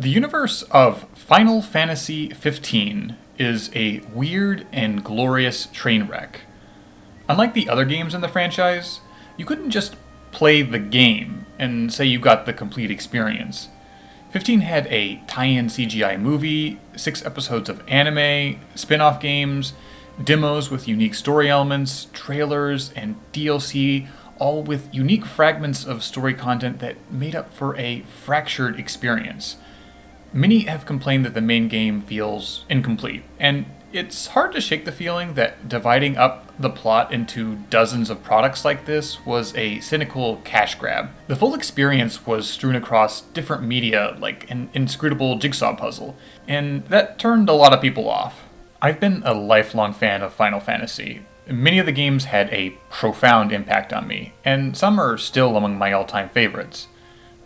The universe of Final Fantasy XV is a weird and glorious train wreck. Unlike the other games in the franchise, you couldn't just play the game and say you got the complete experience. 15 had a tie-in CGI movie, 6 episodes of anime, spin-off games, demos with unique story elements, trailers, and DLC, all with unique fragments of story content that made up for a fractured experience. Many have complained that the main game feels incomplete, and it's hard to shake the feeling that dividing up the plot into dozens of products like this was a cynical cash grab. The full experience was strewn across different media like an inscrutable jigsaw puzzle, and that turned a lot of people off. I've been a lifelong fan of Final Fantasy. Many of the games had a profound impact on me, and some are still among my all-time favorites.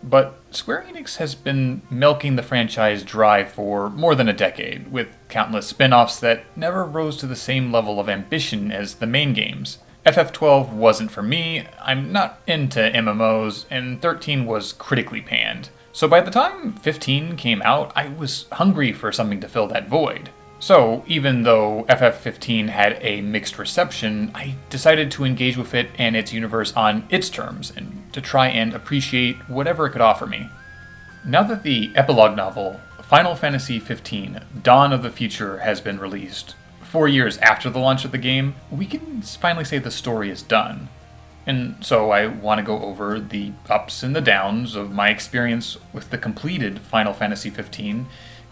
But Square Enix has been milking the franchise dry for more than a decade, with countless spin-offs that never rose to the same level of ambition as the main games. FF12 wasn't for me, I'm not into MMOs, and 13 was critically panned. So by the time 15 came out, I was hungry for something to fill that void. So, even though FF15 had a mixed reception, I decided to engage with it and its universe on its terms, and to try and appreciate whatever it could offer me. Now that the epilogue novel, Final Fantasy XV Dawn of the Future, has been released, 4 years after the launch of the game, we can finally say the story is done. And so I want to go over the ups and the downs of my experience with the completed Final Fantasy XV,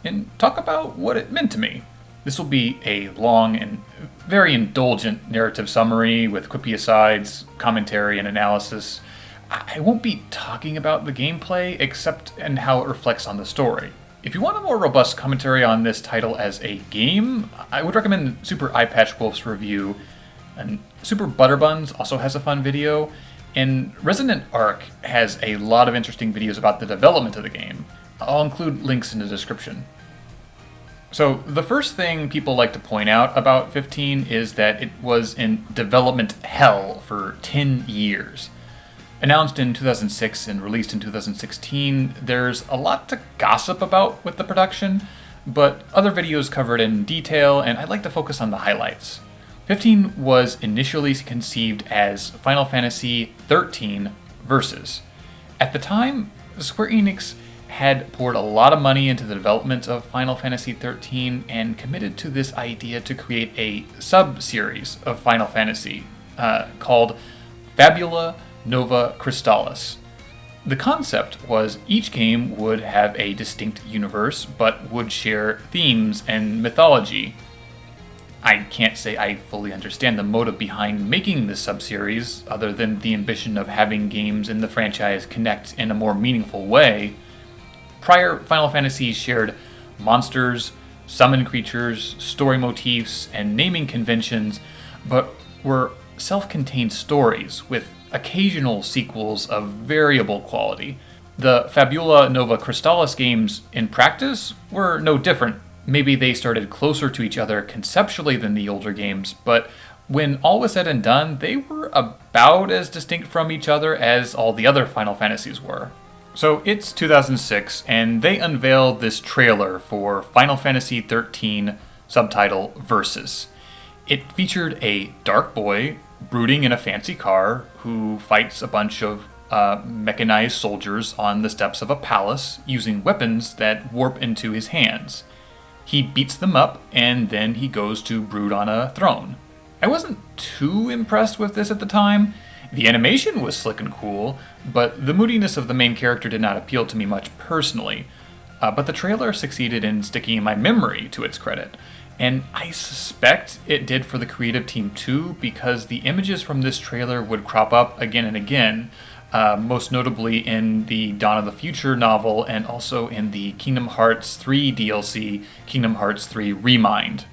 and talk about what it meant to me. This will be a long and very indulgent narrative summary with quippy asides, commentary, and analysis. I won't be talking about the gameplay except in how it reflects on the story. If you want a more robust commentary on this title as a game, I would recommend Super Eyepatch Wolf's review. And Super Butterbuns also has a fun video, and Resonant Arc has a lot of interesting videos about the development of the game. I'll include links in the description. So, the first thing people like to point out about 15 is that it was in development hell for 10 years. Announced in 2006 and released in 2016, there's a lot to gossip about with the production, but other videos cover it in detail, and I'd like to focus on the highlights. 15 was initially conceived as Final Fantasy XIII Versus. At the time, Square Enix had poured a lot of money into the development of Final Fantasy XIII and committed to this idea to create a sub-series of Final Fantasy called Fabula Nova Crystallis. The concept was each game would have a distinct universe, but would share themes and mythology. I can't say I fully understand the motive behind making this sub-series, other than the ambition of having games in the franchise connect in a more meaningful way. Prior Final Fantasies shared monsters, summon creatures, story motifs, and naming conventions, but were self-contained stories with occasional sequels of variable quality. The Fabula Nova Crystallis games, in practice, were no different. Maybe they started closer to each other conceptually than the older games, but when all was said and done, they were about as distinct from each other as all the other Final Fantasies were. So it's 2006, and they unveiled this trailer for Final Fantasy XIII, subtitle Versus. It featured a dark boy brooding in a fancy car who fights a bunch of mechanized soldiers on the steps of a palace using weapons that warp into his hands. He beats them up, and then he goes to brood on a throne. I wasn't too impressed with this at the time. The animation was slick and cool, but the moodiness of the main character did not appeal to me much personally. But the trailer succeeded in sticking in my memory, to its credit. And I suspect it did for the creative team too, because the images from this trailer would crop up again and again, most notably in the Dawn of the Future novel and also in the Kingdom Hearts 3 DLC, Kingdom Hearts 3 Remind.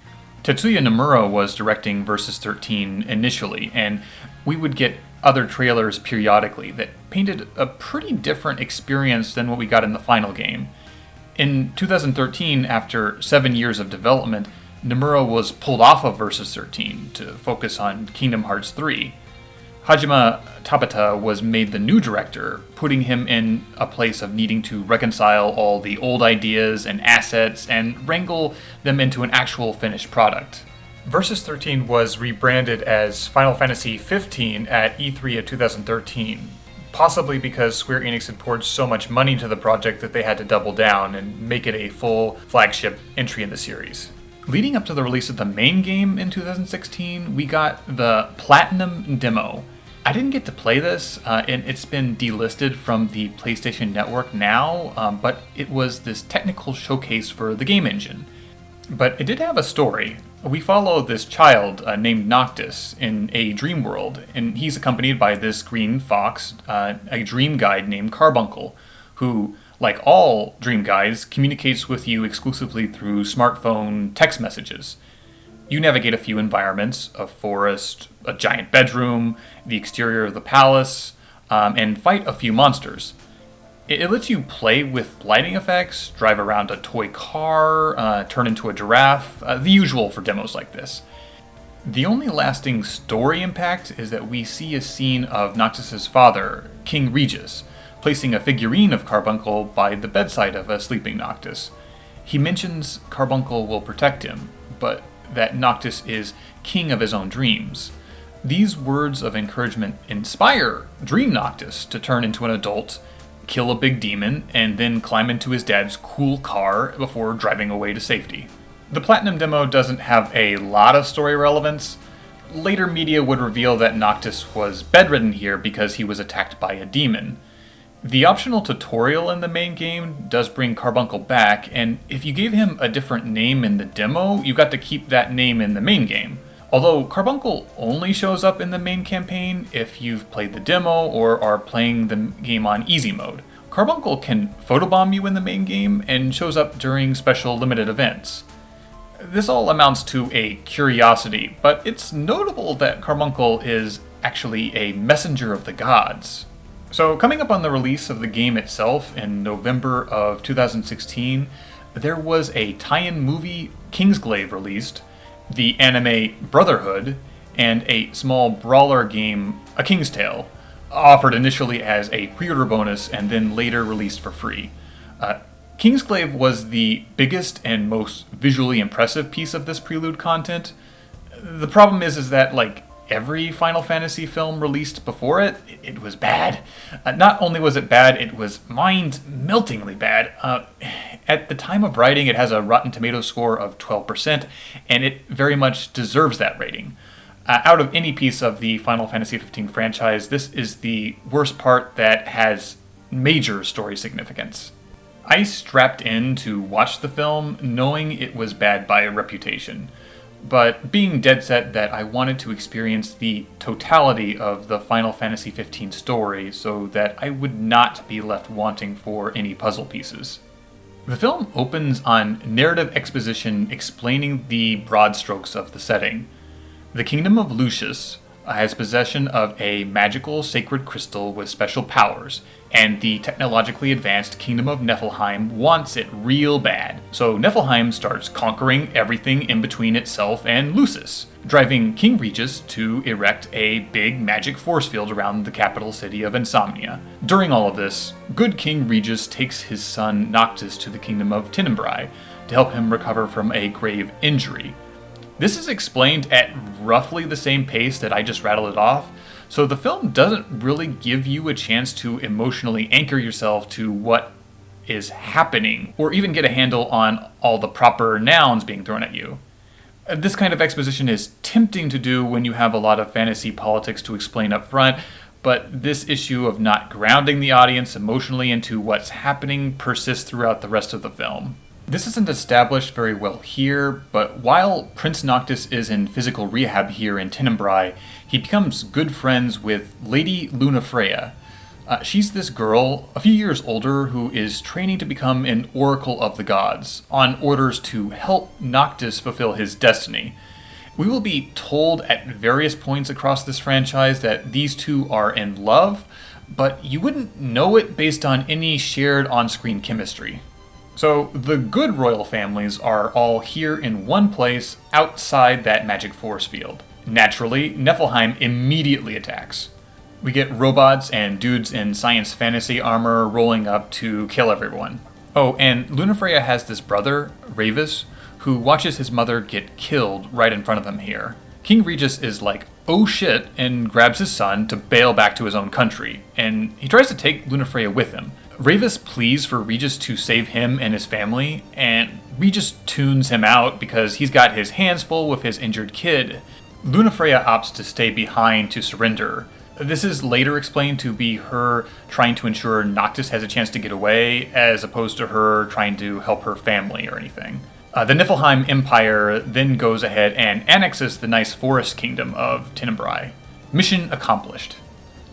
Tetsuya Nomura was directing Versus 13 initially, and we would get other trailers periodically that painted a pretty different experience than what we got in the final game. In 2013, after 7 years of development, Nomura was pulled off of Versus 13 to focus on Kingdom Hearts 3. Hajime Tabata was made the new director, putting him in a place of needing to reconcile all the old ideas and assets and wrangle them into an actual finished product. Versus 13 was rebranded as Final Fantasy 15 at E3 of 2013, possibly because Square Enix had poured so much money into the project that they had to double down and make it a full flagship entry in the series. Leading up to the release of the main game in 2016, we got the Platinum Demo. I didn't get to play this, and it's been delisted from the PlayStation Network now, but it was this technical showcase for the game engine. But it did have a story. We follow this child named Noctis in a dream world, and he's accompanied by this green fox, a dream guide named Carbuncle, who, like all dream guides, communicates with you exclusively through smartphone text messages. You navigate a few environments, a forest, a giant bedroom, the exterior of the palace, and fight a few monsters. It lets you play with lighting effects, drive around a toy car, turn into a giraffe, the usual for demos like this. The only lasting story impact is that we see a scene of Noctis' father, King Regis, placing a figurine of Carbuncle by the bedside of a sleeping Noctis. He mentions Carbuncle will protect him, but that Noctis is king of his own dreams. These words of encouragement inspire Dream Noctis to turn into an adult, kill a big demon, and then climb into his dad's cool car before driving away to safety. The Platinum Demo doesn't have a lot of story relevance. Later media would reveal that Noctis was bedridden here because he was attacked by a demon. The optional tutorial in the main game does bring Carbuncle back, and if you gave him a different name in the demo, you got to keep that name in the main game. Although Carbuncle only shows up in the main campaign if you've played the demo or are playing the game on easy mode. Carbuncle can photobomb you in the main game and shows up during special limited events. This all amounts to a curiosity, but it's notable that Carbuncle is actually a messenger of the gods. So, coming up on the release of the game itself in November of 2016, there was a tie-in movie, Kingsglaive, released, the anime Brotherhood, and a small brawler game, A King's Tale, offered initially as a pre-order bonus and then later released for free. Kingsglaive was the biggest and most visually impressive piece of this prelude content. The problem is that, like every Final Fantasy film released before it, it was bad. Not only was it bad, it was mind-meltingly bad. At the time of writing, it has a Rotten Tomatoes score of 12%, and it very much deserves that rating. Out of any piece of the Final Fantasy XV franchise, this is the worst part that has major story significance. I strapped in to watch the film knowing it was bad by reputation, but being dead set that I wanted to experience the totality of the Final Fantasy XV story so that I would not be left wanting for any puzzle pieces. The film opens on narrative exposition explaining the broad strokes of the setting. The kingdom of Lucius has possession of a magical sacred crystal with special powers, and the technologically advanced kingdom of Niflheim wants it real bad. So Niflheim starts conquering everything in between itself and Lucis, driving King Regis to erect a big magic force field around the capital city of Insomnia. During all of this, good King Regis takes his son Noctis to the kingdom of Tenebrae to help him recover from a grave injury. This is explained at roughly the same pace that I just rattled it off, so the film doesn't really give you a chance to emotionally anchor yourself to what is happening, or even get a handle on all the proper nouns being thrown at you. This kind of exposition is tempting to do when you have a lot of fantasy politics to explain up front, but this issue of not grounding the audience emotionally into what's happening persists throughout the rest of the film. This isn't established very well here, but while Prince Noctis is in physical rehab here in Tenebrae, he becomes good friends with Lady Lunafreya. She's this girl, a few years older, who is training to become an Oracle of the Gods, on orders to help Noctis fulfill his destiny. We will be told at various points across this franchise that these two are in love, but you wouldn't know it based on any shared on-screen chemistry. So the good royal families are all here in one place outside that magic force field. Naturally, Niflheim immediately attacks. We get robots and dudes in science fantasy armor rolling up to kill everyone. Oh, and Lunafreya has this brother, Ravis, who watches his mother get killed right in front of him here. King Regis is like, oh shit, and grabs his son to bail back to his own country, and he tries to take Lunafreya with him. Ravis pleads for Regis to save him and his family, and Regis tunes him out because he's got his hands full with his injured kid. Lunafreya opts to stay behind to surrender. This is later explained to be her trying to ensure Noctis has a chance to get away, as opposed to her trying to help her family or anything. The Niflheim Empire then goes ahead and annexes the nice forest kingdom of Tenebrae. Mission accomplished.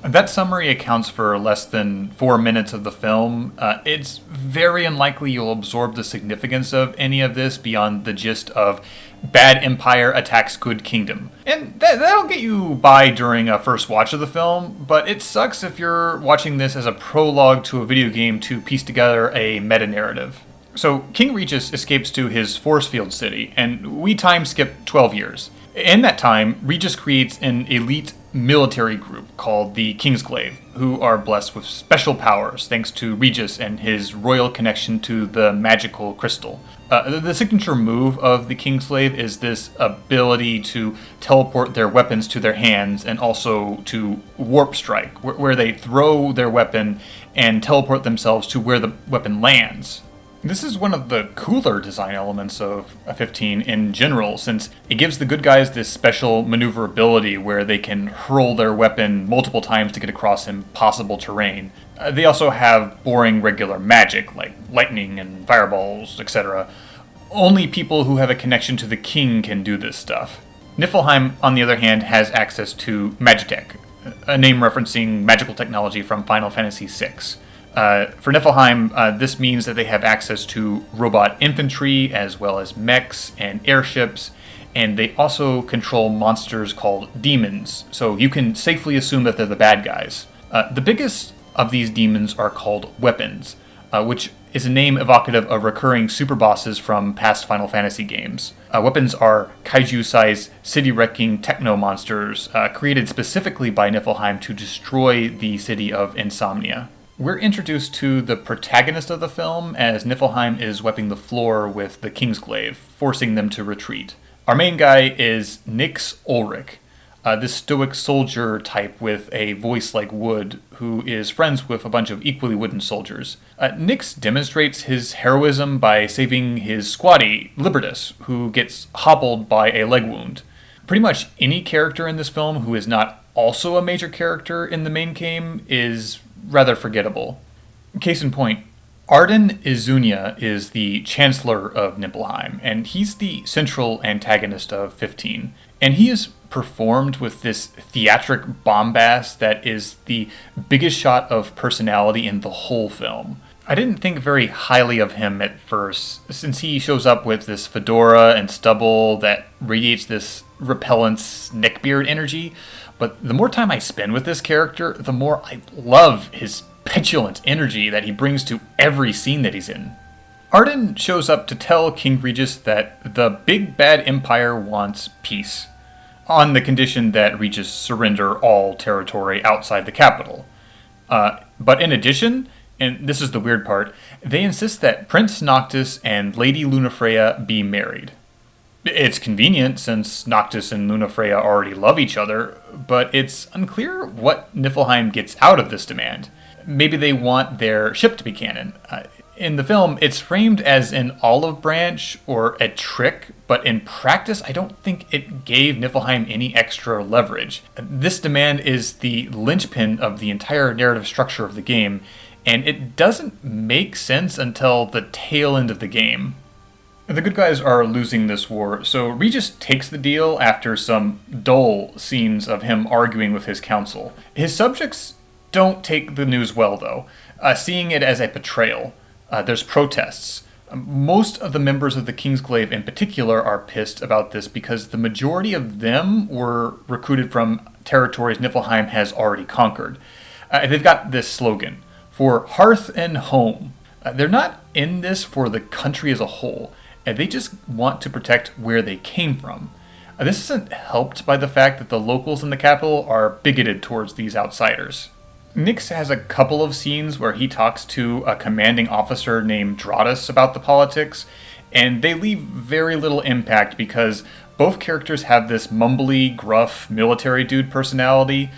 That summary accounts for less than 4 minutes of the film. It's very unlikely you'll absorb the significance of any of this beyond the gist of bad empire attacks good kingdom. And that'll get you by during a first watch of the film, but it sucks if you're watching this as a prologue to a video game to piece together a meta-narrative. So King Regis escapes to his force field city, and we time skip 12 years. In that time, Regis creates an elite military group called the Kingsglaive, who are blessed with special powers thanks to Regis and his royal connection to the magical crystal. The signature move of the Kingsglaive is this ability to teleport their weapons to their hands and also to warp strike, where they throw their weapon and teleport themselves to where the weapon lands. This is one of the cooler design elements of 15 in general, since it gives the good guys this special maneuverability where they can hurl their weapon multiple times to get across impossible terrain. They also have boring regular magic, like lightning and fireballs, etc. Only people who have a connection to the king can do this stuff. Niflheim, on the other hand, has access to Magitech, a name referencing magical technology from Final Fantasy VI. For Niflheim, this means that they have access to robot infantry, as well as mechs and airships, and they also control monsters called demons, so you can safely assume that they're the bad guys. The biggest of these demons are called weapons, which is a name evocative of recurring super bosses from past Final Fantasy games. Weapons are kaiju-sized, city-wrecking techno monsters created specifically by Niflheim to destroy the city of Insomnia. We're introduced to the protagonist of the film as Niflheim is wiping the floor with the Kingsglaive, forcing them to retreat. Our main guy is Nyx Ulrich, this stoic soldier type with a voice like wood who is friends with a bunch of equally wooden soldiers. Nyx demonstrates his heroism by saving his squatty, Libertas, who gets hobbled by a leg wound. Pretty much any character in this film who is not also a major character in the main game is rather forgettable. Case in point, Ardyn Izunia is the Chancellor of Niflheim, and he's the central antagonist of 15. And he is performed with this theatric bombast that is the biggest shot of personality in the whole film. I didn't think very highly of him at first, since he shows up with this fedora and stubble that radiates this repellent neckbeard energy, but the more time I spend with this character, the more I love his petulant energy that he brings to every scene that he's in. Ardyn shows up to tell King Regis that the big bad empire wants peace, on the condition that Regis surrender all territory outside the capital. But in addition, and this is the weird part, they insist that Prince Noctis and Lady Lunafreya be married. It's convenient since Noctis and Lunafreya already love each other, but it's unclear what Niflheim gets out of this demand. Maybe they want their ship to be canon. In the film, it's framed as an olive branch or a trick, but in practice, I don't think it gave Niflheim any extra leverage. This demand is the linchpin of the entire narrative structure of the game, and it doesn't make sense until the tail end of the game. The good guys are losing this war, so Regis takes the deal after some dull scenes of him arguing with his council. His subjects don't take the news well, though, seeing it as a betrayal. There's protests. Most of the members of the Kingsglaive in particular are pissed about this because the majority of them were recruited from territories Niflheim has already conquered. They've got this slogan, for hearth and home. They're not in this for the country as a whole. They just want to protect where they came from. This isn't helped by the fact that the locals in the capital are bigoted towards these outsiders. Nyx has a couple of scenes where he talks to a commanding officer named Dratus about the politics, and they leave very little impact because both characters have this mumbly, gruff, military dude personality.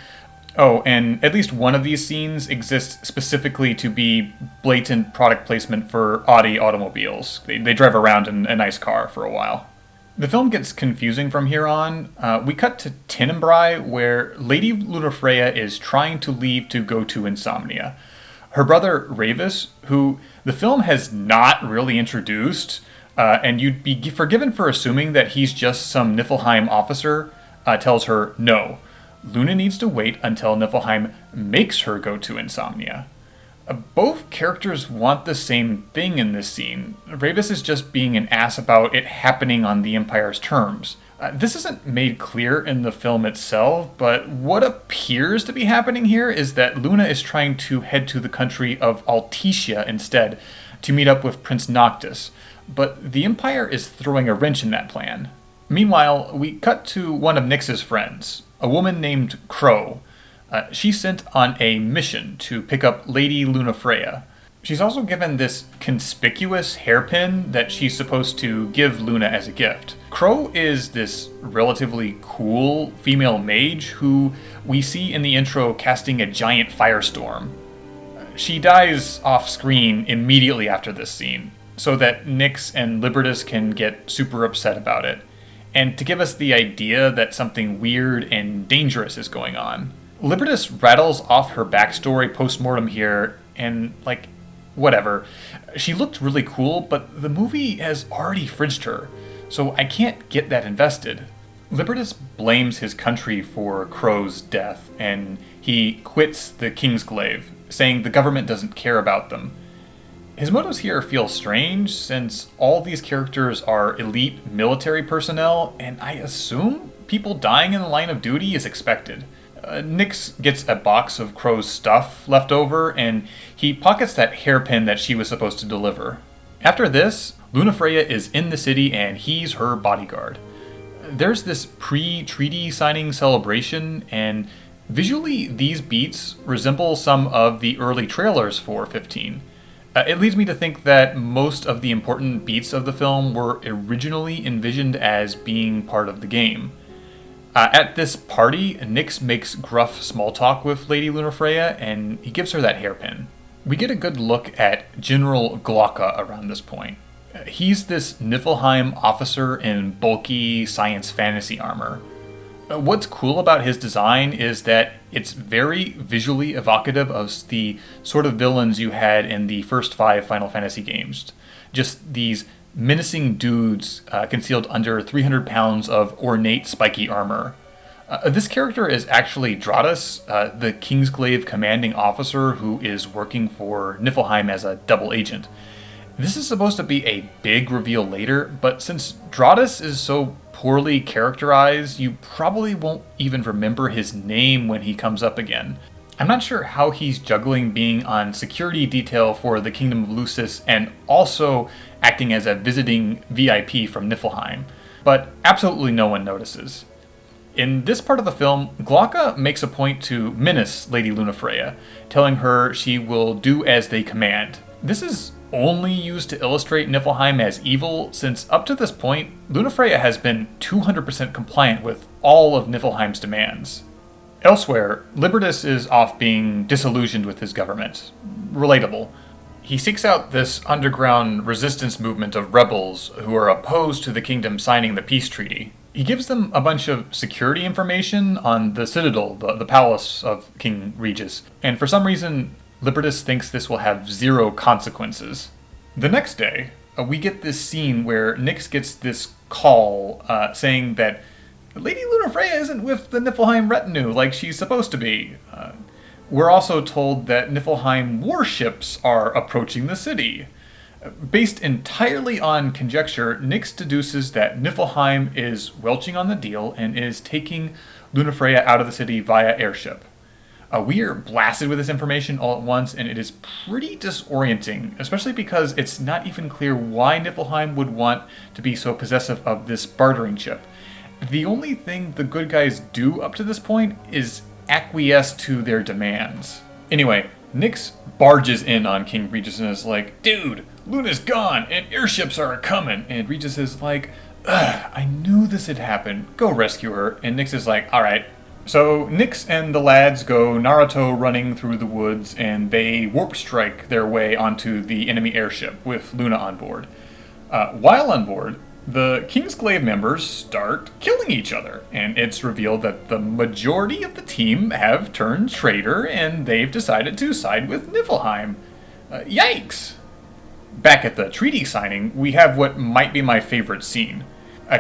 Oh, and at least one of these scenes exists specifically to be blatant product placement for Audi automobiles. They drive around in a nice car for a while. The film gets confusing from here on. We cut to Tenebrae, where Lady Lunafreya is trying to leave to go to Insomnia. Her brother, Ravis, who the film has not really introduced, and you'd be forgiven for assuming that he's just some Niflheim officer, tells her no. Luna needs to wait until Niflheim makes her go to Insomnia. Both characters want the same thing in this scene. Ravis is just being an ass about it happening on the Empire's terms. This isn't made clear in the film itself, but what appears to be happening here is that Luna is trying to head to the country of Altetia instead, to meet up with Prince Noctis, but the Empire is throwing a wrench in that plan. Meanwhile, we cut to one of Nyx's friends, a woman named Crow. She's sent on a mission to pick up Lady Lunafreya. She's also given this conspicuous hairpin that she's supposed to give Luna as a gift. Crow is this relatively cool female mage who we see in the intro casting a giant firestorm. She dies off screen immediately after this scene, so that Nyx and Libertas can get super upset about it, and to give us the idea that something weird and dangerous is going on. Libertas rattles off her backstory post-mortem here, and, whatever. She looked really cool, but the movie has already fridged her, so I can't get that invested. Libertas blames his country for Crow's death, and he quits the Kingsglaive, saying the government doesn't care about them. His motives here feel strange, since all these characters are elite military personnel, and I assume people dying in the line of duty is expected. Nyx gets a box of Crow's stuff left over, and he pockets that hairpin that she was supposed to deliver. After this, Lunafreya is in the city and he's her bodyguard. There's this pre-treaty signing celebration, and visually these beats resemble some of the early trailers for 15. It leads me to think that most of the important beats of the film were originally envisioned as being part of the game. At this party, Nyx makes gruff small talk with Lady Lunafreya, and he gives her that hairpin. We get a good look at General Glocka around this point. He's this Niflheim officer in bulky science fantasy armor. What's cool about his design is that it's very visually evocative of the sort of villains you had in the first 5 Final Fantasy games. Just these menacing dudes concealed under 300 pounds of ornate spiky armor. This character is actually Dratus, the Kingsglaive commanding officer who is working for Niflheim as a double agent. This is supposed to be a big reveal later, but since Dratus is so poorly characterized, you probably won't even remember his name when he comes up again. I'm not sure how he's juggling being on security detail for the Kingdom of Lucis and also acting as a visiting VIP from Niflheim, but absolutely no one notices. In this part of the film, Glocka makes a point to menace Lady Lunafreya, telling her she will do as they command. This is only used to illustrate Niflheim as evil, since up to this point, Lunafreya has been 200% compliant with all of Niflheim's demands. Elsewhere, Libertas is off being disillusioned with his government. Relatable. He seeks out this underground resistance movement of rebels who are opposed to the kingdom signing the peace treaty. He gives them a bunch of security information on the citadel, the palace of King Regis, and for some reason, Libertas thinks this will have 0 consequences. The next day, we get this scene where Nyx gets this call saying that Lady Lunafreya isn't with the Niflheim retinue like she's supposed to be. We're also told that Niflheim warships are approaching the city. Based entirely on conjecture, Nyx deduces that Niflheim is welching on the deal and is taking Lunafreya out of the city via airship. We are blasted with this information all at once, and it is pretty disorienting, especially because it's not even clear why Niflheim would want to be so possessive of this bartering chip. The only thing the good guys do up to this point is acquiesce to their demands. Anyway, Nyx barges in on King Regis and is like, dude, Luna's gone and airships are coming. And Regis is like, ugh, I knew this had happened. Go rescue her. And Nyx is like, alright. So Nyx and the lads go Naruto running through the woods and they warp strike their way onto the enemy airship with Luna on board. While on board, the Kingsglaive members start killing each other, and it's revealed that the majority of the team have turned traitor, and they've decided to side with Niflheim. Yikes! Back at the treaty signing, we have what might be my favorite scene.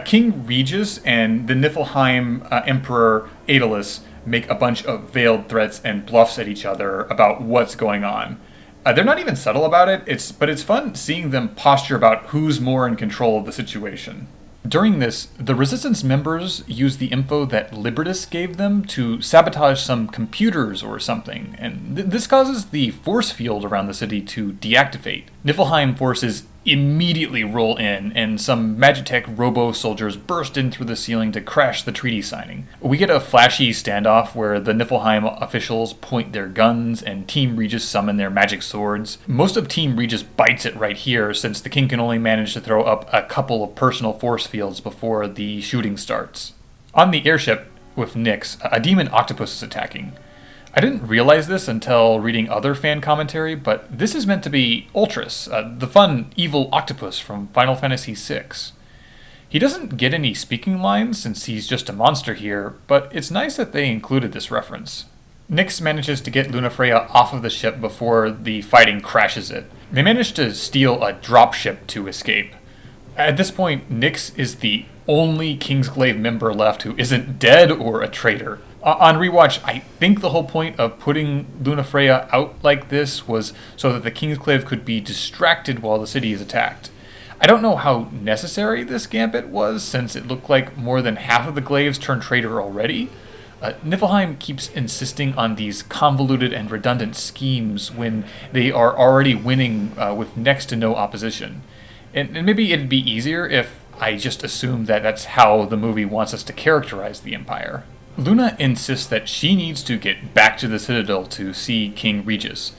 King Regis and the Niflheim Emperor Aedalus make a bunch of veiled threats and bluffs at each other about what's going on. They're not even subtle about it, but it's fun seeing them posture about who's more in control of the situation. During this, the Resistance members use the info that Libertas gave them to sabotage some computers or something, and this causes the force field around the city to deactivate. Niflheim forces immediately roll in, and some Magitech robo-soldiers burst in through the ceiling to crash the treaty signing. We get a flashy standoff where the Niflheim officials point their guns and Team Regis summon their magic swords. Most of Team Regis bites it right here, since the king can only manage to throw up a couple of personal force fields before the shooting starts. On the airship with Nyx, a demon octopus is attacking. I didn't realize this until reading other fan commentary, but this is meant to be Ultras, the fun, evil octopus from Final Fantasy VI. He doesn't get any speaking lines since he's just a monster here, but it's nice that they included this reference. Nyx manages to get Lunafreya off of the ship before the fighting crashes it. They manage to steal a dropship to escape. At this point, Nyx is the only Kingsglaive member left who isn't dead or a traitor. On rewatch, I think the whole point of putting Lunafreya out like this was so that the Kingsglaive could be distracted while the city is attacked. I don't know how necessary this gambit was, since it looked like more than half of the Glaives turned traitor already. Niflheim keeps insisting on these convoluted and redundant schemes when they are already winning with next to no opposition. And maybe it'd be easier if I just assumed that that's how the movie wants us to characterize the Empire. Luna insists that she needs to get back to the Citadel to see King Regis.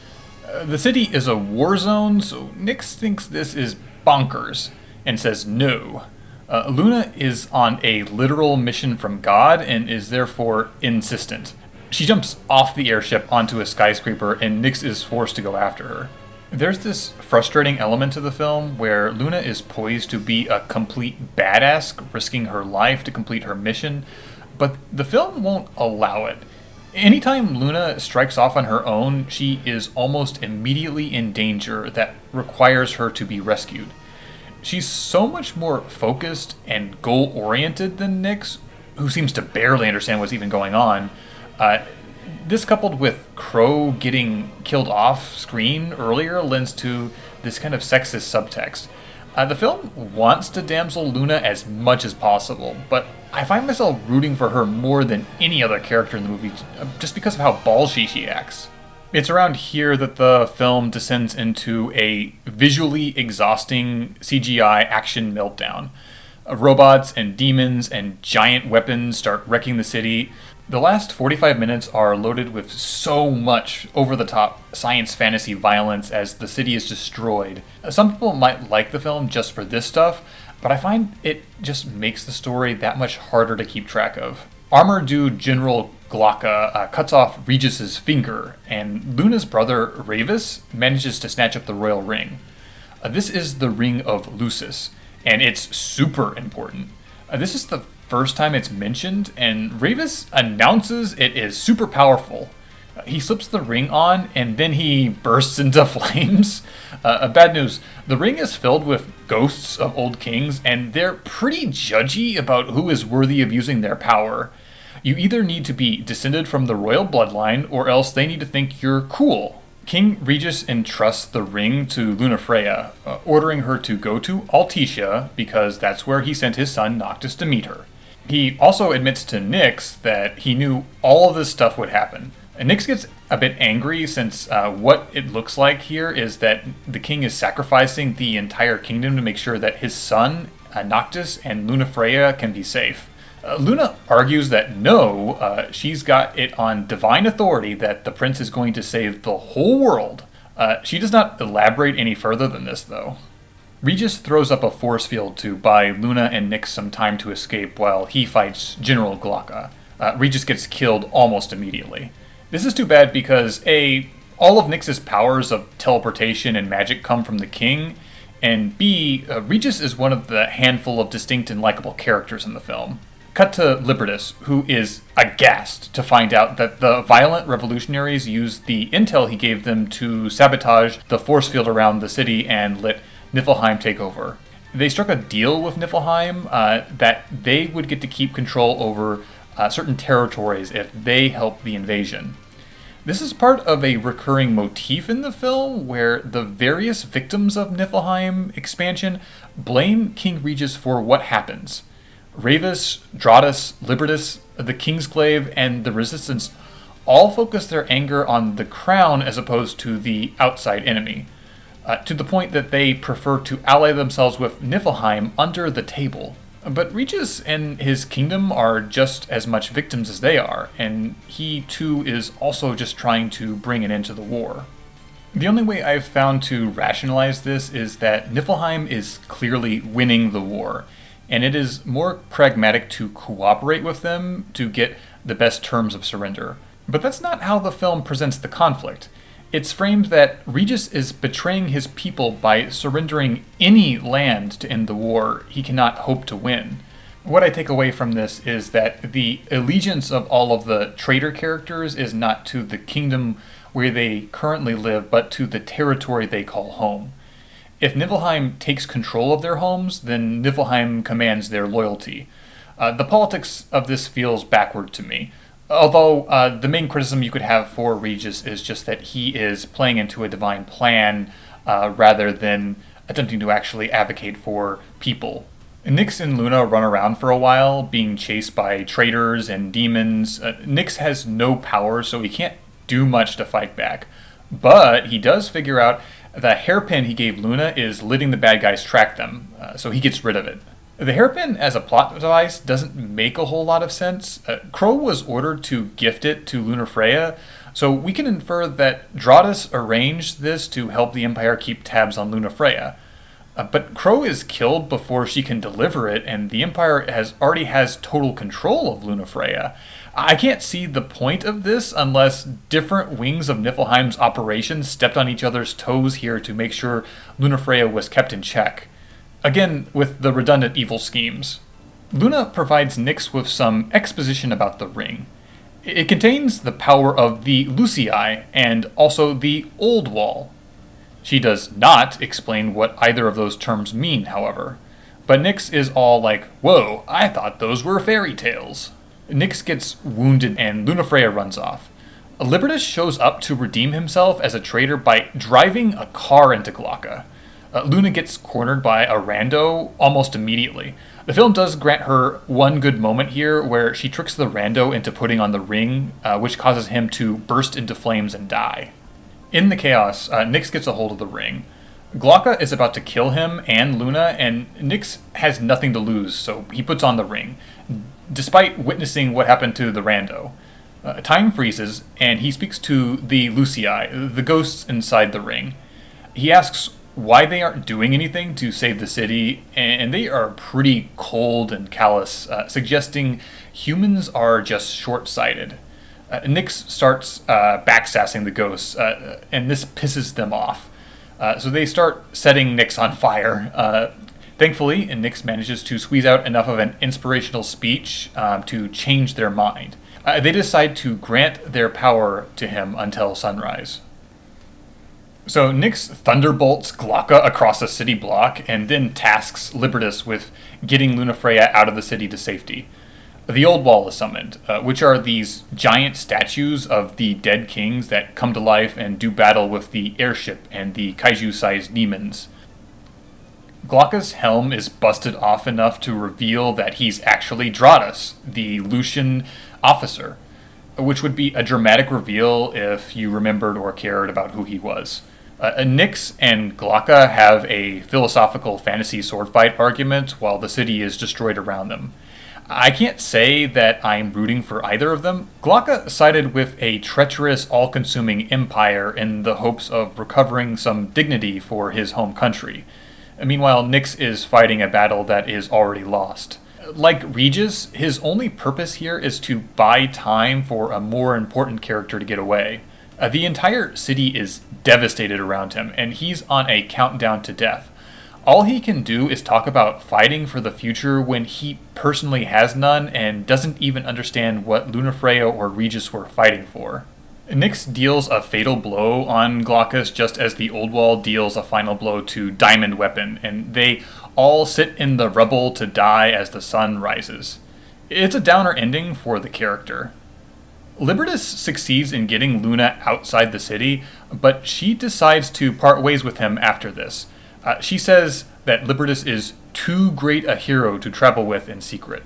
The city is a war zone, so Nyx thinks this is bonkers and says no. Luna is on a literal mission from God and is therefore insistent. She jumps off the airship onto a skyscraper and Nyx is forced to go after her. There's this frustrating element to the film where Luna is poised to be a complete badass, risking her life to complete her mission, but the film won't allow it. Anytime Luna strikes off on her own, she is almost immediately in danger that requires her to be rescued. She's so much more focused and goal-oriented than Nyx, who seems to barely understand what's even going on. This coupled with Crow getting killed off screen earlier lends to this kind of sexist subtext. The film wants to damsel Luna as much as possible, but I find myself rooting for her more than any other character in the movie just because of how ballsy she acts. It's around here that the film descends into a visually exhausting CGI action meltdown. Robots and demons and giant weapons start wrecking the city. The last 45 minutes are loaded with so much over-the-top science fantasy violence as the city is destroyed. Some people might like the film just for this stuff, but I find it just makes the story that much harder to keep track of. Armor Dude General Glocka cuts off Regis's finger, and Luna's brother Ravis manages to snatch up the royal ring. This is the Ring of Lucis, and it's super important. This is the first time it's mentioned, and Ravis announces it is super powerful. He slips the ring on, and then he bursts into flames. Bad news, the ring is filled with ghosts of old kings, and they're pretty judgy about who is worthy of using their power. You either need to be descended from the royal bloodline, or else they need to think you're cool. King Regis entrusts the ring to Lunafreya, ordering her to go to Altissia, because that's where he sent his son Noctis to meet her. He also admits to Nyx that he knew all of this stuff would happen. And Nyx gets a bit angry since what it looks like here is that the king is sacrificing the entire kingdom to make sure that his son, Noctis, and Lunafreya can be safe. Luna argues that no, she's got it on divine authority that the prince is going to save the whole world. She does not elaborate any further than this, though. Regis throws up a force field to buy Luna and Nyx some time to escape while he fights General Glocka. Regis gets killed almost immediately. This is too bad because A, all of Nyx's powers of teleportation and magic come from the king, and B, Regis is one of the handful of distinct and likable characters in the film. Cut to Libertas, who is aghast to find out that the violent revolutionaries used the intel he gave them to sabotage the force field around the city and let Niflheim take over. They struck a deal with Niflheim that they would get to keep control over certain territories if they helped the invasion. This is part of a recurring motif in the film where the various victims of Niflheim expansion blame King Regis for what happens. Ravus, Dratus, Libertas, the Kingsglaive, and the Resistance all focus their anger on the crown as opposed to the outside enemy, to the point that they prefer to ally themselves with Niflheim under the table. But Regis and his kingdom are just as much victims as they are, and he too is also just trying to bring an end to the war. The only way I've found to rationalize this is that Niflheim is clearly winning the war, and it is more pragmatic to cooperate with them to get the best terms of surrender. But that's not how the film presents the conflict. It's framed that Regis is betraying his people by surrendering any land to end the war he cannot hope to win. What I take away from this is that the allegiance of all of the traitor characters is not to the kingdom where they currently live, but to the territory they call home. If Niflheim takes control of their homes, then Niflheim commands their loyalty. The politics of this feels backward to me. Although the main criticism you could have for Regis is just that he is playing into a divine plan rather than attempting to actually advocate for people. Nyx and Luna run around for a while, being chased by traitors and demons. Nyx has no power, so he can't do much to fight back. But he does figure out the hairpin he gave Luna is letting the bad guys track them, so he gets rid of it. The hairpin as a plot device doesn't make a whole lot of sense. Crow was ordered to gift it to Lunafreya, so we can infer that Dratus arranged this to help the Empire keep tabs on Lunafreya. But Crow is killed before she can deliver it, and the Empire already has total control of Lunafreya. I can't see the point of this unless different wings of Niflheim's operations stepped on each other's toes here to make sure Lunafreya was kept in check. Again, with the redundant evil schemes. Luna provides Nyx with some exposition about the ring. It contains the power of the Lucii and also the Old Wall. She does not explain what either of those terms mean, however. But Nyx is all like, "Whoa, I thought those were fairy tales." Nyx gets wounded and Lunafreya runs off. Libertas shows up to redeem himself as a traitor by driving a car into Glocka. Luna gets cornered by a rando almost immediately. The film does grant her one good moment here where she tricks the rando into putting on the ring, which causes him to burst into flames and die. In the chaos, Nyx gets a hold of the ring. Glocka is about to kill him and Luna, and Nyx has nothing to lose, so he puts on the ring, despite witnessing what happened to the rando. Time freezes, and he speaks to the Lucii, the ghosts inside the ring. He asks why they aren't doing anything to save the city, and they are pretty cold and callous, suggesting humans are just short-sighted. Nyx starts backsassing the ghosts, and this pisses them off. So they start setting Nyx on fire. Thankfully, Nyx manages to squeeze out enough of an inspirational speech to change their mind. They decide to grant their power to him until sunrise. So Nyx thunderbolts Glocka across a city block and then tasks Libertas with getting Lunafreya out of the city to safety. The Old Wall is summoned, which are these giant statues of the dead kings that come to life and do battle with the airship and the kaiju-sized demons. Glocka's helm is busted off enough to reveal that he's actually Dratus, the Lucian officer, which would be a dramatic reveal if you remembered or cared about who he was. Nyx and Glocka have a philosophical fantasy sword fight argument while the city is destroyed around them. I can't say that I'm rooting for either of them. Glocka sided with a treacherous, all-consuming empire in the hopes of recovering some dignity for his home country. Meanwhile, Nyx is fighting a battle that is already lost. Like Regis, his only purpose here is to buy time for a more important character to get away. The entire city is devastated around him, and he's on a countdown to death. All he can do is talk about fighting for the future when he personally has none and doesn't even understand what Lunafreya or Regis were fighting for. Nyx deals a fatal blow on Glaucus just as the Old Wall deals a final blow to Diamond Weapon, and they all sit in the rubble to die as the sun rises. It's a downer ending for the character. Libertas succeeds in getting Luna outside the city, but she decides to part ways with him after this. She says that Libertas is too great a hero to travel with in secret.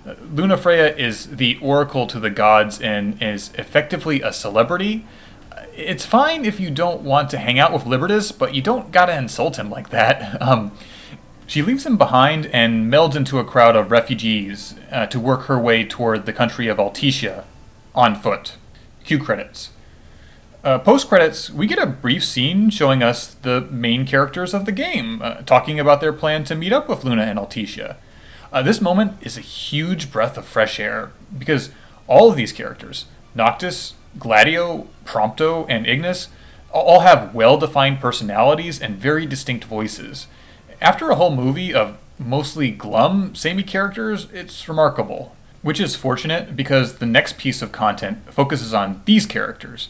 Lunafreya is the oracle to the gods and is effectively a celebrity. It's fine if you don't want to hang out with Libertas, but you don't gotta insult him like that. She leaves him behind and melds into a crowd of refugees to work her way toward the country of Altissia on foot. Cue credits. Post-credits, we get a brief scene showing us the main characters of the game, talking about their plan to meet up with Luna and Altissia. This moment is a huge breath of fresh air, because all of these characters, Noctis, Gladio, Prompto, and Ignis, all have well-defined personalities and very distinct voices. After a whole movie of mostly glum, samey characters, it's remarkable. Which is fortunate, because the next piece of content focuses on these characters.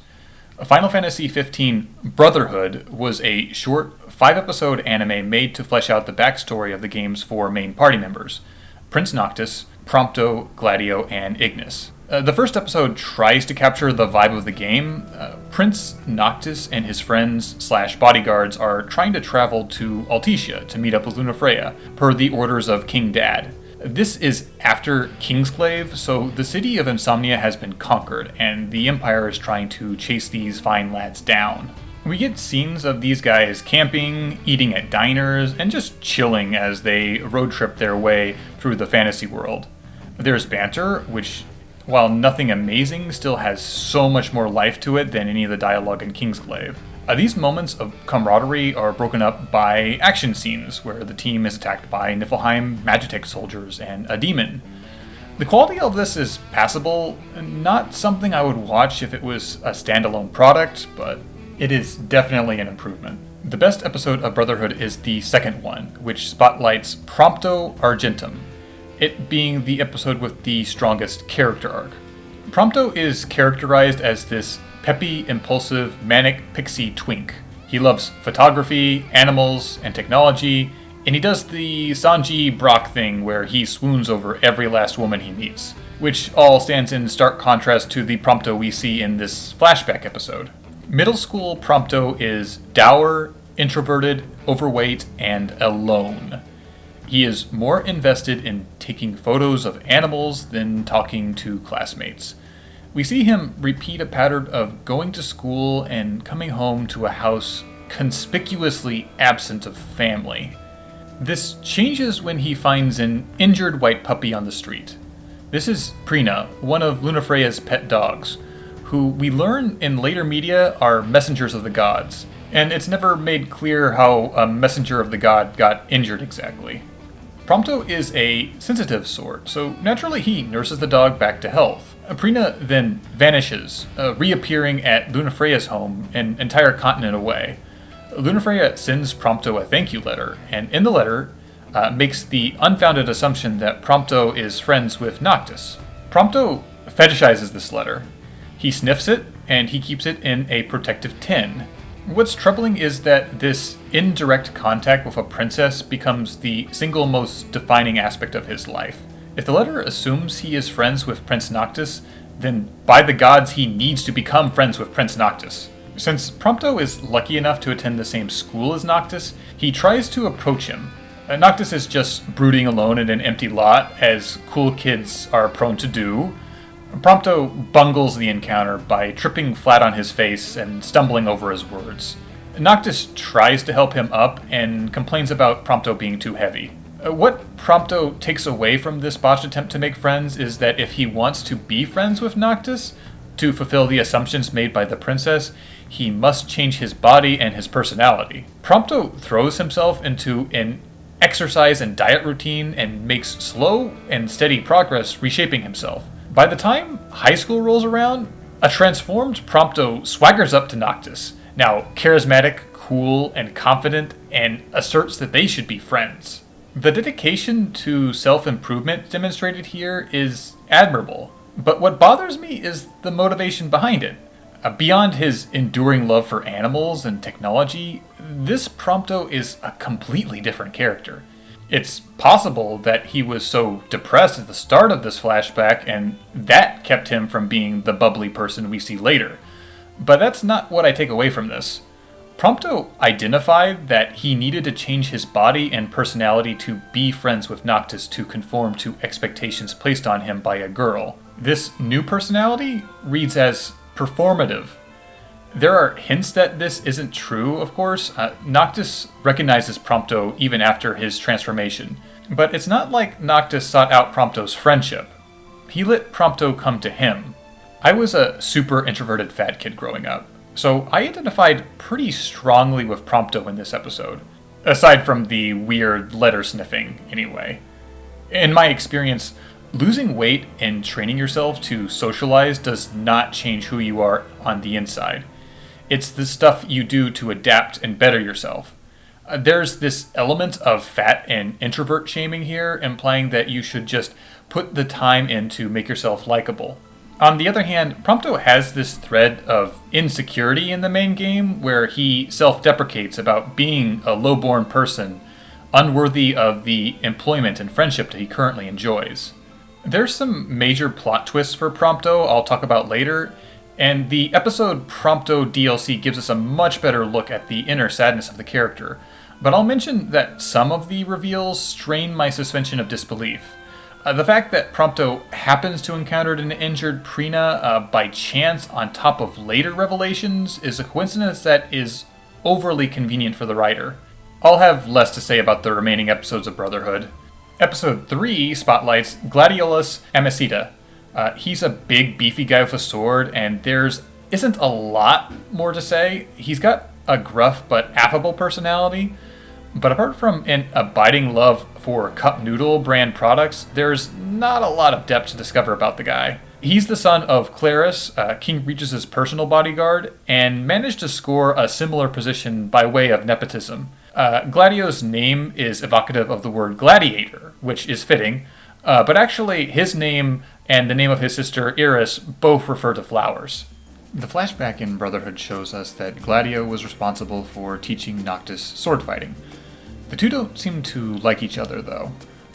Final Fantasy XV Brotherhood was a short 5-episode anime made to flesh out the backstory of the game's 4 main party members: Prince Noctis, Prompto, Gladio, and Ignis. The first episode tries to capture the vibe of the game. Prince Noctis and his friends/bodyguards are trying to travel to Altissia to meet up with Lunafreya, per the orders of King Dad. This is after Kingsglaive, so the city of Insomnia has been conquered, and the Empire is trying to chase these fine lads down. We get scenes of these guys camping, eating at diners, and just chilling as they road trip their way through the fantasy world. There's banter, which, while nothing amazing, still has so much more life to it than any of the dialogue in Kingsglaive. These moments of camaraderie are broken up by action scenes, where the team is attacked by Niflheim Magitech soldiers and a demon. The quality of this is passable, not something I would watch if it was a standalone product, but it is definitely an improvement. The best episode of Brotherhood is the second one, which spotlights Prompto Argentum, it being the episode with the strongest character arc. Prompto is characterized as this peppy, impulsive, manic pixie twink. He loves photography, animals, and technology, and he does the Sanji Brock thing where he swoons over every last woman he meets, which all stands in stark contrast to the Prompto we see in this flashback episode. Middle school Prompto is dour, introverted, overweight, and alone. He is more invested in taking photos of animals than talking to classmates. We see him repeat a pattern of going to school and coming home to a house conspicuously absent of family. This changes when he finds an injured white puppy on the street. This is Prina, one of Lunafreya's pet dogs, who we learn in later media are messengers of the gods, and it's never made clear how a messenger of the god got injured exactly. Prompto is a sensitive sort, so naturally he nurses the dog back to health. Prina then vanishes, reappearing at Lunafreya's home an entire continent away. Lunafreya sends Prompto a thank you letter, and in the letter makes the unfounded assumption that Prompto is friends with Noctis. Prompto fetishizes this letter. He sniffs it, and he keeps it in a protective tin. What's troubling is that this indirect contact with a princess becomes the single most defining aspect of his life. If the letter assumes he is friends with Prince Noctis, then by the gods he needs to become friends with Prince Noctis. Since Prompto is lucky enough to attend the same school as Noctis, he tries to approach him. Noctis is just brooding alone in an empty lot, as cool kids are prone to do. Prompto bungles the encounter by tripping flat on his face and stumbling over his words. Noctis tries to help him up and complains about Prompto being too heavy. What Prompto takes away from this botched attempt to make friends is that if he wants to be friends with Noctis, to fulfill the assumptions made by the princess, he must change his body and his personality. Prompto throws himself into an exercise and diet routine and makes slow and steady progress reshaping himself. By the time high school rolls around, a transformed Prompto swaggers up to Noctis, now charismatic, cool, and confident, and asserts that they should be friends. The dedication to self-improvement demonstrated here is admirable, but what bothers me is the motivation behind it. Beyond his enduring love for animals and technology, this Prompto is a completely different character. It's possible that he was so depressed at the start of this flashback, and that kept him from being the bubbly person we see later. But that's not what I take away from this. Prompto identified that he needed to change his body and personality to be friends with Noctis to conform to expectations placed on him by a girl. This new personality reads as performative. There are hints that this isn't true, of course. Noctis recognizes Prompto even after his transformation. But it's not like Noctis sought out Prompto's friendship. He let Prompto come to him. I was a super introverted fat kid growing up, so I identified pretty strongly with Prompto in this episode. Aside from the weird letter sniffing, anyway. In my experience, losing weight and training yourself to socialize does not change who you are on the inside. It's the stuff you do to adapt and better yourself. There's this element of fat and introvert shaming here, implying that you should just put the time in to make yourself likable. On the other hand, Prompto has this thread of insecurity in the main game where he self-deprecates about being a low-born person, unworthy of the employment and friendship that he currently enjoys. There's some major plot twists for Prompto I'll talk about later, and the episode Prompto DLC gives us a much better look at the inner sadness of the character, but I'll mention that some of the reveals strain my suspension of disbelief. The fact that Prompto happens to encounter an injured Prina by chance on top of later revelations is a coincidence that is overly convenient for the writer. I'll have less to say about the remaining episodes of Brotherhood. Episode 3 spotlights Gladiolus Amicita. He's a big, beefy guy with a sword, and there's isn't a lot more to say. He's got a gruff but affable personality, but apart from an abiding love for cup noodle brand products, there's not a lot of depth to discover about the guy. He's the son of Claris, King Regis' personal bodyguard, and managed to score a similar position by way of nepotism. Gladio's name is evocative of the word gladiator, which is fitting, but actually his name and the name of his sister Iris both refer to flowers. The flashback in Brotherhood shows us that Gladio was responsible for teaching Noctis sword fighting. The two don't seem to like each other, though,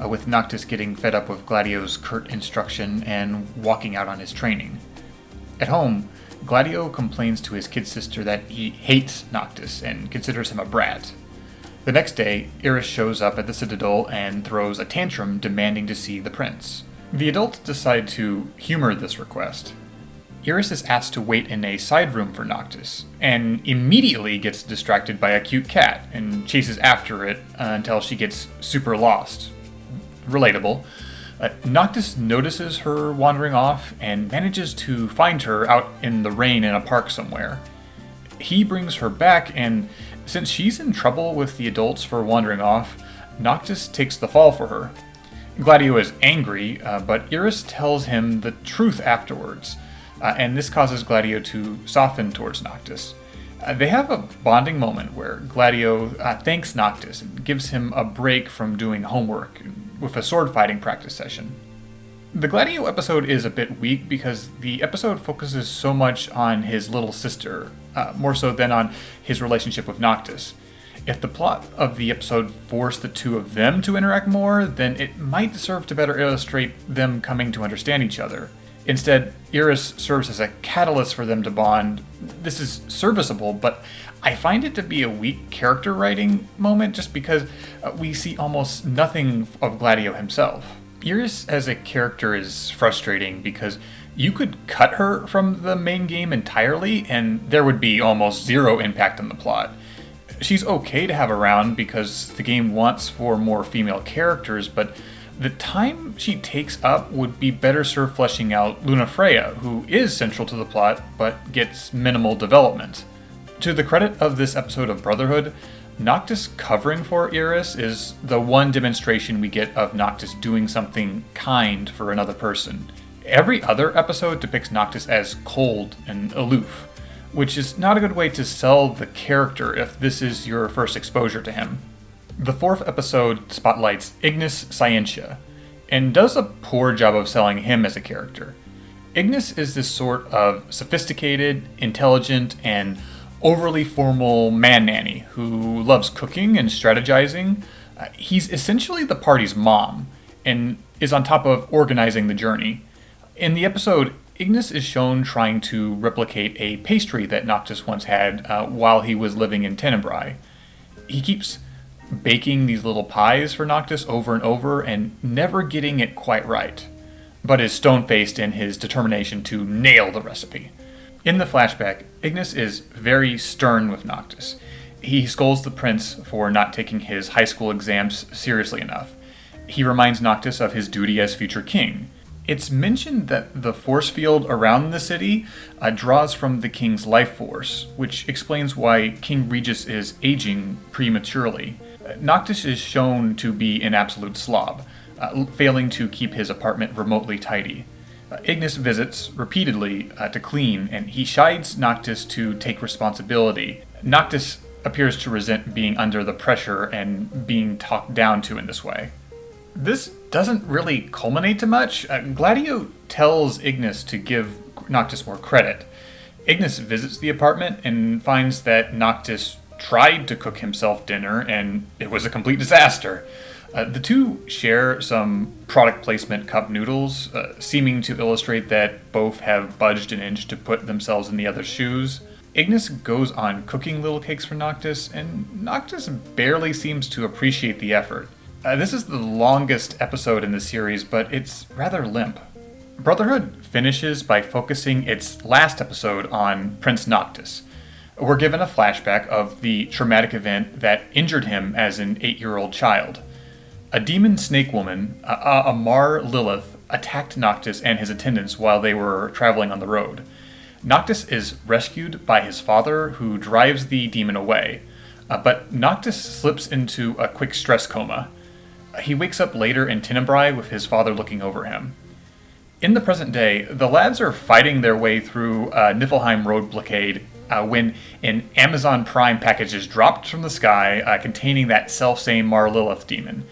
with Noctis getting fed up with Gladio's curt instruction and walking out on his training. At home, Gladio complains to his kid sister that he hates Noctis and considers him a brat. The next day, Iris shows up at the Citadel and throws a tantrum demanding to see the prince. The adults decide to humor this request. Iris is asked to wait in a side room for Noctis, and immediately gets distracted by a cute cat and chases after it until she gets super lost. Relatable. Noctis notices her wandering off and manages to find her out in the rain in a park somewhere. He brings her back, and since she's in trouble with the adults for wandering off, Noctis takes the fall for her. Gladio is angry, but Iris tells him the truth afterwards. And this causes Gladio to soften towards Noctis. They have a bonding moment where Gladio thanks Noctis and gives him a break from doing homework with a sword fighting practice session. The Gladio episode is a bit weak because the episode focuses so much on his little sister, more so than on his relationship with Noctis. If the plot of the episode forced the two of them to interact more, then it might serve to better illustrate them coming to understand each other. Instead, Iris serves as a catalyst for them to bond. This is serviceable, but I find it to be a weak character writing moment just because we see almost nothing of Gladio himself. Iris as a character is frustrating because you could cut her from the main game entirely and there would be almost zero impact on the plot. She's okay to have around because the game wants for more female characters, but the time she takes up would be better served fleshing out Luna Freya, who is central to the plot, but gets minimal development. To the credit of this episode of Brotherhood, Noctis covering for Iris is the one demonstration we get of Noctis doing something kind for another person. Every other episode depicts Noctis as cold and aloof, which is not a good way to sell the character if this is your first exposure to him. The fourth episode spotlights Ignis Scientia, and does a poor job of selling him as a character. Ignis is this sort of sophisticated, intelligent, and overly formal man nanny who loves cooking and strategizing. He's essentially the party's mom, and is on top of organizing the journey. In the episode, Ignis is shown trying to replicate a pastry that Noctis once had while he was living in Tenebrae. He keeps baking these little pies for Noctis over and over and never getting it quite right, but is stone-faced in his determination to nail the recipe. In the flashback, Ignis is very stern with Noctis. He scolds the prince for not taking his high school exams seriously enough. He reminds Noctis of his duty as future king. It's mentioned that the force field around the city draws from the king's life force, which explains why King Regis is aging prematurely. Noctis is shown to be an absolute slob, failing to keep his apartment remotely tidy. Ignis visits repeatedly to clean, and he chides Noctis to take responsibility. Noctis appears to resent being under the pressure and being talked down to in this way. This doesn't really culminate to much. Gladio tells Ignis to give Noctis more credit. Ignis visits the apartment and finds that Noctis tried to cook himself dinner and it was a complete disaster. The two share some product placement cup noodles, seeming to illustrate that both have budged an inch to put themselves in the other's shoes. Ignis goes on cooking little cakes for Noctis, and Noctis barely seems to appreciate the effort. This is the longest episode in the series, but it's rather limp. Brotherhood finishes by focusing its last episode on Prince Noctis. We're given a flashback of the traumatic event that injured him as an 8-year-old child. A demon snake woman, Amar Lilith, attacked Noctis and his attendants while they were traveling on the road. Noctis is rescued by his father, who drives the demon away, but Noctis slips into a quick stress coma. He wakes up later in Tenebrae with his father looking over him. In the present day, the lads are fighting their way through a Niflheim road blockade when an Amazon Prime package is dropped from the sky containing that selfsame Mar Lilith demon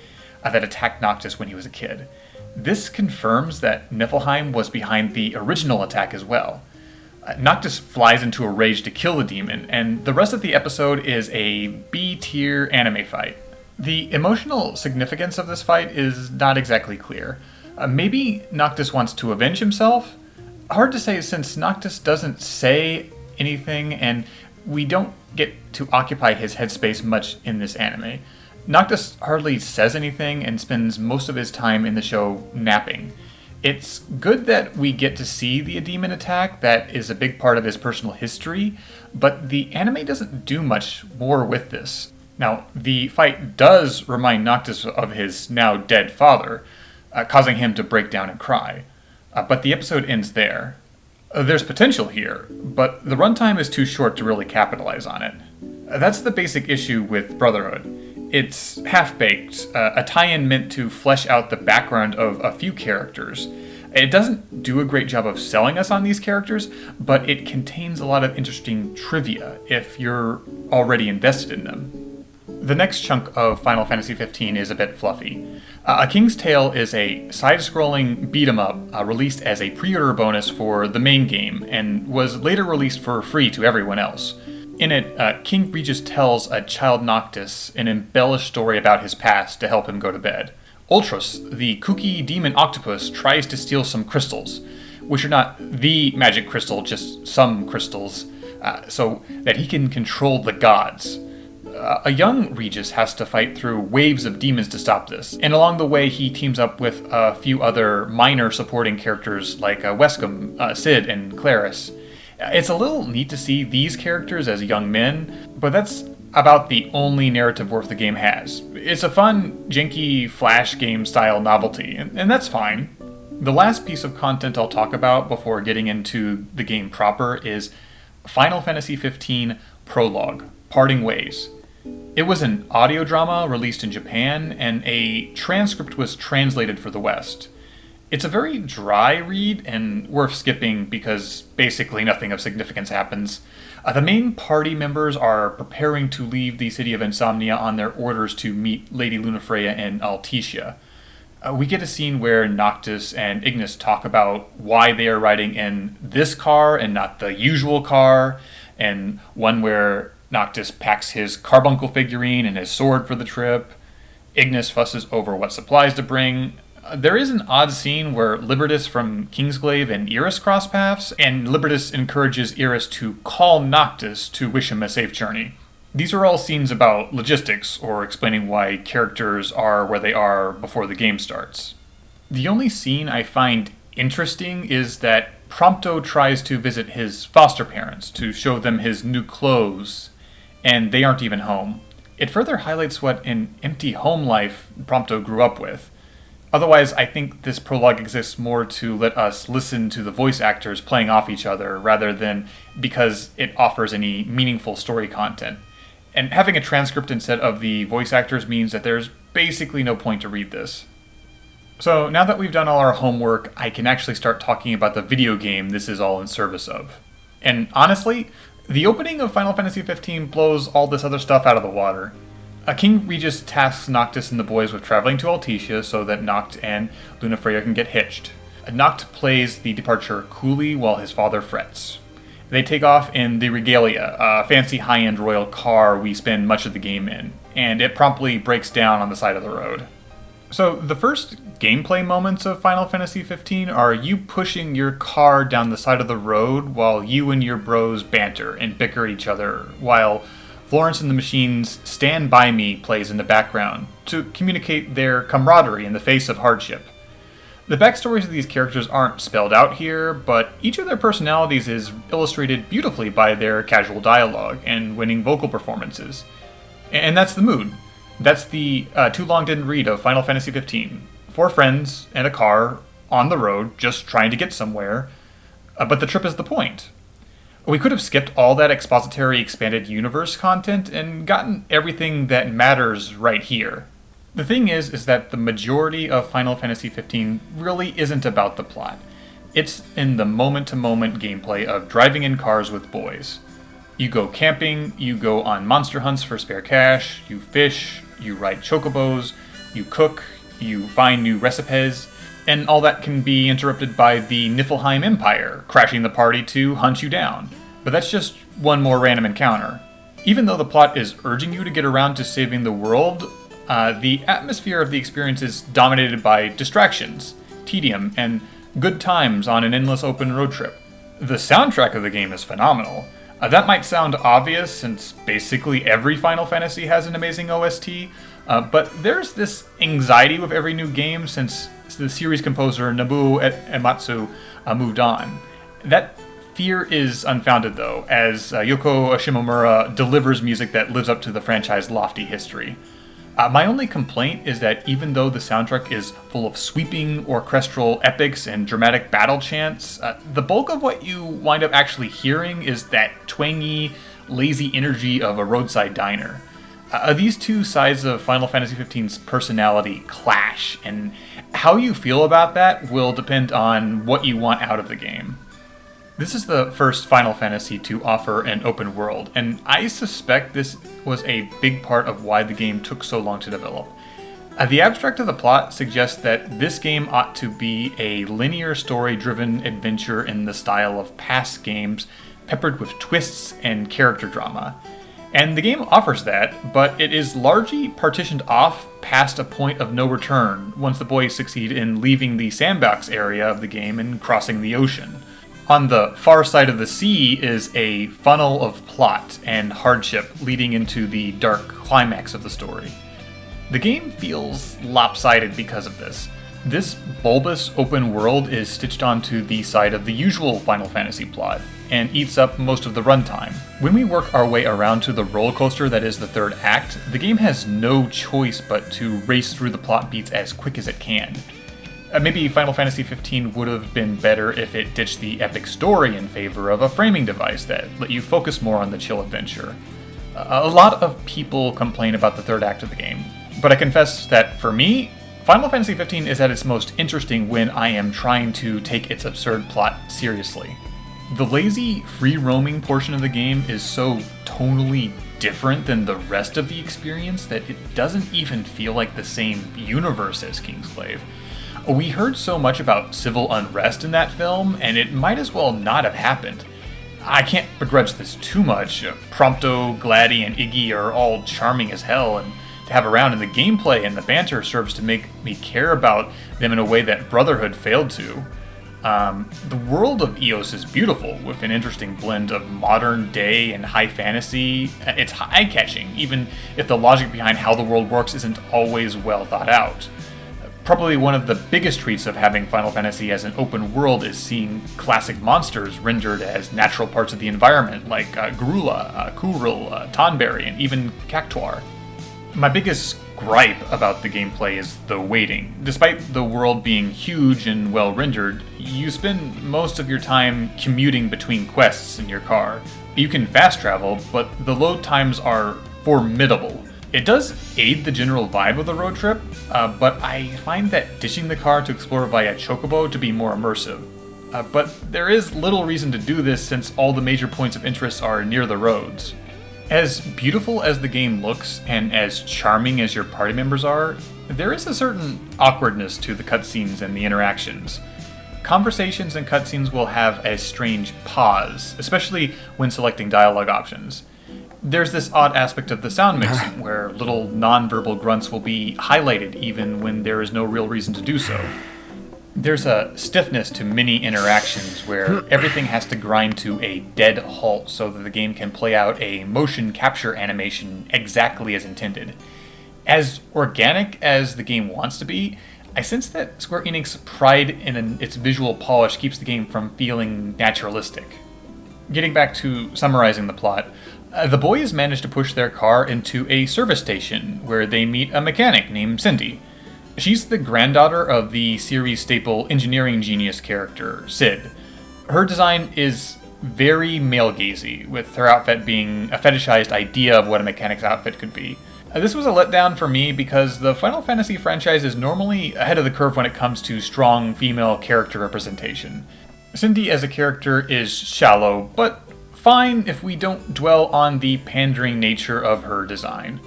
that attacked Noctis when he was a kid. This confirms that Niflheim was behind the original attack as well. Noctis flies into a rage to kill the demon, and the rest of the episode is a B-tier anime fight. The emotional significance of this fight is not exactly clear. Maybe Noctis wants to avenge himself? Hard to say since Noctis doesn't say anything and we don't get to occupy his headspace much in this anime. Noctis hardly says anything and spends most of his time in the show napping. It's good that we get to see the demon attack, that is a big part of his personal history, but the anime doesn't do much more with this. Now, the fight does remind Noctis of his now dead father, causing him to break down and cry. But the episode ends there. There's potential here, but the runtime is too short to really capitalize on it. That's the basic issue with Brotherhood. It's half-baked, a tie-in meant to flesh out the background of a few characters. It doesn't do a great job of selling us on these characters, but it contains a lot of interesting trivia if you're already invested in them. The next chunk of Final Fantasy XV is a bit fluffy. A King's Tale is a side-scrolling beat-em-up released as a pre-order bonus for the main game, and was later released for free to everyone else. In it, King Regis tells a child Noctis an embellished story about his past to help him go to bed. Ultros, the kooky demon octopus, tries to steal some crystals, which are not the magic crystal, just some crystals, so that he can control the gods. A young Regis has to fight through waves of demons to stop this, and along the way he teams up with a few other minor supporting characters like Wescom, Cid, and Claris. It's a little neat to see these characters as young men, but that's about the only narrative worth the game has. It's a fun, janky Flash game style novelty, and that's fine. The last piece of content I'll talk about before getting into the game proper is Final Fantasy XV Prologue, Parting Ways. It was an audio drama released in Japan, and a transcript was translated for the West. It's a very dry read and worth skipping because basically nothing of significance happens. The main party members are preparing to leave the city of Insomnia on their orders to meet Lady Lunafreya and Altissia. We get a scene where Noctis and Ignis talk about why they are riding in this car and not the usual car, and one where Noctis packs his carbuncle figurine and his sword for the trip. Ignis fusses over what supplies to bring. There is an odd scene where Libertas from Kingsglaive and Iris cross paths, and Libertas encourages Iris to call Noctis to wish him a safe journey. These are all scenes about logistics, or explaining why characters are where they are before the game starts. The only scene I find interesting is that Prompto tries to visit his foster parents to show them his new clothes, and they aren't even home. It further highlights what an empty home life Prompto grew up with. Otherwise, I think this prologue exists more to let us listen to the voice actors playing off each other rather than because it offers any meaningful story content. And having a transcript instead of the voice actors means that there's basically no point to read this. So now that we've done all our homework, I can actually start talking about the video game this is all in service of. And honestly, the opening of Final Fantasy XV blows all this other stuff out of the water. King Regis tasks Noctis and the boys with traveling to Altissia so that Noct and Lunafreya can get hitched. Noct plays the departure coolly while his father frets. They take off in the Regalia, a fancy high-end royal car we spend much of the game in, and it promptly breaks down on the side of the road. So the first gameplay moments of Final Fantasy XV are you pushing your car down the side of the road while you and your bros banter and bicker at each other, while Florence and the Machine's Stand By Me plays in the background to communicate their camaraderie in the face of hardship. The backstories of these characters aren't spelled out here, but each of their personalities is illustrated beautifully by their casual dialogue and winning vocal performances. And that's the mood. That's the Too Long Didn't Read of Final Fantasy XV. 4 friends and a car on the road just trying to get somewhere, but the trip is the point. We could have skipped all that expository expanded universe content and gotten everything that matters right here. The thing is that the majority of Final Fantasy XV really isn't about the plot. It's in the moment-to-moment gameplay of driving in cars with boys. You go camping, you go on monster hunts for spare cash, you fish, you ride chocobos, you cook, you find new recipes, and all that can be interrupted by the Niflheim Empire crashing the party to hunt you down. But that's just one more random encounter. Even though the plot is urging you to get around to saving the world, the atmosphere of the experience is dominated by distractions, tedium, and good times on an endless open road trip. The soundtrack of the game is phenomenal. That might sound obvious since basically every Final Fantasy has an amazing OST, but there's this anxiety with every new game since the series composer Nobuo Ematsu moved on. That fear is unfounded though, as Yoko Shimomura delivers music that lives up to the franchise's lofty history. My only complaint is that even though the soundtrack is full of sweeping orchestral epics and dramatic battle chants, the bulk of what you wind up actually hearing is that twangy, lazy energy of a roadside diner. These two sides of Final Fantasy XV's personality clash, and how you feel about that will depend on what you want out of the game. This is the first Final Fantasy to offer an open world, and I suspect this was a big part of why the game took so long to develop. The abstract of the plot suggests that this game ought to be a linear story-driven adventure in the style of past games, peppered with twists and character drama. And the game offers that, but it is largely partitioned off past a point of no return once the boys succeed in leaving the sandbox area of the game and crossing the ocean. On the far side of the sea is a funnel of plot and hardship leading into the dark climax of the story. The game feels lopsided because of this. This bulbous open world is stitched onto the side of the usual Final Fantasy plot, and eats up most of the runtime. When we work our way around to the roller coaster that is the third act, the game has no choice but to race through the plot beats as quick as it can. Maybe Final Fantasy XV would have been better if it ditched the epic story in favor of a framing device that let you focus more on the chill adventure. A lot of people complain about the third act of the game, but I confess that for me, Final Fantasy XV is at its most interesting when I am trying to take its absurd plot seriously. The lazy, free-roaming portion of the game is so tonally different than the rest of the experience that it doesn't even feel like the same universe as Kingsglaive. We heard so much about civil unrest in that film, and it might as well not have happened. I can't begrudge this too much. Prompto, Gladi, and Iggy are all charming as hell, and to have around, and the gameplay and the banter serves to make me care about them in a way that Brotherhood failed to. The world of Eos is beautiful, with an interesting blend of modern day and high fantasy. It's eye-catching, even if the logic behind how the world works isn't always well thought out. Probably one of the biggest treats of having Final Fantasy as an open world is seeing classic monsters rendered as natural parts of the environment, like Garula, Kuril, Tonberry, and even Cactuar. My biggest gripe about the gameplay is the waiting. Despite the world being huge and well rendered, you spend most of your time commuting between quests in your car. You can fast travel, but the load times are formidable. It does aid the general vibe of the road trip, but I find that ditching the car to explore via Chocobo to be more immersive. But there is little reason to do this since all the major points of interest are near the roads. As beautiful as the game looks, and as charming as your party members are, there is a certain awkwardness to the cutscenes and the interactions. Conversations and cutscenes will have a strange pause, especially when selecting dialogue options. There's this odd aspect of the sound mixing, where little non-verbal grunts will be highlighted even when there is no real reason to do so. There's a stiffness to many interactions where everything has to grind to a dead halt so that the game can play out a motion capture animation exactly as intended. As organic as the game wants to be, I sense that Square Enix's pride in its visual polish keeps the game from feeling naturalistic. Getting back to summarizing the plot, the boys manage to push their car into a service station where they meet a mechanic named Cindy. She's the granddaughter of the series staple engineering genius character, Sid. Her design is very male-gazy, with her outfit being a fetishized idea of what a mechanic's outfit could be. This was a letdown for me because the Final Fantasy franchise is normally ahead of the curve when it comes to strong female character representation. Cindy as a character is shallow, but fine if we don't dwell on the pandering nature of her design.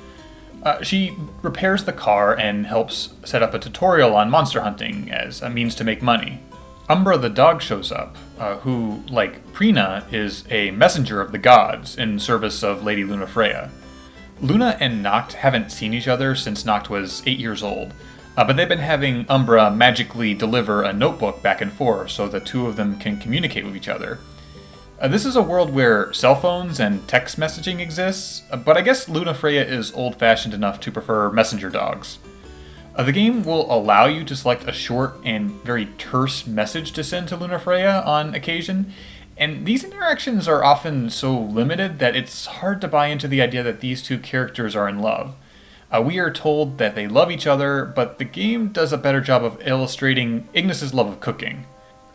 She repairs the car and helps set up a tutorial on monster hunting as a means to make money. Umbra the dog shows up, who, like Prina, is a messenger of the gods in service of Lady Lunafreya. Luna and Noct haven't seen each other since Noct was 8 years old, but they've been having Umbra magically deliver a notebook back and forth so the two of them can communicate with each other. This is a world where cell phones and text messaging exists, but I guess Lunafreya is old-fashioned enough to prefer messenger dogs. The game will allow you to select a short and very terse message to send to Lunafreya on occasion, and these interactions are often so limited that it's hard to buy into the idea that these two characters are in love. We are told that they love each other, but the game does a better job of illustrating Ignis' love of cooking.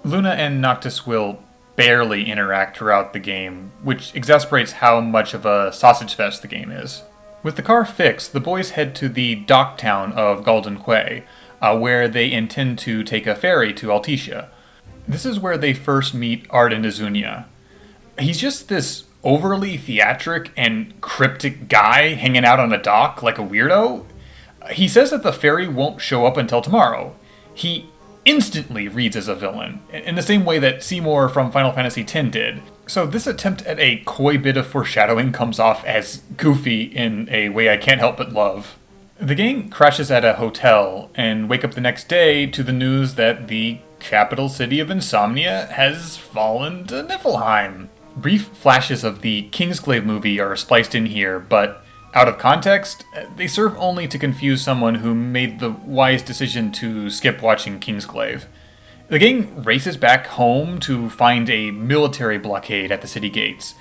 Luna and Noctis will barely interact throughout the game, which exasperates how much of a sausage fest the game is. With the car fixed, the boys head to the dock town of Golden Quay, where they intend to take a ferry to Altissia. This is where they first meet Ardyn Izunia. He's just this overly theatric and cryptic guy hanging out on a dock like a weirdo. He says that the ferry won't show up until tomorrow. He instantly reads as a villain, in the same way that Seymour from Final Fantasy X did. So this attempt at a coy bit of foreshadowing comes off as goofy in a way I can't help but love. The gang crashes at a hotel and wake up the next day to the news that the capital city of Insomnia has fallen to Niflheim. Brief flashes of the Kingsglaive movie are spliced in here, but out of context, they serve only to confuse someone who made the wise decision to skip watching Kingsglaive. The gang races back home to find a military blockade at the city gates.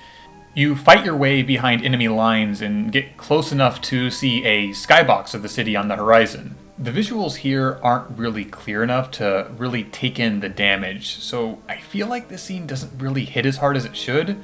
You fight your way behind enemy lines and get close enough to see a skybox of the city on the horizon. The visuals here aren't really clear enough to really take in the damage, so I feel like this scene doesn't really hit as hard as it should.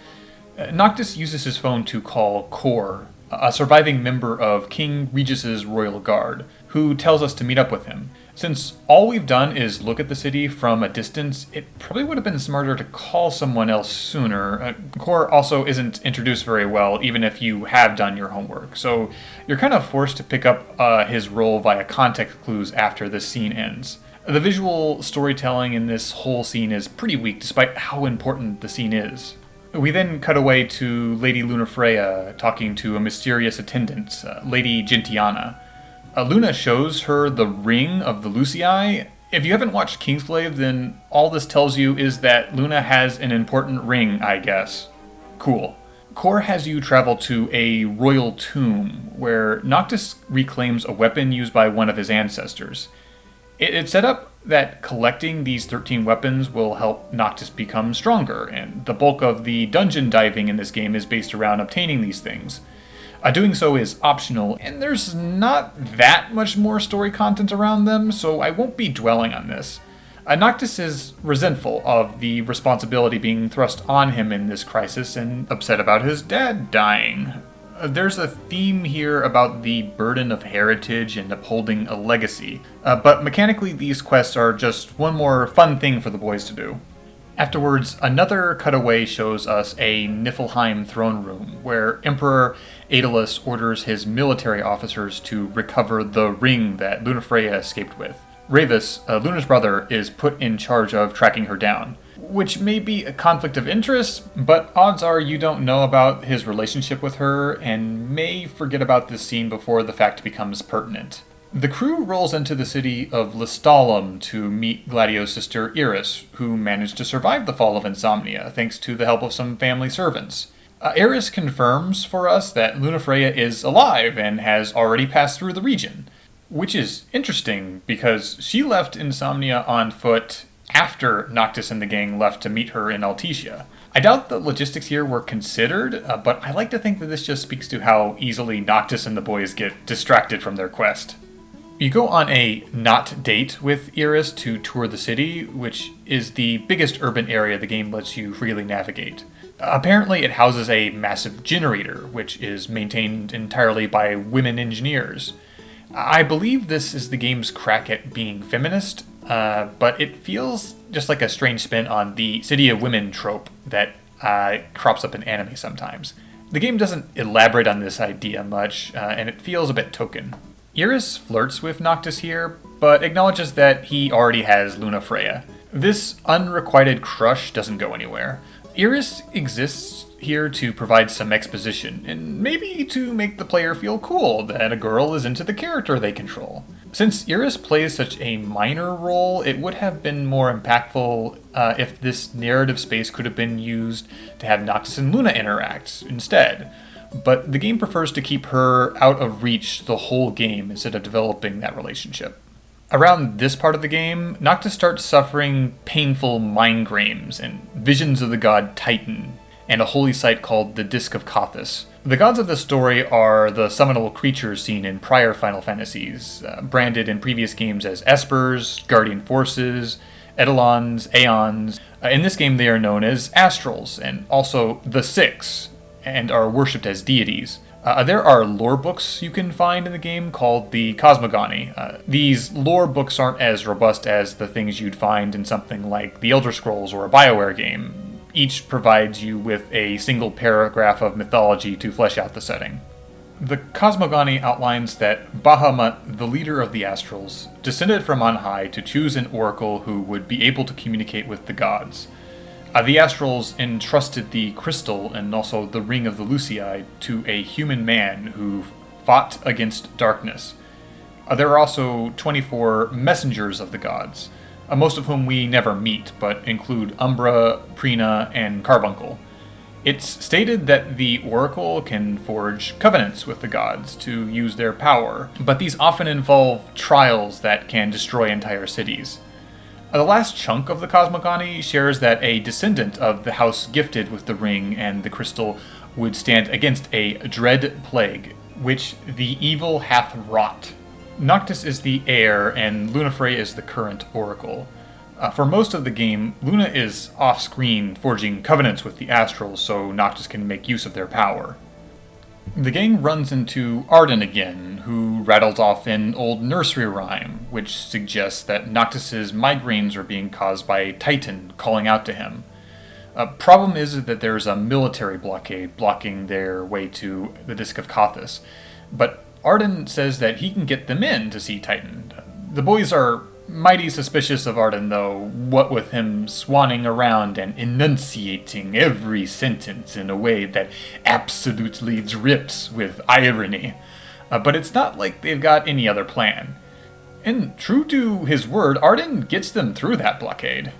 Noctis uses his phone to call Cor, a surviving member of King Regis's royal guard, who tells us to meet up with him. Since all we've done is look at the city from a distance, it probably would have been smarter to call someone else sooner. Cor also isn't introduced very well, even if you have done your homework, so you're kind of forced to pick up his role via context clues after this scene ends. The visual storytelling in this whole scene is pretty weak, despite how important the scene is. We then cut away to Lady Lunafreya talking to a mysterious attendant, Lady Gentiana. Luna shows her the ring of the Lucii. If you haven't watched Kingsglaive, then all this tells you is that Luna has an important ring, I guess. Cool. Cor has you travel to a royal tomb, where Noctis reclaims a weapon used by one of his ancestors. It's set up that collecting these 13 weapons will help Noctis become stronger, and the bulk of the dungeon diving in this game is based around obtaining these things. Doing so is optional, and there's not that much more story content around them, so I won't be dwelling on this. Noctis is resentful of the responsibility being thrust on him in this crisis and upset about his dad dying. There's a theme here about the burden of heritage and upholding a legacy, but mechanically these quests are just one more fun thing for the boys to do. Afterwards, another cutaway shows us a Niflheim throne room, where Emperor Aedalus orders his military officers to recover the ring that Lunafreya escaped with. Ravus, Luna's brother, is put in charge of tracking her down, which may be a conflict of interest, but odds are you don't know about his relationship with her and may forget about this scene before the fact becomes pertinent. The crew rolls into the city of Lestallum to meet Gladio's sister Iris, who managed to survive the fall of Insomnia thanks to the help of some family servants. Iris confirms for us that Lunafreya is alive and has already passed through the region, which is interesting because she left Insomnia on foot after Noctis and the gang left to meet her in Altetia. I doubt the logistics here were considered, but I like to think that this just speaks to how easily Noctis and the boys get distracted from their quest. You go on a not date with Iris to tour the city, which is the biggest urban area the game lets you freely navigate. Apparently it houses a massive generator, which is maintained entirely by women engineers. I believe this is the game's crack at being feminist, but it feels just like a strange spin on the City of Women trope that crops up in anime sometimes. The game doesn't elaborate on this idea much, and it feels a bit token. Iris flirts with Noctis here, but acknowledges that he already has Lunafreya. This unrequited crush doesn't go anywhere. Iris exists here to provide some exposition, and maybe to make the player feel cool that a girl is into the character they control. Since Iris plays such a minor role, it would have been more impactful if this narrative space could have been used to have Noctis and Luna interact instead. But the game prefers to keep her out of reach the whole game instead of developing that relationship. Around this part of the game, Noctis starts suffering painful migraines and visions of the god Titan, and a holy site called the Disc of Cothis. The gods of the story are the summonable creatures seen in prior Final Fantasies, branded in previous games as Espers, Guardian Forces, Eidolons, Aeons. In this game they are known as Astrals, and also the Six, and are worshipped as deities. There are lore books you can find in the game called the Cosmogony. These lore books aren't as robust as the things you'd find in something like the Elder Scrolls or a BioWare game. Each provides you with a single paragraph of mythology to flesh out the setting. The Cosmogony outlines that Bahamut, the leader of the Astrals, descended from on high to choose an oracle who would be able to communicate with the gods. The Astrals entrusted the crystal and also the ring of the Lucii to a human man who fought against darkness. There are also 24 messengers of the gods, most of whom we never meet, but include Umbra, Prina, and Carbuncle. It's stated that the oracle can forge covenants with the gods to use their power, but these often involve trials that can destroy entire cities. The last chunk of the cosmogony shares that a descendant of the house gifted with the ring and the crystal would stand against a dread plague, which the evil hath wrought. Noctis is the heir, and Lunafre is the current oracle. For most of the game, Luna is off-screen forging covenants with the Astrals so Noctis can make use of their power. The gang runs into Ardyn again, who rattles off an old nursery rhyme, which suggests that Noctis's migraines are being caused by Titan calling out to him. Problem is that there's a military blockade blocking their way to the Disk of Kothis, but Ardyn says that he can get them in to see Titan. The boys are mighty suspicious of Ardyn, though, what with him swanning around and enunciating every sentence in a way that absolutely drips with irony. But it's not like they've got any other plan. And true to his word, Ardyn gets them through that blockade.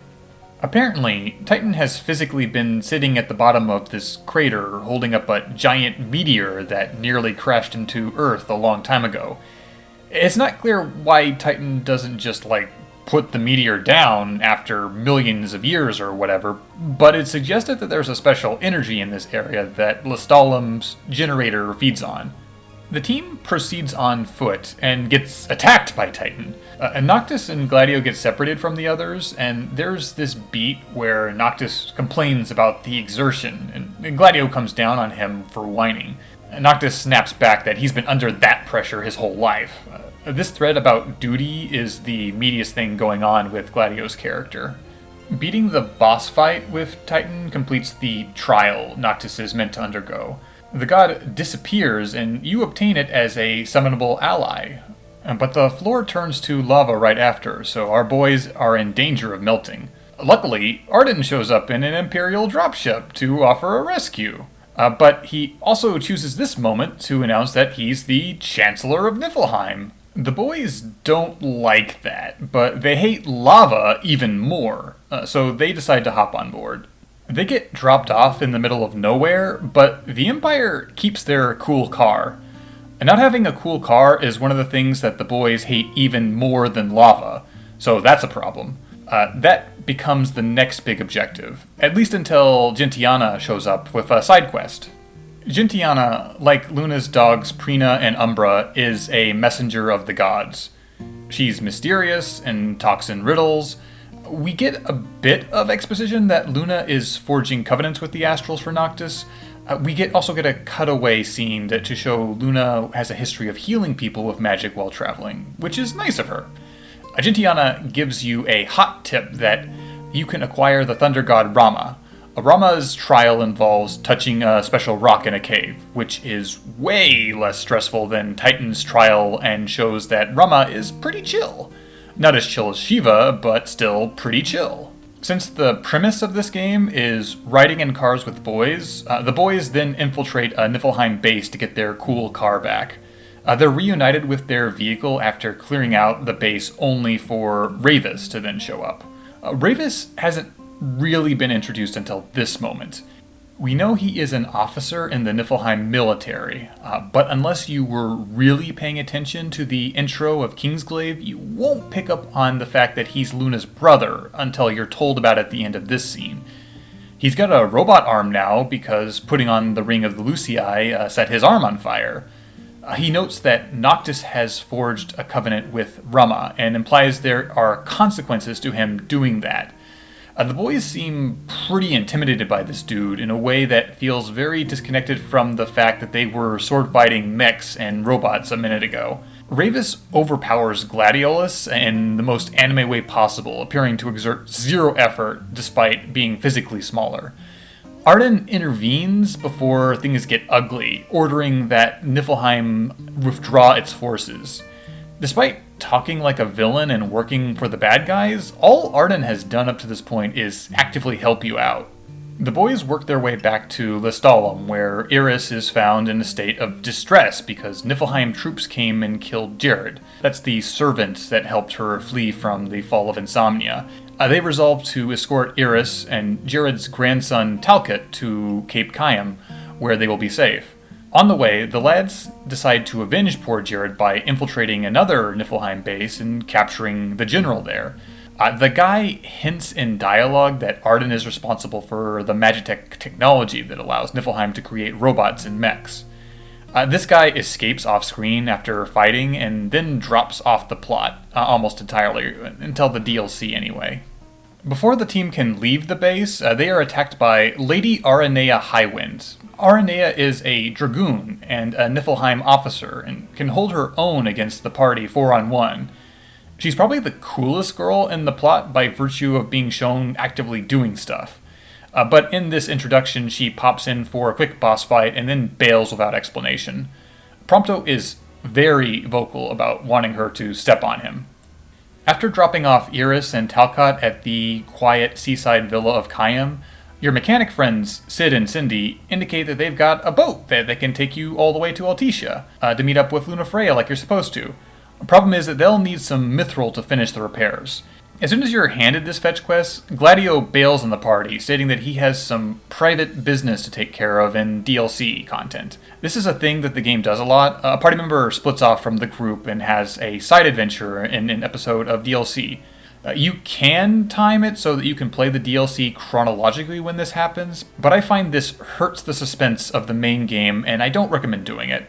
Apparently, Titan has physically been sitting at the bottom of this crater holding up a giant meteor that nearly crashed into Earth a long time ago. It's not clear why Titan doesn't just, put the meteor down after millions of years or whatever, but it suggested that there's a special energy in this area that Lestalem's generator feeds on. The team proceeds on foot and gets attacked by Titan. Noctis and Gladio get separated from the others, and there's this beat where Noctis complains about the exertion, and Gladio comes down on him for whining. Noctis snaps back that he's been under that pressure his whole life. This thread about duty is the meatiest thing going on with Gladio's character. Beating the boss fight with Titan completes the trial Noctis is meant to undergo. The god disappears, and you obtain it as a summonable ally. But the floor turns to lava right after, so our boys are in danger of melting. Luckily, Ardyn shows up in an Imperial dropship to offer a rescue. But he also chooses this moment to announce that he's the Chancellor of Niflheim. The boys don't like that, but they hate lava even more, so they decide to hop on board. They get dropped off in the middle of nowhere, but the Empire keeps their cool car. And not having a cool car is one of the things that the boys hate even more than lava, so that's a problem. That becomes the next big objective, at least until Gentiana shows up with a side quest. Gentiana, like Luna's dogs Prina and Umbra, is a messenger of the gods. She's mysterious and talks in riddles. We get a bit of exposition that Luna is forging covenants with the Astrals for Noctis. We also get a cutaway scene to show Luna has a history of healing people with magic while traveling, which is nice of her. Gentiana gives you a hot tip that you can acquire the thunder god Rama. Rama's trial involves touching a special rock in a cave, which is way less stressful than Titan's trial and shows that Rama is pretty chill. Not as chill as Shiva, but still pretty chill. Since the premise of this game is riding in cars with boys, the boys then infiltrate a Niflheim base to get their cool car back. They're reunited with their vehicle after clearing out the base only for Ravis to then show up. Ravis hasn't really been introduced until this moment. We know he is an officer in the Niflheim military, but unless you were really paying attention to the intro of Kingsglaive, you won't pick up on the fact that he's Luna's brother until you're told about it at the end of this scene. He's got a robot arm now because putting on the Ring of the Lucii set his arm on fire. He notes that Noctis has forged a covenant with Rama and implies there are consequences to him doing that. The boys seem pretty intimidated by this dude in a way that feels very disconnected from the fact that they were sword-fighting mechs and robots a minute ago. Ravis overpowers Gladiolus in the most anime way possible, appearing to exert zero effort despite being physically smaller. Ardyn intervenes before things get ugly, ordering that Niflheim withdraw its forces. Despite talking like a villain and working for the bad guys, all Ardyn has done up to this point is actively help you out. The boys work their way back to Lestalem, where Iris is found in a state of distress because Niflheim troops came and killed Jared. That's the servant that helped her flee from the fall of Insomnia. They resolve to escort Iris and Jared's grandson Talcott to Cape Kayam, where they will be safe. On the way, the lads decide to avenge poor Jared by infiltrating another Niflheim base and capturing the general there. The guy hints in dialogue that Ardyn is responsible for the Magitech technology that allows Niflheim to create robots and mechs. This guy escapes off screen after fighting and then drops off the plot almost entirely, until the DLC anyway. Before the team can leave the base, they are attacked by Lady Aranea Highwind. Aranea is a dragoon and a Niflheim officer and can hold her own against the party 4-on-1. She's probably the coolest girl in the plot by virtue of being shown actively doing stuff. But in this introduction, she pops in for a quick boss fight and then bails without explanation. Prompto is very vocal about wanting her to step on him. After dropping off Iris and Talcott at the quiet seaside villa of Kayam, your mechanic friends, Sid and Cindy, indicate that they've got a boat that can take you all the way to Altissia to meet up with Lunafreya like you're supposed to. The problem is that they'll need some mithril to finish the repairs. As soon as you're handed this fetch quest, Gladio bails on the party, stating that he has some private business to take care of in DLC content. This is a thing that the game does a lot. A party member splits off from the group and has a side adventure in an episode of DLC. You can time it so that you can play the DLC chronologically when this happens, but I find this hurts the suspense of the main game, and I don't recommend doing it.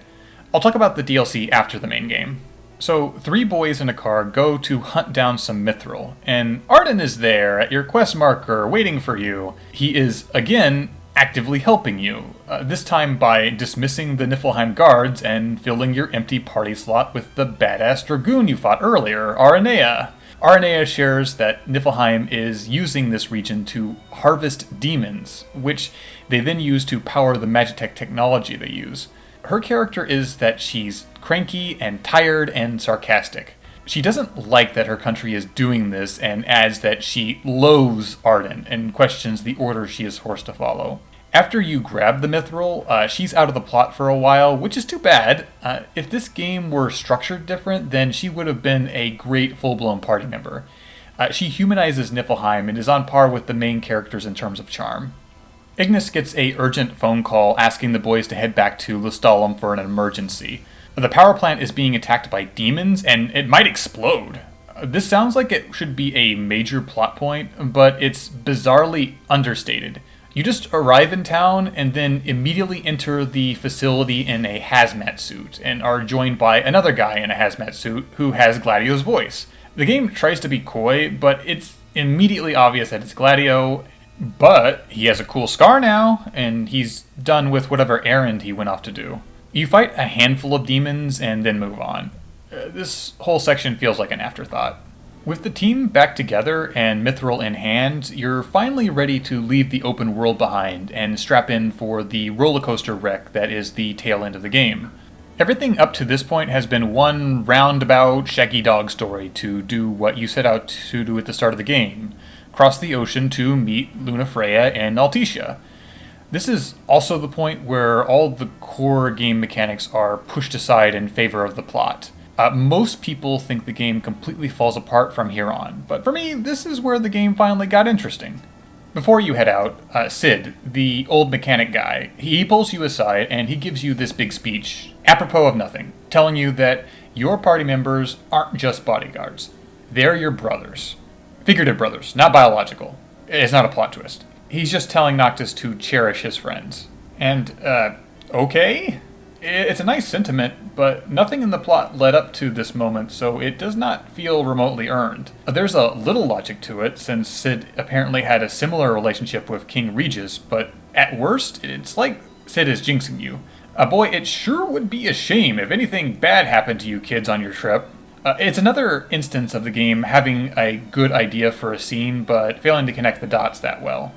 I'll talk about the DLC after the main game. So, 3 boys in a car go to hunt down some mithril, and Ardyn is there at your quest marker waiting for you. He is, again, actively helping you, this time by dismissing the Niflheim guards and filling your empty party slot with the badass dragoon you fought earlier, Aranea. Aranea shares that Niflheim is using this region to harvest demons, which they then use to power the Magitech technology they use. Her character is that she's cranky and tired and sarcastic. She doesn't like that her country is doing this and adds that she loathes Ardyn and questions the order she is forced to follow. After you grab the mithril, she's out of the plot for a while, which is too bad. If this game were structured different, then she would have been a great full-blown party member. She humanizes Niflheim and is on par with the main characters in terms of charm. Ignis gets a urgent phone call asking the boys to head back to Lustalum for an emergency. The power plant is being attacked by demons, and it might explode. This sounds like it should be a major plot point, but it's bizarrely understated. You just arrive in town and then immediately enter the facility in a hazmat suit, and are joined by another guy in a hazmat suit who has Gladio's voice. The game tries to be coy, but it's immediately obvious that it's Gladio. But he has a cool scar now, and he's done with whatever errand he went off to do. You fight a handful of demons and then move on. This whole section feels like an afterthought. With the team back together and mithril in hand, you're finally ready to leave the open world behind and strap in for the rollercoaster wreck that is the tail end of the game. Everything up to this point has been one roundabout shaggy dog story to do what you set out to do at the start of the game. Cross the ocean to meet Lunafreya and Altissia. This is also the point where all the core game mechanics are pushed aside in favor of the plot. Most people think the game completely falls apart from here on, but for me, this is where the game finally got interesting. Before you head out, Sid, the old mechanic guy, he pulls you aside and he gives you this big speech, apropos of nothing, telling you that your party members aren't just bodyguards. They're your brothers. Figurative brothers, not biological. It's not a plot twist. He's just telling Noctis to cherish his friends. And, okay? It's a nice sentiment, but nothing in the plot led up to this moment, so it does not feel remotely earned. There's a little logic to it, since Sid apparently had a similar relationship with King Regis, but at worst, it's like Sid is jinxing you. Boy, it sure would be a shame if anything bad happened to you kids on your trip. It's another instance of the game having a good idea for a scene, but failing to connect the dots that well.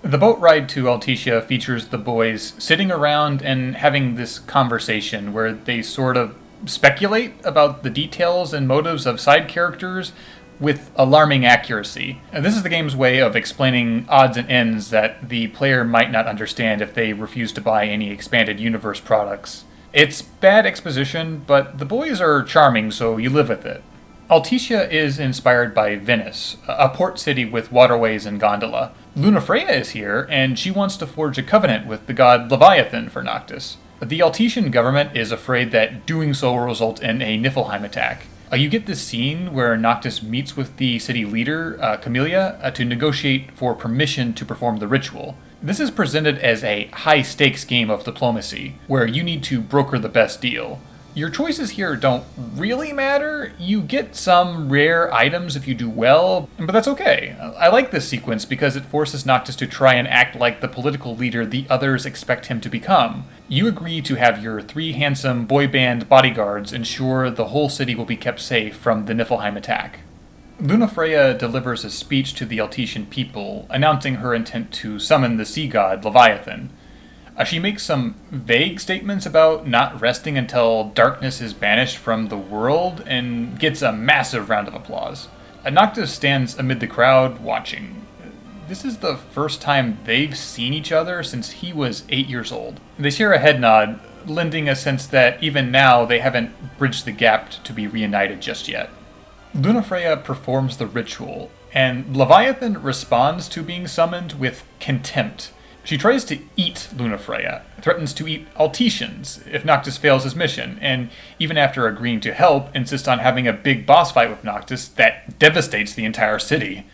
The boat ride to Altissia features the boys sitting around and having this conversation where they sort of speculate about the details and motives of side characters with alarming accuracy. This is the game's way of explaining odds and ends that the player might not understand if they refuse to buy any expanded universe products. It's bad exposition, but the boys are charming, so you live with it. Altissia is inspired by Venice, a port city with waterways and gondola. Lunafreya is here, and she wants to forge a covenant with the god Leviathan for Noctis. The Altician government is afraid that doing so will result in a Niflheim attack. You get this scene where Noctis meets with the city leader, Camellia, to negotiate for permission to perform the ritual. This is presented as a high-stakes game of diplomacy, where you need to broker the best deal. Your choices here don't really matter. You get some rare items if you do well, but that's okay. I like this sequence because it forces Noctis to try and act like the political leader the others expect him to become. You agree to have your 3 handsome boy band bodyguards ensure the whole city will be kept safe from the Niflheim attack. Lunafreya delivers a speech to the Altesian people, announcing her intent to summon the sea god Leviathan. She makes some vague statements about not resting until darkness is banished from the world, and gets a massive round of applause. Noctis stands amid the crowd, watching. This is the first time they've seen each other since he was 8 years old. They share a head nod, lending a sense that even now they haven't bridged the gap to be reunited just yet. Lunafreya performs the ritual, and Leviathan responds to being summoned with contempt. She tries to eat Lunafreya, threatens to eat Altesians if Noctis fails his mission, and even after agreeing to help, insists on having a big boss fight with Noctis that devastates the entire city.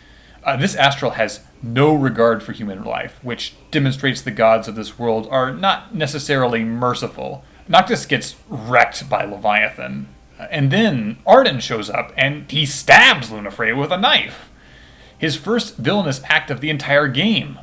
This astral has no regard for human life, which demonstrates the gods of this world are not necessarily merciful. Noctis gets wrecked by Leviathan, and then Ardyn shows up and he stabs Lunafreya with a knife. His first villainous act of the entire game.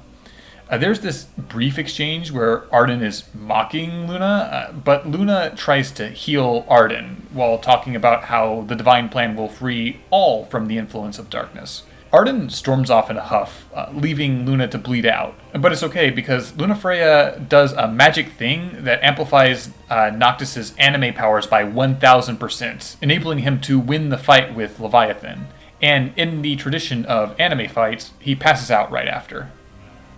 There's this brief exchange where Ardyn is mocking Luna, but Luna tries to heal Ardyn while talking about how the divine plan will free all from the influence of darkness. Ardyn storms off in a huff, leaving Luna to bleed out. But it's okay because Lunafreya does a magic thing that amplifies Noctis' anime powers by 1000%, enabling him to win the fight with Leviathan. And in the tradition of anime fights, he passes out right after.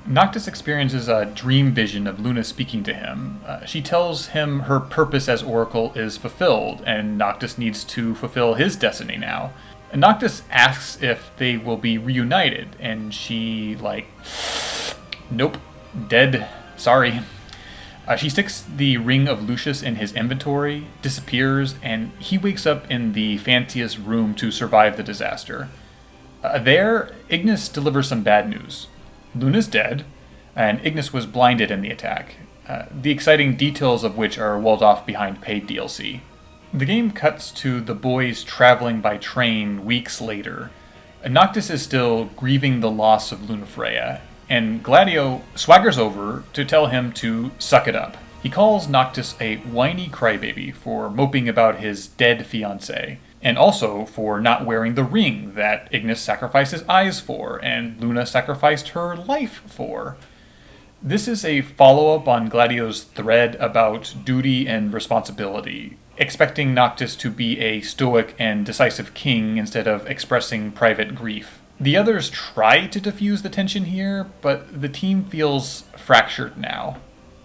Noctis experiences a dream vision of Luna speaking to him. She tells him her purpose as Oracle is fulfilled, and Noctis needs to fulfill his destiny now. And Noctis asks if they will be reunited, and she, nope, dead, sorry. She sticks the Ring of Lucius in his inventory, disappears, and he wakes up in the fanciest room to survive the disaster. There, Ignis delivers some bad news. Luna's dead, and Ignis was blinded in the attack, the exciting details of which are walled off behind paid DLC. The game cuts to the boys traveling by train weeks later. Noctis is still grieving the loss of Lunafreya, and Gladio swaggers over to tell him to suck it up. He calls Noctis a whiny crybaby for moping about his dead fiancée, and also for not wearing the ring that Ignis sacrificed his eyes for, and Luna sacrificed her life for. This is a follow-up on Gladio's thread about duty and responsibility, expecting Noctis to be a stoic and decisive king instead of expressing private grief. The others try to diffuse the tension here, but the team feels fractured now.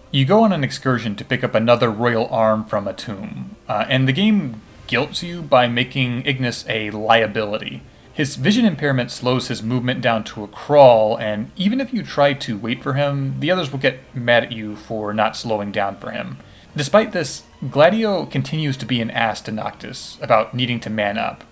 You go on an excursion to pick up another royal arm from a tomb, and the game guilts you by making Ignis a liability. His vision impairment slows his movement down to a crawl, and even if you try to wait for him, the others will get mad at you for not slowing down for him. Despite this, Gladio continues to be an ass to Noctis about needing to man up.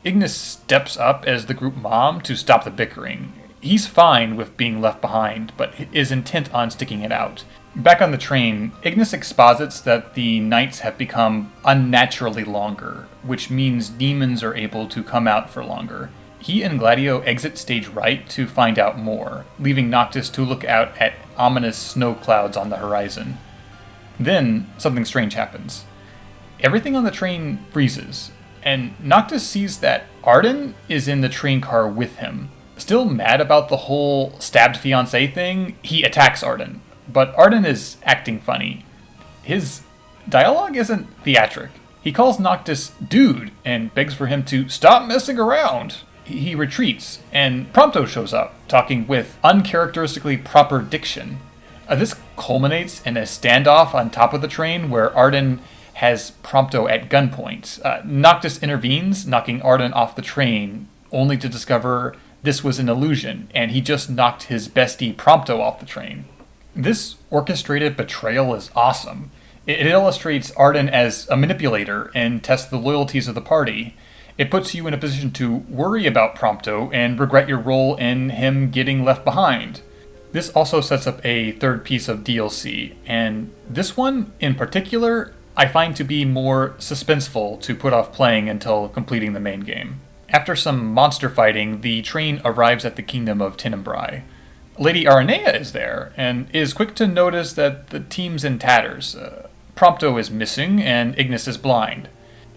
Ignis steps up as the group mom to stop the bickering. He's fine with being left behind, but is intent on sticking it out. Back on the train, Ignis exposits that the nights have become unnaturally longer, which means demons are able to come out for longer. He and Gladio exit stage right to find out more, leaving Noctis to look out at ominous snow clouds on the horizon. Then, something strange happens. Everything on the train freezes, and Noctis sees that Ardyn is in the train car with him. Still mad about the whole stabbed fiancé thing, he attacks Ardyn. But Ardyn is acting funny. His dialogue isn't theatric. He calls Noctis dude and begs for him to stop messing around. He retreats, and Prompto shows up, talking with uncharacteristically proper diction. This culminates in a standoff on top of the train where Ardyn has Prompto at gunpoint. Noctis intervenes, knocking Ardyn off the train, only to discover this was an illusion, and he just knocked his bestie Prompto off the train. This orchestrated betrayal is awesome. It illustrates Ardyn as a manipulator and tests the loyalties of the party. It puts you in a position to worry about Prompto and regret your role in him getting left behind. This also sets up a third piece of DLC, and this one in particular I find to be more suspenseful to put off playing until completing the main game. After some monster fighting, the train arrives at the kingdom of Tenebrae. Lady Aranea is there, and is quick to notice that the team's in tatters. Prompto is missing, and Ignis is blind.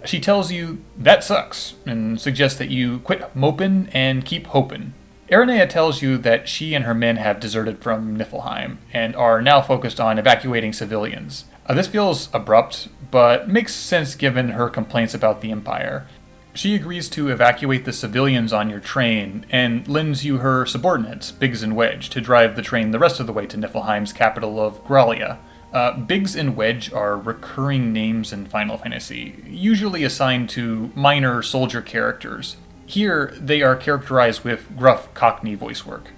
She tells you that sucks, and suggests that you quit mopin' and keep hopin'. Aranea tells you that she and her men have deserted from Niflheim, and are now focused on evacuating civilians. This feels abrupt, but makes sense given her complaints about the Empire. She agrees to evacuate the civilians on your train, and lends you her subordinates, Biggs and Wedge, to drive the train the rest of the way to Niflheim's capital of Gralia. Biggs and Wedge are recurring names in Final Fantasy, usually assigned to minor soldier characters. Here, they are characterized with gruff Cockney voice work.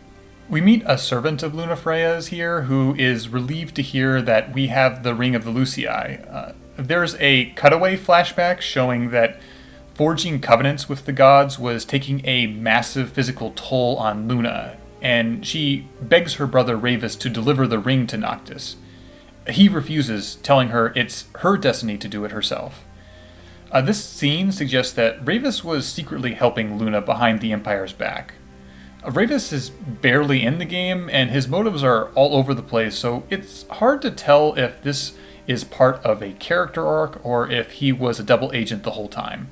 We meet a servant of Lunafreya's here who is relieved to hear that we have the Ring of the Lucii. There's a cutaway flashback showing that forging covenants with the gods was taking a massive physical toll on Luna, and she begs her brother Ravis to deliver the ring to Noctis. He refuses, telling her it's her destiny to do it herself. This scene suggests that Ravis was secretly helping Luna behind the Empire's back. Ravis is barely in the game, and his motives are all over the place, so it's hard to tell if this is part of a character arc or if he was a double agent the whole time.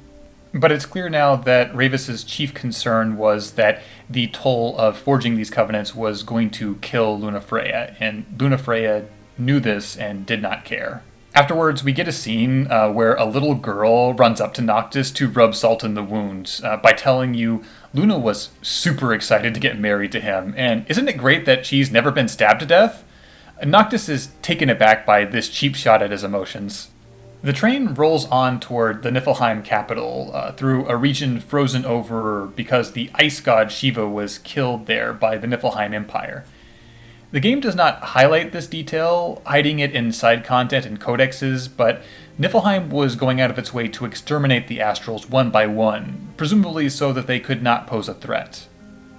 But it's clear now that Ravis's chief concern was that the toll of forging these covenants was going to kill Lunafreya, and Lunafreya knew this and did not care. Afterwards, we get a scene where a little girl runs up to Noctis to rub salt in the wounds by telling you Luna was super excited to get married to him, and isn't it great that she's never been stabbed to death? Noctis is taken aback by this cheap shot at his emotions. The train rolls on toward the Niflheim capital through a region frozen over because the ice god Shiva was killed there by the Niflheim Empire. The game does not highlight this detail, hiding it in side content and codexes, but Niflheim was going out of its way to exterminate the Astrals one by one, presumably so that they could not pose a threat.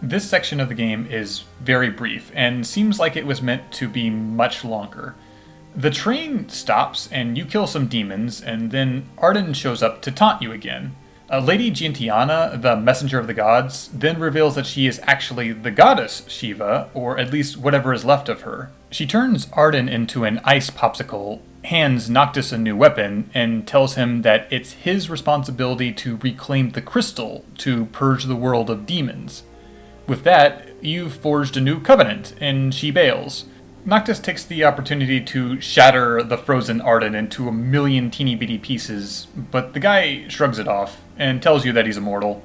This section of the game is very brief, and seems like it was meant to be much longer. The train stops, and you kill some demons, and then Ardyn shows up to taunt you again. Lady Gentiana, the messenger of the gods, then reveals that she is actually the goddess Shiva, or at least whatever is left of her. She turns Ardyn into an ice popsicle, hands Noctis a new weapon, and tells him that it's his responsibility to reclaim the crystal to purge the world of demons. With that, you've forged a new covenant, and she bails. Noctis takes the opportunity to shatter the frozen Ardyn into a million teeny-bitty pieces, but the guy shrugs it off and tells you that he's immortal.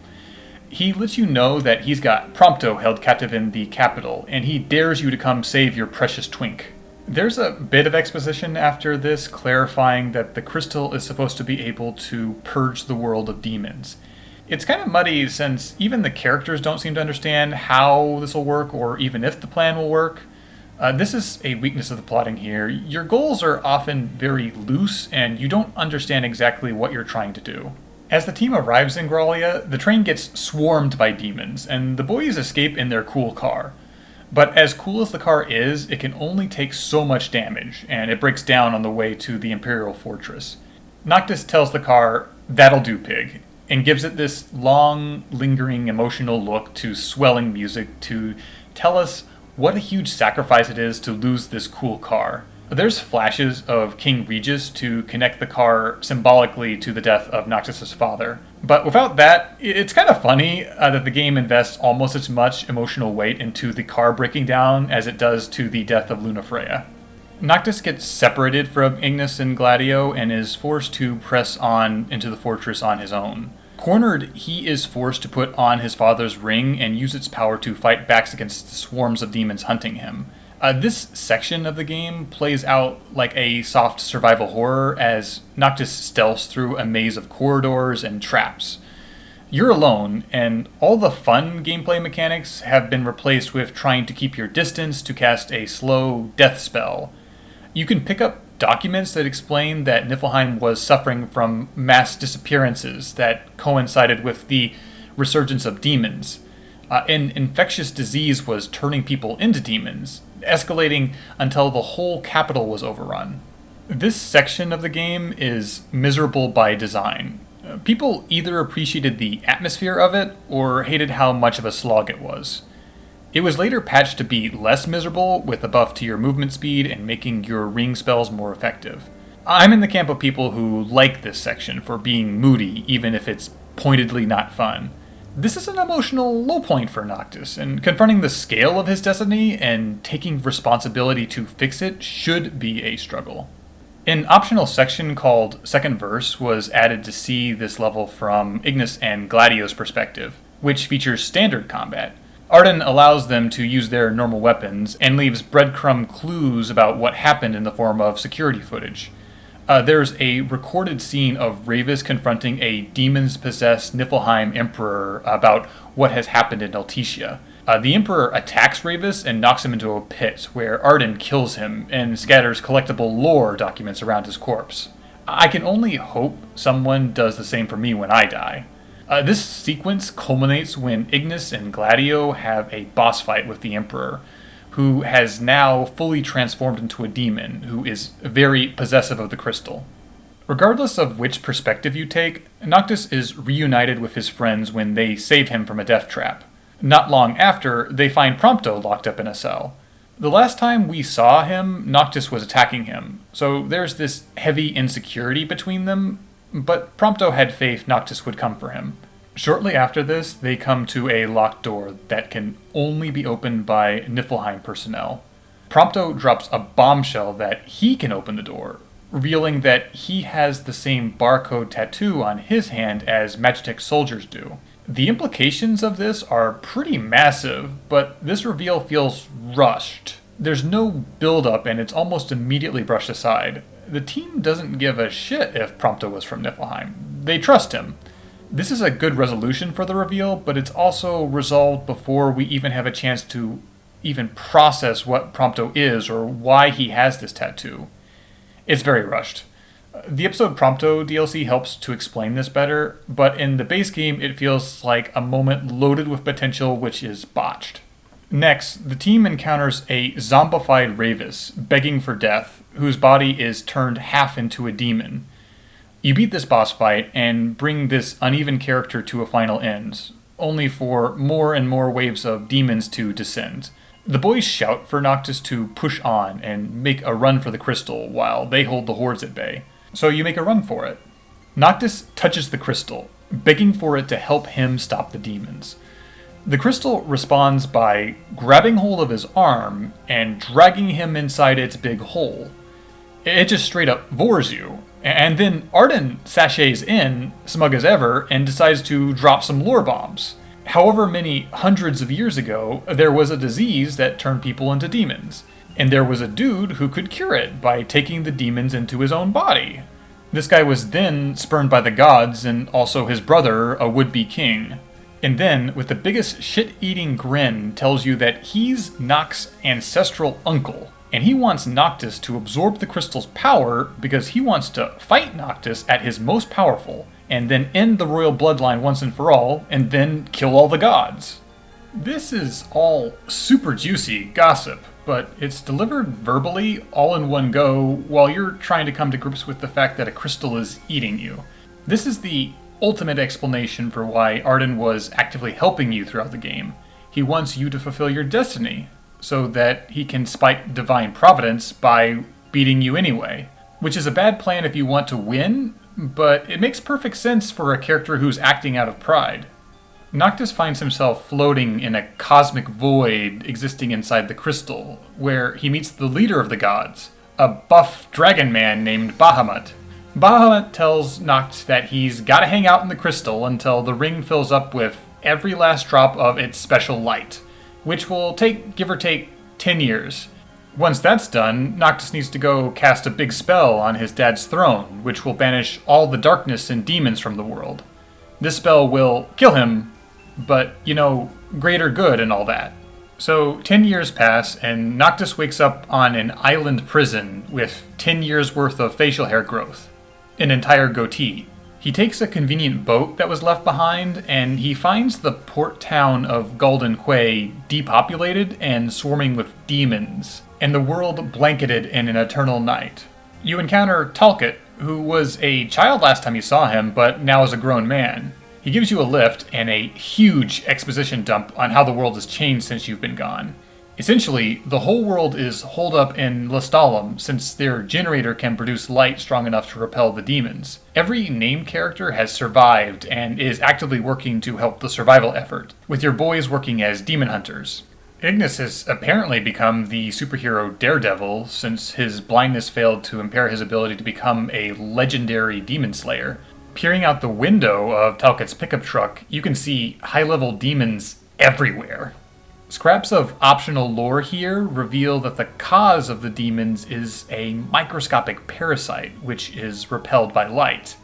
He lets you know that he's got Prompto held captive in the capital, and he dares you to come save your precious twink. There's a bit of exposition after this, clarifying that the crystal is supposed to be able to purge the world of demons. It's kind of muddy since even the characters don't seem to understand how this will work or even if the plan will work. This is a weakness of the plotting here. Your goals are often very loose, and you don't understand exactly what you're trying to do. As the team arrives in Gralia, the train gets swarmed by demons, and the boys escape in their cool car. But as cool as the car is, it can only take so much damage, and it breaks down on the way to the Imperial Fortress. Noctis tells the car, "That'll do, pig," and gives it this long, lingering, emotional look to swelling music to tell us what a huge sacrifice it is to lose this cool car. There's flashes of King Regis to connect the car symbolically to the death of Noctis' father. But without that, it's kind of funny that the game invests almost as much emotional weight into the car breaking down as it does to the death of Lunafreya. Noctis gets separated from Ignis and Gladio and is forced to press on into the fortress on his own. Cornered, he is forced to put on his father's ring and use its power to fight back against the swarms of demons hunting him. This section of the game plays out like a soft survival horror as Noctis stealths through a maze of corridors and traps. You're alone, and all the fun gameplay mechanics have been replaced with trying to keep your distance to cast a slow death spell. You can pick up documents that explain that Niflheim was suffering from mass disappearances that coincided with the resurgence of demons. An infectious disease was turning people into demons, escalating until the whole capital was overrun. This section of the game is miserable by design. People either appreciated the atmosphere of it or hated how much of a slog it was. It was later patched to be less miserable, with a buff to your movement speed and making your ring spells more effective. I'm in the camp of people who like this section for being moody, even if it's pointedly not fun. This is an emotional low point for Noctis, and confronting the scale of his destiny and taking responsibility to fix it should be a struggle. An optional section called Second Verse was added to see this level from Ignis and Gladiolus' perspective, which features standard combat. Ardyn allows them to use their normal weapons and leaves breadcrumb clues about what happened in the form of security footage. There's a recorded scene of Ravis confronting a demons-possessed Niflheim emperor about what has happened in Elticia. The Emperor attacks Ravis and knocks him into a pit, where Ardyn kills him and scatters collectible lore documents around his corpse. I can only hope someone does the same for me when I die. This sequence culminates when Ignis and Gladio have a boss fight with the Emperor, who has now fully transformed into a demon, who is very possessive of the crystal. Regardless of which perspective you take, Noctis is reunited with his friends when they save him from a death trap. Not long after, they find Prompto locked up in a cell. The last time we saw him, Noctis was attacking him, so there's this heavy insecurity between them, but Prompto had faith Noctis would come for him. Shortly after this, they come to a locked door that can only be opened by Niflheim personnel. Prompto drops a bombshell that he can open the door, revealing that he has the same barcode tattoo on his hand as Magitech soldiers do. The implications of this are pretty massive, but this reveal feels rushed. There's no build-up and it's almost immediately brushed aside. The team doesn't give a shit if Prompto was from Niflheim. They trust him. This is a good resolution for the reveal, but it's also resolved before we even have a chance to even process what Prompto is or why he has this tattoo. It's very rushed. The episode Prompto DLC helps to explain this better, but in the base game it feels like a moment loaded with potential which is botched. Next, the team encounters a zombified Ravis, begging for death, whose body is turned half into a demon. You beat this boss fight and bring this uneven character to a final end, only for more and more waves of demons to descend. The boys shout for Noctis to push on and make a run for the crystal while they hold the hordes at bay. So you make a run for it. Noctis touches the crystal, begging for it to help him stop the demons. The crystal responds by grabbing hold of his arm and dragging him inside its big hole. It just straight up vores you. And then Ardyn sachets in, smug as ever, and decides to drop some lore bombs. However many hundreds of years ago, there was a disease that turned people into demons. And there was a dude who could cure it by taking the demons into his own body. This guy was then spurned by the gods and also his brother, a would-be king. And then, with the biggest shit-eating grin, tells you that he's Noct's ancestral uncle. And he wants Noctis to absorb the crystal's power because he wants to fight Noctis at his most powerful, and then end the royal bloodline once and for all, and then kill all the gods. This is all super juicy gossip, but it's delivered verbally all in one go while you're trying to come to grips with the fact that a crystal is eating you. This is the ultimate explanation for why Ardyn was actively helping you throughout the game. He wants you to fulfill your destiny, so that he can spite divine providence by beating you anyway. Which is a bad plan if you want to win, but it makes perfect sense for a character who's acting out of pride. Noctis finds himself floating in a cosmic void existing inside the crystal, where he meets the leader of the gods, a buff dragon man named Bahamut. Bahamut tells Noct that he's gotta hang out in the crystal until the ring fills up with every last drop of its special light, which will take, give or take, 10 years. Once that's done, Noctis needs to go cast a big spell on his dad's throne, which will banish all the darkness and demons from the world. This spell will kill him, but, greater good and all that. So, 10 years pass, and Noctis wakes up on an island prison with 10 years worth of facial hair growth, an entire goatee. He takes a convenient boat that was left behind, and he finds the port town of Golden Quay depopulated and swarming with demons, and the world blanketed in an eternal night. You encounter Talcott, who was a child last time you saw him, but now is a grown man. He gives you a lift and a huge exposition dump on how the world has changed since you've been gone. Essentially, the whole world is holed up in Lestalem since their generator can produce light strong enough to repel the demons. Every named character has survived and is actively working to help the survival effort, with your boys working as demon hunters. Ignis has apparently become the superhero Daredevil since his blindness failed to impair his ability to become a legendary demon slayer. Peering out the window of Talcott's pickup truck, you can see high-level demons everywhere. Scraps of optional lore here reveal that the cause of the demons is a microscopic parasite which is repelled by light.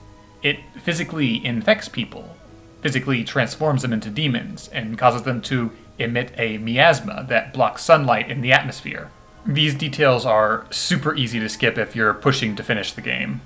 It physically infects people, physically transforms them into demons, and causes them to emit a miasma that blocks sunlight in the atmosphere. These details are super easy to skip if you're pushing to finish the game.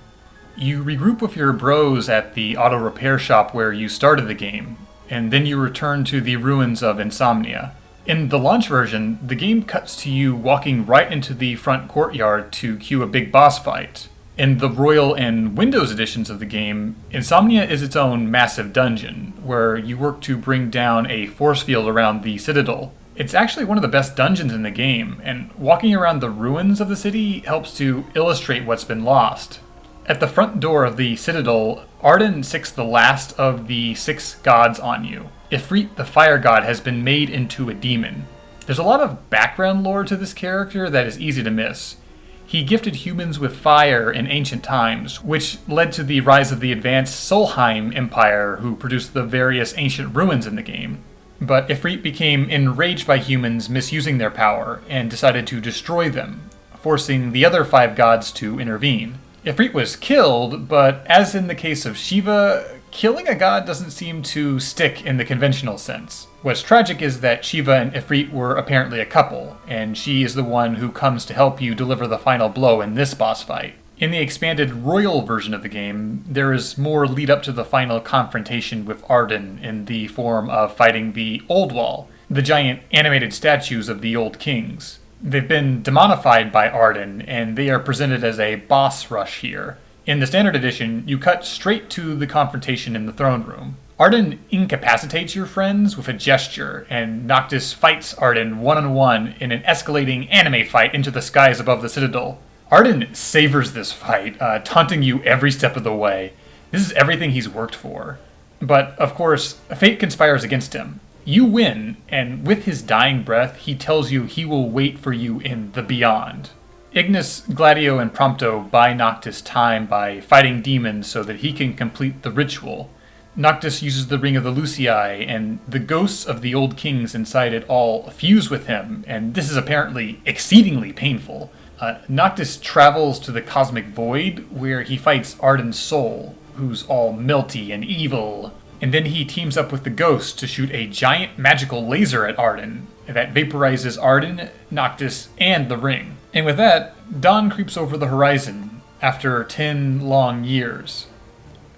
You regroup with your bros at the auto repair shop where you started the game, and then you return to the ruins of Insomnia. In the launch version, the game cuts to you walking right into the front courtyard to cue a big boss fight. In the Royal and Windows editions of the game, Insomnia is its own massive dungeon, where you work to bring down a force field around the Citadel. It's actually one of the best dungeons in the game, and walking around the ruins of the city helps to illustrate what's been lost. At the front door of the Citadel, Ardyn sicks the last of the 6 gods on you. Ifrit, the fire god, has been made into a demon. There's a lot of background lore to this character that is easy to miss. He gifted humans with fire in ancient times, which led to the rise of the advanced Solheim Empire, who produced the various ancient ruins in the game. But Ifrit became enraged by humans misusing their power, and decided to destroy them, forcing the other 5 gods to intervene. Ifrit was killed, but as in the case of Shiva, killing a god doesn't seem to stick in the conventional sense. What's tragic is that Shiva and Ifrit were apparently a couple, and she is the one who comes to help you deliver the final blow in this boss fight. In the expanded Royal version of the game, there is more lead up to the final confrontation with Ardyn in the form of fighting the Old Wall, the giant animated statues of the old kings. They've been demonified by Ardyn, and they are presented as a boss rush here. In the standard edition, you cut straight to the confrontation in the throne room. Ardyn incapacitates your friends with a gesture, and Noctis fights Ardyn one-on-one in an escalating anime fight into the skies above the Citadel. Ardyn savors this fight, taunting you every step of the way. This is everything he's worked for. But, of course, fate conspires against him. You win, and with his dying breath, he tells you he will wait for you in the beyond. Ignis, Gladio, and Prompto buy Noctis time by fighting demons so that he can complete the ritual. Noctis uses the Ring of the Lucii, and the ghosts of the old kings inside it all fuse with him, and this is apparently exceedingly painful. Noctis travels to the Cosmic Void, where he fights Ardyn's soul, who's all melty and evil. And then he teams up with the ghosts to shoot a giant magical laser at Ardyn that vaporizes Ardyn, Noctis, and the ring. And with that, dawn creeps over the horizon after 10 long years.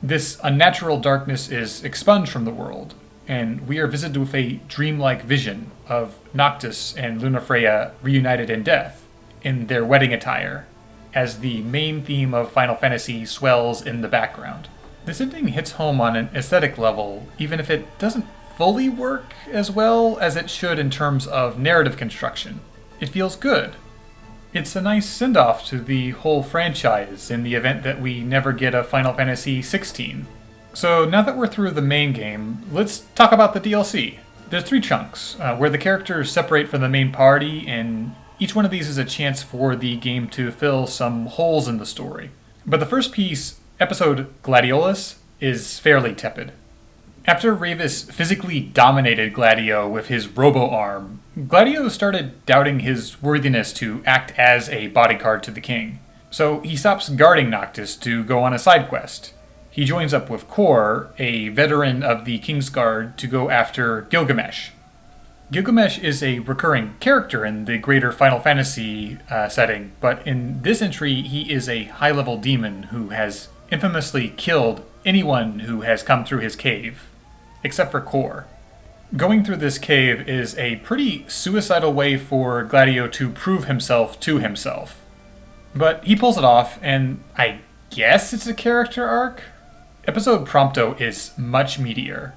This unnatural darkness is expunged from the world, and we are visited with a dreamlike vision of Noctis and Lunafreya reunited in death, in their wedding attire, as the main theme of Final Fantasy swells in the background. This ending hits home on an aesthetic level, even if it doesn't fully work as well as it should in terms of narrative construction. It feels good. It's a nice send-off to the whole franchise in the event that we never get a Final Fantasy XVI. So now that we're through the main game, let's talk about the DLC. There's 3 chunks, where the characters separate from the main party, and each one of these is a chance for the game to fill some holes in the story. But the first piece, Episode Gladiolus, is fairly tepid. After Ravis physically dominated Gladio with his robo-arm, Gladio started doubting his worthiness to act as a bodyguard to the king. So he stops guarding Noctis to go on a side quest. He joins up with Kor, a veteran of the King's Guard, to go after Gilgamesh. Gilgamesh is a recurring character in the greater Final Fantasy setting, but in this entry, he is a high-level demon who has infamously killed anyone who has come through his cave, except for Kor. Going through this cave is a pretty suicidal way for Gladio to prove himself to himself. But he pulls it off, and I guess it's a character arc? Episode Prompto is much meatier.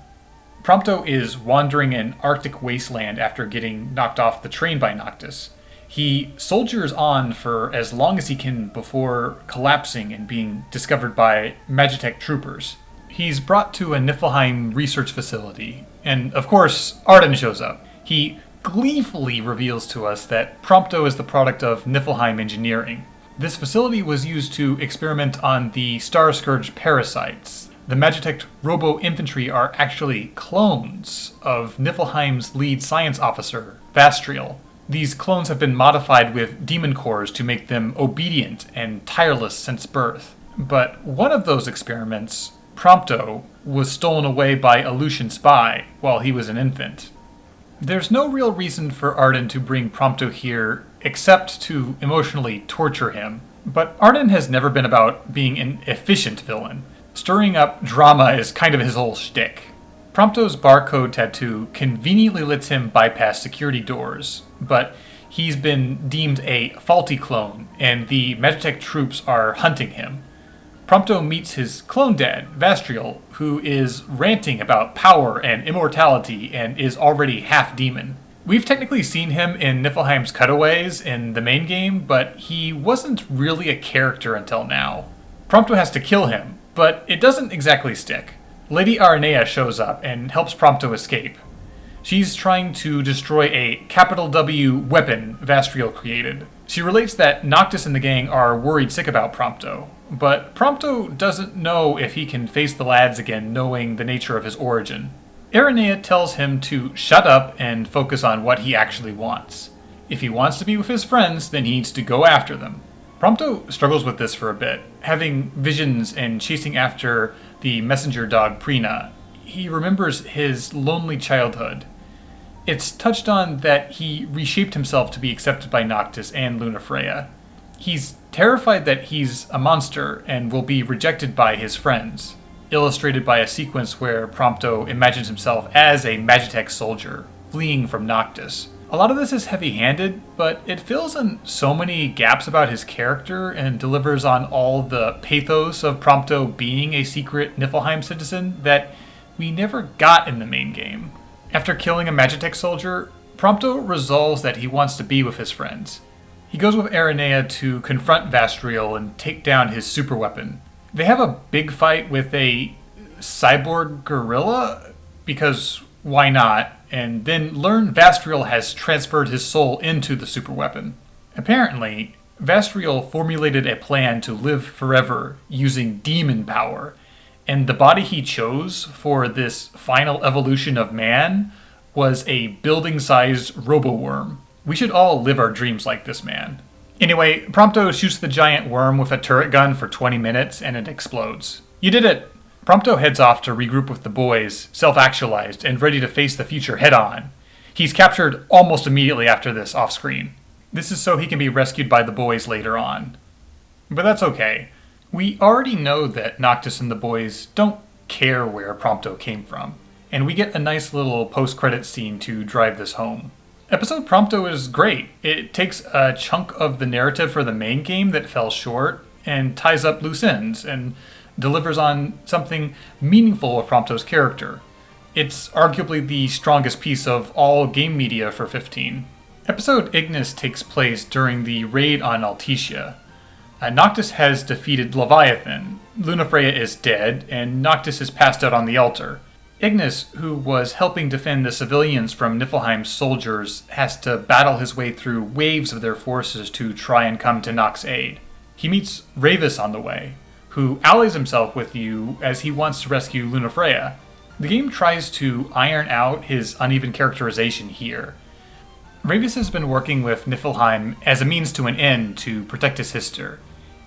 Prompto is wandering an Arctic wasteland after getting knocked off the train by Noctis. He soldiers on for as long as he can before collapsing and being discovered by Magitech troopers. He's brought to a Niflheim research facility, and of course, Ardyn shows up. He gleefully reveals to us that Prompto is the product of Niflheim engineering. This facility was used to experiment on the Star Scourge parasites. The Magitech robo-infantry are actually clones of Niflheim's lead science officer, Vastriel. These clones have been modified with demon cores to make them obedient and tireless since birth. But one of those experiments, Prompto, was stolen away by a Lucian spy while he was an infant. There's no real reason for Ardyn to bring Prompto here except to emotionally torture him. But Ardyn has never been about being an efficient villain. Stirring up drama is kind of his whole shtick. Prompto's barcode tattoo conveniently lets him bypass security doors, but he's been deemed a faulty clone, and the Magitech troops are hunting him. Prompto meets his clone dad, Vastriel, who is ranting about power and immortality and is already half demon. We've technically seen him in Niflheim's cutaways in the main game, but he wasn't really a character until now. Prompto has to kill him, but it doesn't exactly stick. Lady Aranea shows up and helps Prompto escape. She's trying to destroy a capital W weapon Vastriel created. She relates that Noctis and the gang are worried sick about Prompto, but Prompto doesn't know if he can face the lads again knowing the nature of his origin. Aranea tells him to shut up and focus on what he actually wants. If he wants to be with his friends, then he needs to go after them. Prompto struggles with this for a bit, having visions and chasing after the messenger dog Prina. He remembers his lonely childhood. It's touched on that he reshaped himself to be accepted by Noctis and Lunafreya. He's terrified that he's a monster and will be rejected by his friends, illustrated by a sequence where Prompto imagines himself as a Magitech soldier, fleeing from Noctis. A lot of this is heavy-handed, but it fills in so many gaps about his character and delivers on all the pathos of Prompto being a secret Niflheim citizen that we never got in the main game. After killing a Magitech soldier, Prompto resolves that he wants to be with his friends. He goes with Aranea to confront Vastriel and take down his superweapon. They have a big fight with a cyborg gorilla, because why not? And then learn Vastriel has transferred his soul into the superweapon. Apparently, Vastriel formulated a plan to live forever using demon power, and the body he chose for this final evolution of man was a building-sized robo-worm. We should all live our dreams like this man. Anyway, Prompto shoots the giant worm with a turret gun for 20 minutes and it explodes. You did it! Prompto heads off to regroup with the boys, self-actualized and ready to face the future head-on. He's captured almost immediately after this off-screen. This is so he can be rescued by the boys later on. But that's okay. We already know that Noctis and the boys don't care where Prompto came from, and we get a nice little post-credits scene to drive this home. Episode Prompto is great. It takes a chunk of the narrative for the main game that fell short and ties up loose ends and delivers on something meaningful of Prompto's character. It's arguably the strongest piece of all game media for 15. Episode Ignis takes place during the raid on Altetia. Noctis has defeated Leviathan, Lunafreya is dead, and Noctis is passed out on the altar. Ignis, who was helping defend the civilians from Niflheim's soldiers, has to battle his way through waves of their forces to try and come to Nox's aid. He meets Ravis on the way, who allies himself with you as he wants to rescue Lunafreya. The game tries to iron out his uneven characterization here. Ravis has been working with Niflheim as a means to an end to protect his sister,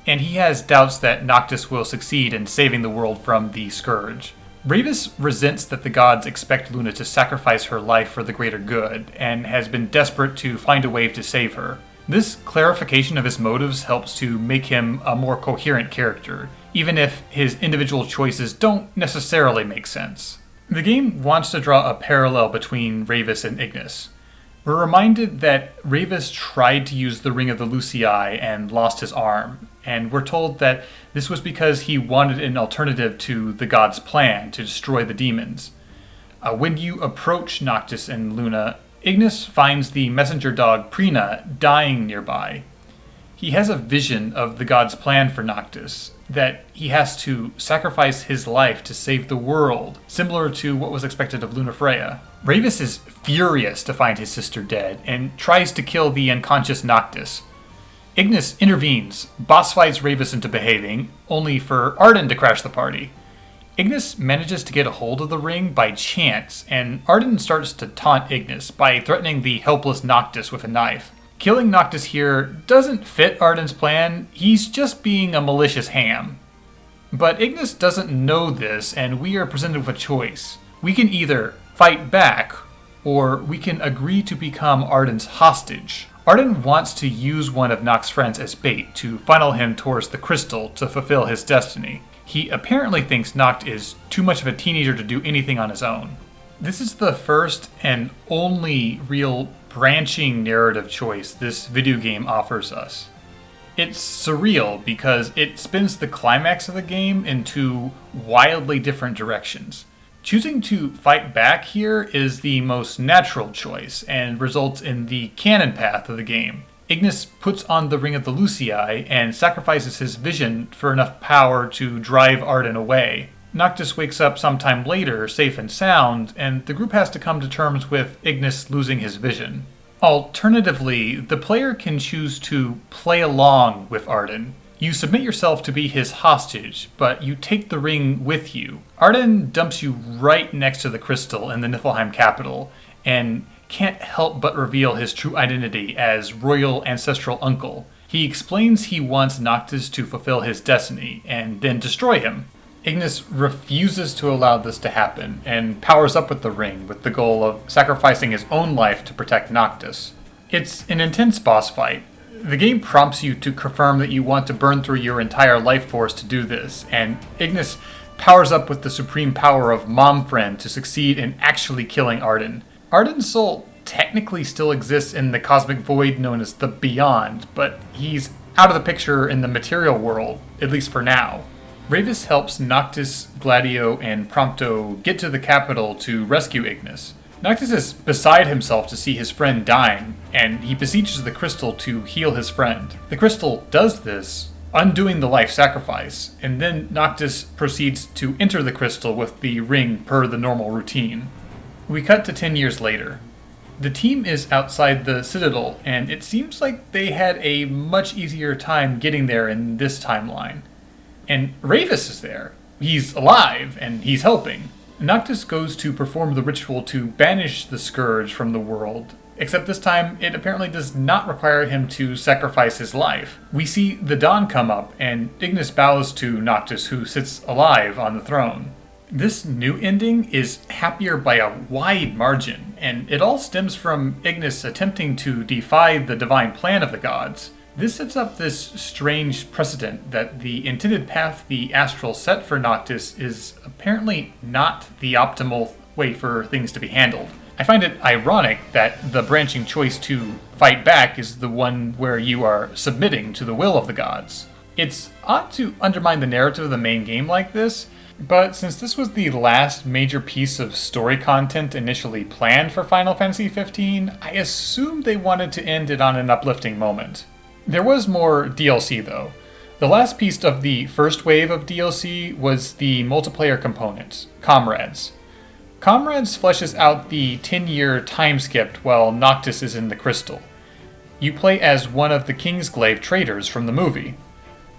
and he has doubts that Noctis will succeed in saving the world from the Scourge. Ravis resents that the gods expect Luna to sacrifice her life for the greater good, and has been desperate to find a way to save her. This clarification of his motives helps to make him a more coherent character, even if his individual choices don't necessarily make sense. The game wants to draw a parallel between Ravis and Ignis. We're reminded that Ravis tried to use the Ring of the Lucii and lost his arm, and we're told that this was because he wanted an alternative to the god's plan to destroy the demons. When you approach Noctis and Luna, Ignis finds the messenger dog Prina dying nearby. He has a vision of the god's plan for Noctis, that he has to sacrifice his life to save the world, similar to what was expected of Lunafreya. Ravis is furious to find his sister dead, and tries to kill the unconscious Noctis. Ignis intervenes, boss fights Ravis into behaving, only for Ardyn to crash the party. Ignis manages to get a hold of the ring by chance, and Ardyn starts to taunt Ignis by threatening the helpless Noctis with a knife. Killing Noctis here doesn't fit Ardyn's plan, he's just being a malicious ham. But Ignis doesn't know this, and we are presented with a choice. We can either fight back, or we can agree to become Ardyn's hostage. Ardyn wants to use one of Noct's friends as bait to funnel him towards the crystal to fulfill his destiny. He apparently thinks Noct is too much of a teenager to do anything on his own. This is the first and only real branching narrative choice this video game offers us. It's surreal because it spins the climax of the game in two wildly different directions. Choosing to fight back here is the most natural choice and results in the canon path of the game. Ignis puts on the Ring of the Lucii and sacrifices his vision for enough power to drive Ardyn away. Noctis wakes up sometime later, safe and sound, and the group has to come to terms with Ignis losing his vision. Alternatively, the player can choose to play along with Ardyn. You submit yourself to be his hostage, but you take the ring with you. Ardyn dumps you right next to the crystal in the Niflheim capital, and can't help but reveal his true identity as royal ancestral uncle. He explains he wants Noctis to fulfill his destiny, and then destroy him. Ignis refuses to allow this to happen, and powers up with the ring with the goal of sacrificing his own life to protect Noctis. It's an intense boss fight. The game prompts you to confirm that you want to burn through your entire life force to do this, and Ignis powers up with the supreme power of Mom Friend to succeed in actually killing Ardyn. Ardyn's soul technically still exists in the cosmic void known as the Beyond, but he's out of the picture in the material world, at least for now. Ravis helps Noctis, Gladio, and Prompto get to the capital to rescue Ignis. Noctis is beside himself to see his friend dying, and he beseeches the crystal to heal his friend. The crystal does this, undoing the life sacrifice, and then Noctis proceeds to enter the crystal with the ring per the normal routine. We cut to 10 years later. The team is outside the Citadel, and it seems like they had a much easier time getting there in this timeline. And Ravis is there. He's alive, and he's helping. Noctis goes to perform the ritual to banish the Scourge from the world, except this time it apparently does not require him to sacrifice his life. We see the dawn come up, and Ignis bows to Noctis, who sits alive on the throne. This new ending is happier by a wide margin, and it all stems from Ignis attempting to defy the divine plan of the gods. This sets up this strange precedent that the intended path the Astral set for Noctis is apparently not the optimal way for things to be handled. I find it ironic that the branching choice to fight back is the one where you are submitting to the will of the gods. It's odd to undermine the narrative of the main game like this, but since this was the last major piece of story content initially planned for Final Fantasy XV, I assumed they wanted to end it on an uplifting moment. There was more DLC though. The last piece of the first wave of DLC was the multiplayer component, Comrades. Comrades fleshes out the 10-year time skip while Noctis is in the crystal. You play as one of the Kingsglaive traders from the movie.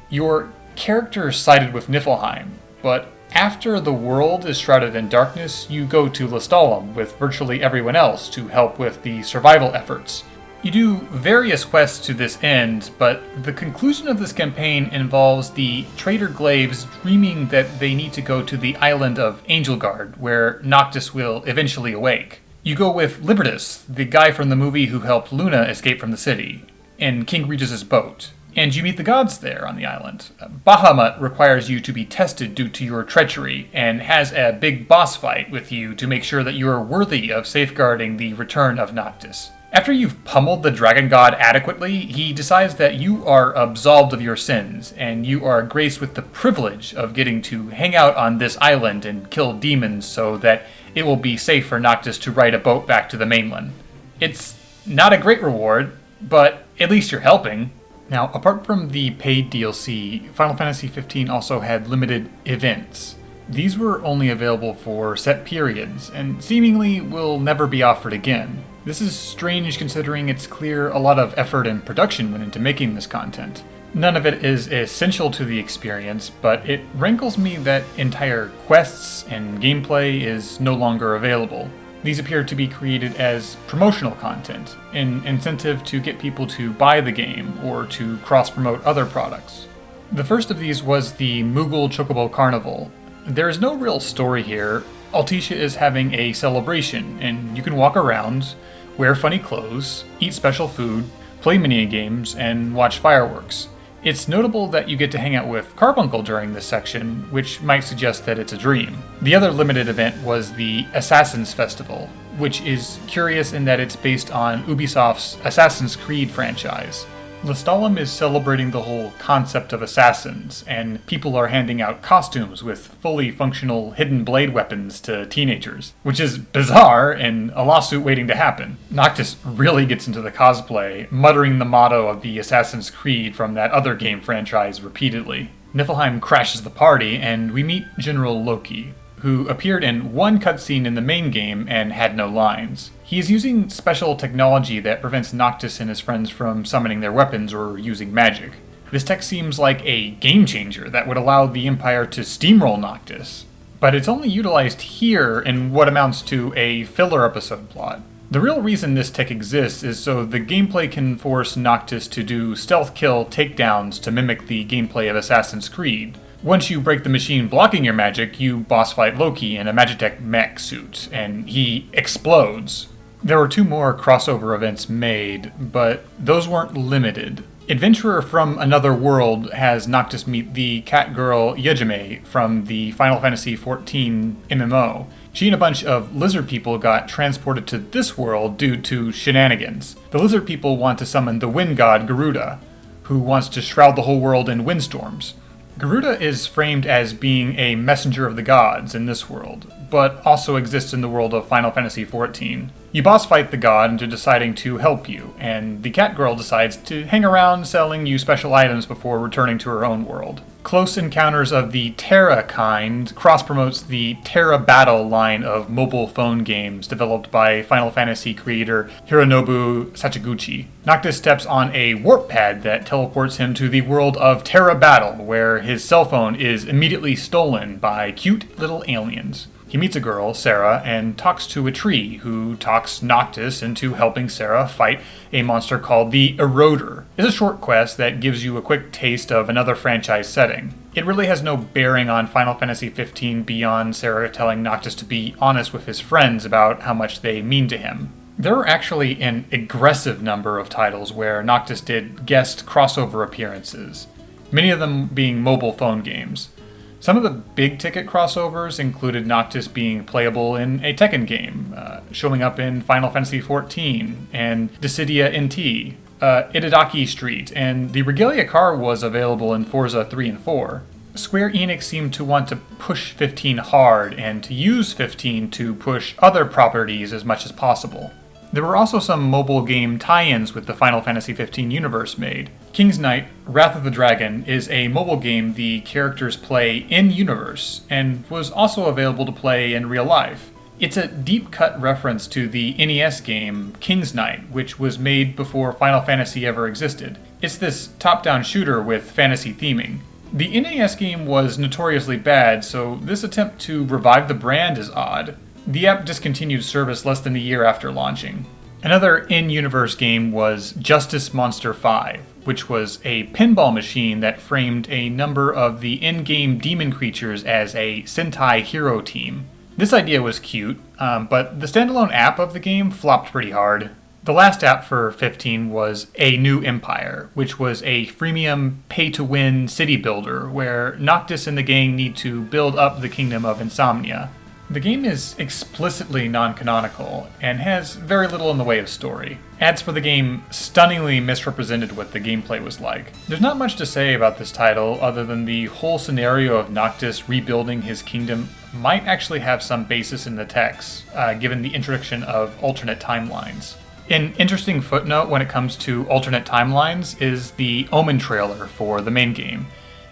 Your character sided with Niflheim, but after the world is shrouded in darkness, you go to Lestallum with virtually everyone else to help with the survival efforts. You do various quests to this end, but the conclusion of this campaign involves the traitor Glaives dreaming that they need to go to the island of Angelgard, where Noctis will eventually awake. You go with Libertus, the guy from the movie who helped Luna escape from the city, in King Regis' boat. And you meet the gods there on the island. Bahamut requires you to be tested due to your treachery, and has a big boss fight with you to make sure that you are worthy of safeguarding the return of Noctis. After you've pummeled the dragon god adequately, he decides that you are absolved of your sins, and you are graced with the privilege of getting to hang out on this island and kill demons so that it will be safe for Noctis to ride a boat back to the mainland. It's not a great reward, but at least you're helping. Now, apart from the paid DLC, Final Fantasy XV also had limited events. These were only available for set periods, and seemingly will never be offered again. This is strange considering it's clear a lot of effort and production went into making this content. None of it is essential to the experience, but it rankles me that entire quests and gameplay is no longer available. These appear to be created as promotional content, an incentive to get people to buy the game or to cross-promote other products. The first of these was the Moogle Chocobo Carnival. There is no real story here. Altissia is having a celebration, and you can walk around, wear funny clothes, eat special food, play mini-games, and watch fireworks. It's notable that you get to hang out with Carbuncle during this section, which might suggest that it's a dream. The other limited event was the Assassin's Festival, which is curious in that it's based on Ubisoft's Assassin's Creed franchise. Lestallum is celebrating the whole concept of assassins, and people are handing out costumes with fully functional hidden blade weapons to teenagers, which is bizarre and a lawsuit waiting to happen. Noctis really gets into the cosplay, muttering the motto of the Assassin's Creed from that other game franchise repeatedly. Niflheim crashes the party, and we meet General Loki, who appeared in one cutscene in the main game and had no lines. He is using special technology that prevents Noctis and his friends from summoning their weapons or using magic. This tech seems like a game changer that would allow the Empire to steamroll Noctis, but it's only utilized here in what amounts to a filler episode plot. The real reason this tech exists is so the gameplay can force Noctis to do stealth kill takedowns to mimic the gameplay of Assassin's Creed. Once you break the machine blocking your magic, you boss fight Loki in a Magitech mech suit, and he explodes. There were 2 more crossover events made, but those weren't limited. Adventurer from Another World has Noctis meet the cat girl Yejime from the Final Fantasy XIV MMO. She and a bunch of lizard people got transported to this world due to shenanigans. The lizard people want to summon the wind god Garuda, who wants to shroud the whole world in windstorms. Garuda is framed as being a messenger of the gods in this world, but also exists in the world of Final Fantasy XIV. You boss fight the god into deciding to help you, and the cat girl decides to hang around selling you special items before returning to her own world. Close Encounters of the Terra Kind cross-promotes the Terra Battle line of mobile phone games developed by Final Fantasy creator Hironobu Sachiguchi. Noctis steps on a warp pad that teleports him to the world of Terra Battle, where his cell phone is immediately stolen by cute little aliens. He meets a girl, Sarah, and talks to a tree, who talks Noctis into helping Sarah fight a monster called the Eroder. It's a short quest that gives you a quick taste of another franchise setting. It really has no bearing on Final Fantasy XV beyond Sarah telling Noctis to be honest with his friends about how much they mean to him. There are actually an aggressive number of titles where Noctis did guest crossover appearances, many of them being mobile phone games. Some of the big-ticket crossovers included Noctis being playable in a Tekken game, showing up in Final Fantasy XIV, and Dissidia NT, Itadaki Street, and the Regalia car was available in Forza 3 and 4. Square Enix seemed to want to push 15 hard, and to use 15 to push other properties as much as possible. There were also some mobile game tie-ins with the Final Fantasy XV universe made. King's Knight, Wrath of the Dragon is a mobile game the characters play in-universe, and was also available to play in real life. It's a deep-cut reference to the NES game King's Knight, which was made before Final Fantasy ever existed. It's this top-down shooter with fantasy theming. The NES game was notoriously bad, so this attempt to revive the brand is odd. The app discontinued service less than a year after launching. Another in-universe game was Justice Monster 5, which was a pinball machine that framed a number of the in-game demon creatures as a Sentai hero team. This idea was cute, but the standalone app of the game flopped pretty hard. The last app for 15 was A New Empire, which was a freemium pay-to-win city builder where Noctis and the gang need to build up the kingdom of Insomnia. The game is explicitly non-canonical and has very little in the way of story. Ads for the game stunningly misrepresented what the gameplay was like. There's not much to say about this title other than the whole scenario of Noctis rebuilding his kingdom might actually have some basis in the text, given the introduction of alternate timelines. An interesting footnote when it comes to alternate timelines is the Omen trailer for the main game.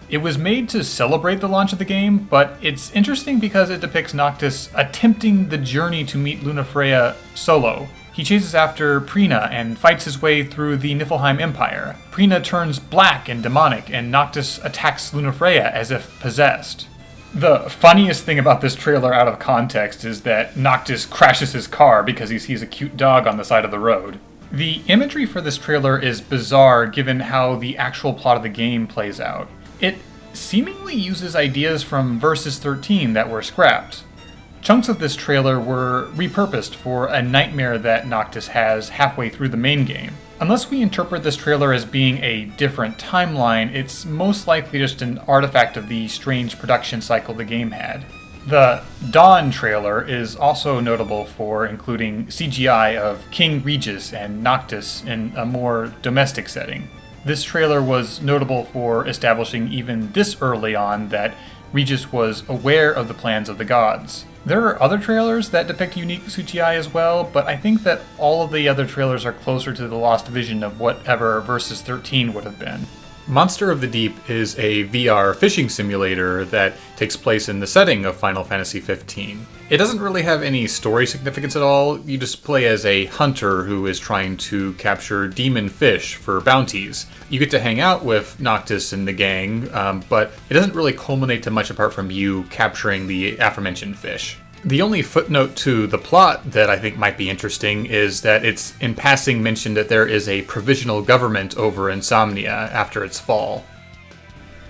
It was made to celebrate the launch of the game, but it's interesting because it depicts Noctis attempting the journey to meet Lunafreya solo. He chases after Prina and fights his way through the Niflheim Empire. Prina turns black and demonic, and Noctis attacks Lunafreya as if possessed. The funniest thing about this trailer out of context is that Noctis crashes his car because he sees a cute dog on the side of the road. The imagery for this trailer is bizarre given how the actual plot of the game plays out. It seemingly uses ideas from Versus 13 that were scrapped. Chunks of this trailer were repurposed for a nightmare that Noctis has halfway through the main game. Unless we interpret this trailer as being a different timeline, it's most likely just an artifact of the strange production cycle the game had. The Dawn trailer is also notable for including CGI of King Regis and Noctis in a more domestic setting. This trailer was notable for establishing even this early on that Regis was aware of the plans of the gods. There are other trailers that depict unique CGI as well, but I think that all of the other trailers are closer to the lost vision of whatever Versus 13 would have been. Monster of the Deep is a VR fishing simulator that takes place in the setting of Final Fantasy XV. It doesn't really have any story significance at all. You just play as a hunter who is trying to capture demon fish for bounties. You get to hang out with Noctis and the gang, but it doesn't really culminate to much apart from you capturing the aforementioned fish. The only footnote to the plot that I think might be interesting is that it's in passing mentioned that there is a provisional government over Insomnia after its fall.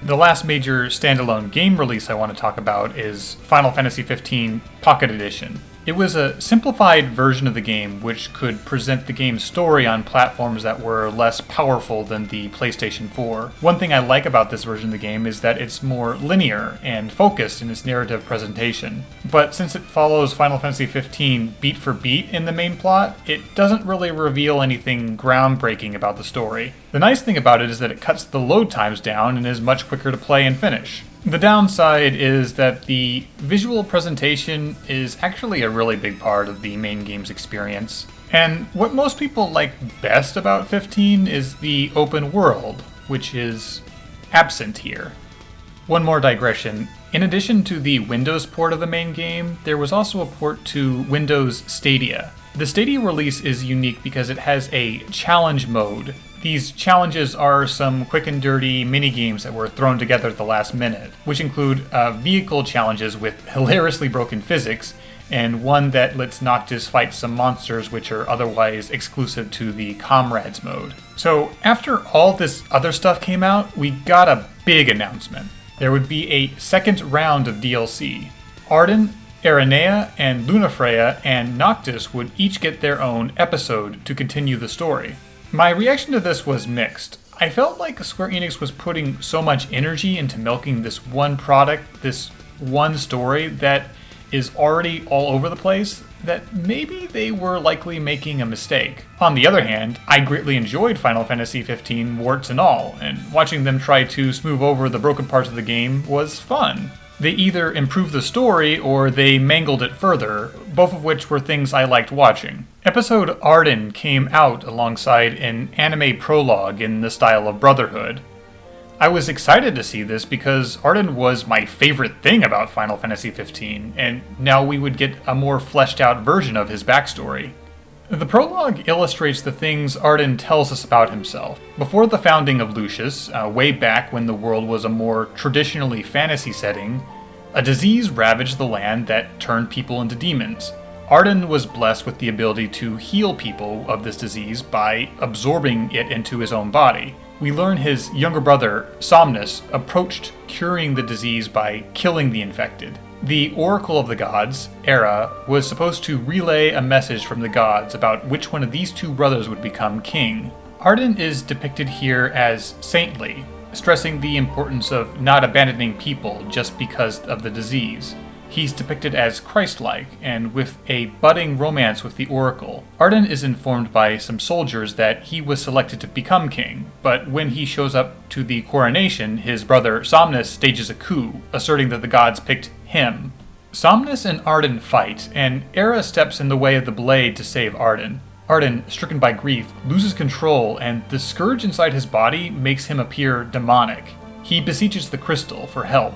The last major standalone game release I want to talk about is Final Fantasy XV Pocket Edition. It was a simplified version of the game which could present the game's story on platforms that were less powerful than the PlayStation 4. One thing I like about this version of the game is that it's more linear and focused in its narrative presentation. But since it follows Final Fantasy XV beat for beat in the main plot, it doesn't really reveal anything groundbreaking about the story. The nice thing about it is that it cuts the load times down and is much quicker to play and finish. The downside is that the visual presentation is actually a really big part of the main game's experience. And what most people like best about 15 is the open world, which is absent here. One more digression. In addition to the Windows port of the main game, there was also a port to Windows Stadia. The Stadia release is unique because it has a challenge mode. These challenges are some quick and dirty mini-games that were thrown together at the last minute, which include vehicle challenges with hilariously broken physics, and one that lets Noctis fight some monsters which are otherwise exclusive to the Comrades mode. So after all this other stuff came out, we got a big announcement. There would be a second round of DLC. Ardyn, Aranea, and Lunafreya and Noctis would each get their own episode to continue the story. My reaction to this was mixed. I felt like Square Enix was putting so much energy into milking this one product, this one story that is already all over the place, that maybe they were likely making a mistake. On the other hand, I greatly enjoyed Final Fantasy XV warts and all, and watching them try to smooth over the broken parts of the game was fun. They either improved the story or they mangled it further, both of which were things I liked watching. Episode Ardyn came out alongside an anime prologue in the style of Brotherhood. I was excited to see this because Ardyn was my favorite thing about Final Fantasy XV, and now we would get a more fleshed out version of his backstory. The prologue illustrates the things Ardyn tells us about himself. Before the founding of Lucius, way back when the world was a more traditionally fantasy setting, a disease ravaged the land that turned people into demons. Ardyn was blessed with the ability to heal people of this disease by absorbing it into his own body. We learn his younger brother, Somnus, approached curing the disease by killing the infected. The Oracle of the Gods, Era, was supposed to relay a message from the gods about which one of these two brothers would become king. Ardyn is depicted here as saintly, stressing the importance of not abandoning people just because of the disease. He's depicted as Christ-like, and with a budding romance with the Oracle. Ardyn is informed by some soldiers that he was selected to become king, but when he shows up to the coronation, his brother Somnus stages a coup, asserting that the gods picked him. Somnus and Ardyn fight, and Era steps in the way of the blade to save Ardyn. Ardyn, stricken by grief, loses control, and the scourge inside his body makes him appear demonic. He beseeches the crystal for help,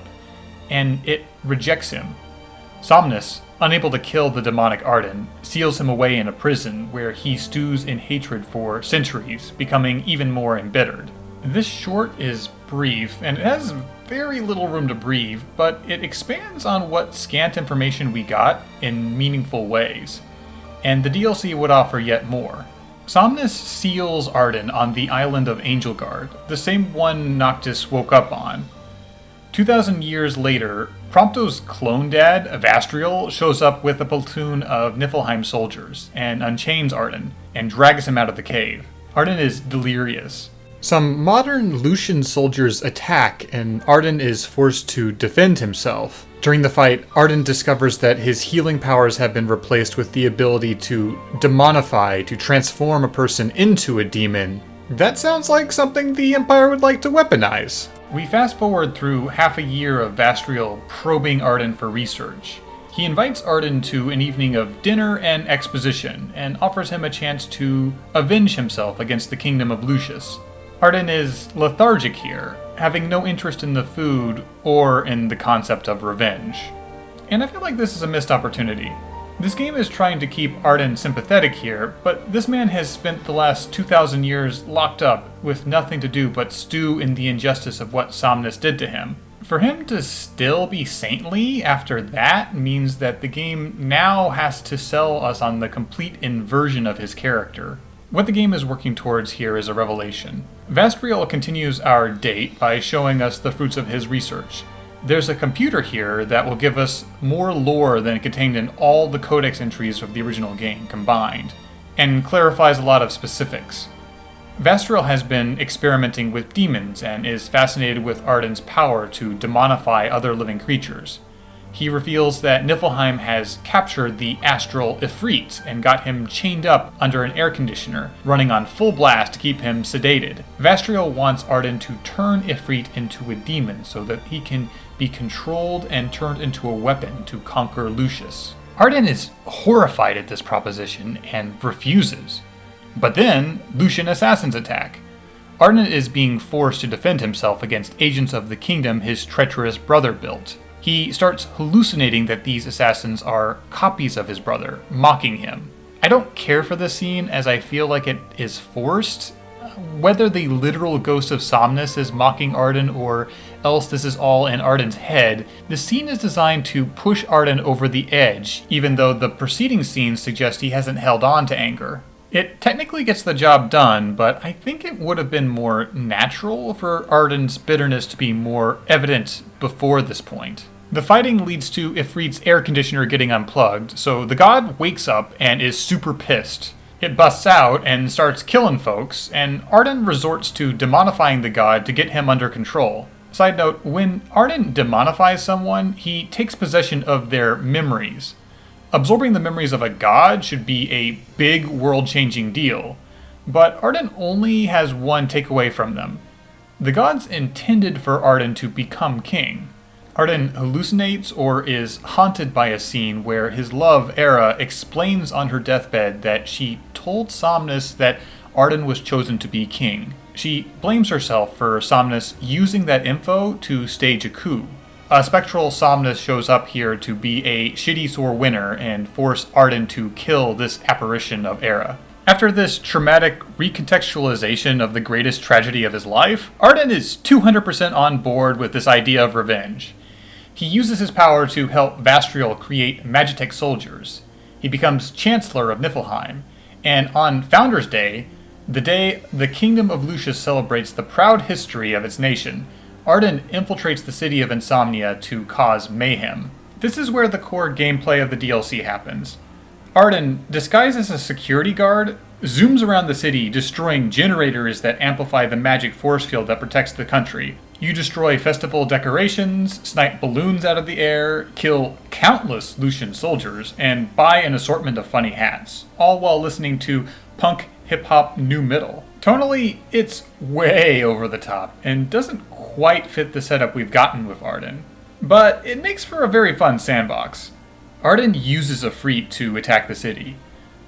and it rejects him. Somnus, unable to kill the demonic Ardyn, seals him away in a prison where he stews in hatred for centuries, becoming even more embittered. This short is brief, and it has very little room to breathe, but it expands on what scant information we got in meaningful ways, and the DLC would offer yet more. Somnus seals Ardyn on the island of Angelgard, the same one Noctis woke up on. 2,000 years later, Prompto's clone dad, Vastriel, shows up with a platoon of Niflheim soldiers and unchains Ardyn and drags him out of the cave. Ardyn is delirious. Some modern Lucian soldiers attack, and Ardyn is forced to defend himself. During the fight, Ardyn discovers that his healing powers have been replaced with the ability to demonify, to transform a person into a demon. That sounds like something the Empire would like to weaponize. We fast forward through half a year of Vastriel probing Ardyn for research. He invites Ardyn to an evening of dinner and exposition, and offers him a chance to avenge himself against the kingdom of Lucius. Ardyn is lethargic here, having no interest in the food or in the concept of revenge. And I feel like this is a missed opportunity. This game is trying to keep Ardyn sympathetic here, but this man has spent the last 2,000 years locked up with nothing to do but stew in the injustice of what Somnus did to him. For him to still be saintly after that means that the game now has to sell us on the complete inversion of his character. What the game is working towards here is a revelation. Vastriel continues our date by showing us the fruits of his research. There's a computer here that will give us more lore than contained in all the codex entries of the original game combined, and clarifies a lot of specifics. Vastriel has been experimenting with demons and is fascinated with Ardyn's power to demonify other living creatures. He reveals that Niflheim has captured the astral Ifrit and got him chained up under an air conditioner, running on full blast to keep him sedated. Vastriel wants Ardyn to turn Ifrit into a demon so that he can be controlled and turned into a weapon to conquer Lucius. Ardyn is horrified at this proposition and refuses. But then, Lucian assassins attack. Ardyn is being forced to defend himself against agents of the kingdom his treacherous brother built. He starts hallucinating that these assassins are copies of his brother, mocking him. I don't care for this scene as I feel like it is forced. Whether the literal ghost of Somnus is mocking Ardyn or else this is all in Ardyn's head, the scene is designed to push Ardyn over the edge, even though the preceding scenes suggest he hasn't held on to anger. It technically gets the job done, but I think it would have been more natural for Ardyn's bitterness to be more evident before this point. The fighting leads to Ifrit's air conditioner getting unplugged, so the god wakes up and is super pissed. It busts out and starts killing folks, and Ardyn resorts to demonifying the god to get him under control. Side note, when Ardyn demonifies someone, he takes possession of their memories. Absorbing the memories of a god should be a big world-changing deal, but Ardyn only has one takeaway from them. The gods intended for Ardyn to become king. Ardyn hallucinates or is haunted by a scene where his love, Era, explains on her deathbed that she told Somnus that Ardyn was chosen to be king. She blames herself for Somnus using that info to stage a coup. A spectral Somnus shows up here to be a shitty sore winner and force Ardyn to kill this apparition of Era. After this traumatic recontextualization of the greatest tragedy of his life, Ardyn is 200% on board with this idea of revenge. He uses his power to help Vastriel create Magitech soldiers. He becomes Chancellor of Niflheim, and on Founders' Day, the day the Kingdom of Lucius celebrates the proud history of its nation, Ardyn infiltrates the city of Insomnia to cause mayhem. This is where the core gameplay of the DLC happens. Ardyn, disguised as a security guard, zooms around the city, destroying generators that amplify the magic force field that protects the country. You destroy festival decorations, snipe balloons out of the air, kill countless Lucian soldiers, and buy an assortment of funny hats, all while listening to punk, hip-hop, nu metal. Tonally, it's way over the top, and doesn't quite fit the setup we've gotten with Ardyn. But it makes for a very fun sandbox. Ardyn uses Efreet to attack the city.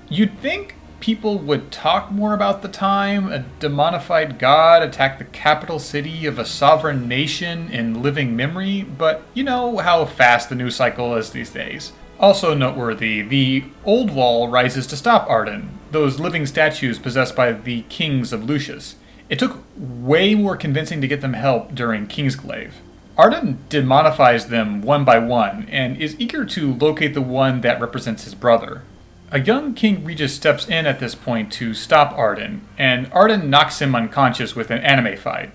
You'd think people would talk more about the time a demonified god attacked the capital city of a sovereign nation in living memory, but you know how fast the news cycle is these days. Also noteworthy, the Old Wall rises to stop Ardyn, those living statues possessed by the kings of Lucius. It took way more convincing to get them help during Kingsglaive. Ardyn demonifies them one by one, and is eager to locate the one that represents his brother. A young King Regis steps in at this point to stop Ardyn, and Ardyn knocks him unconscious with an anime fight.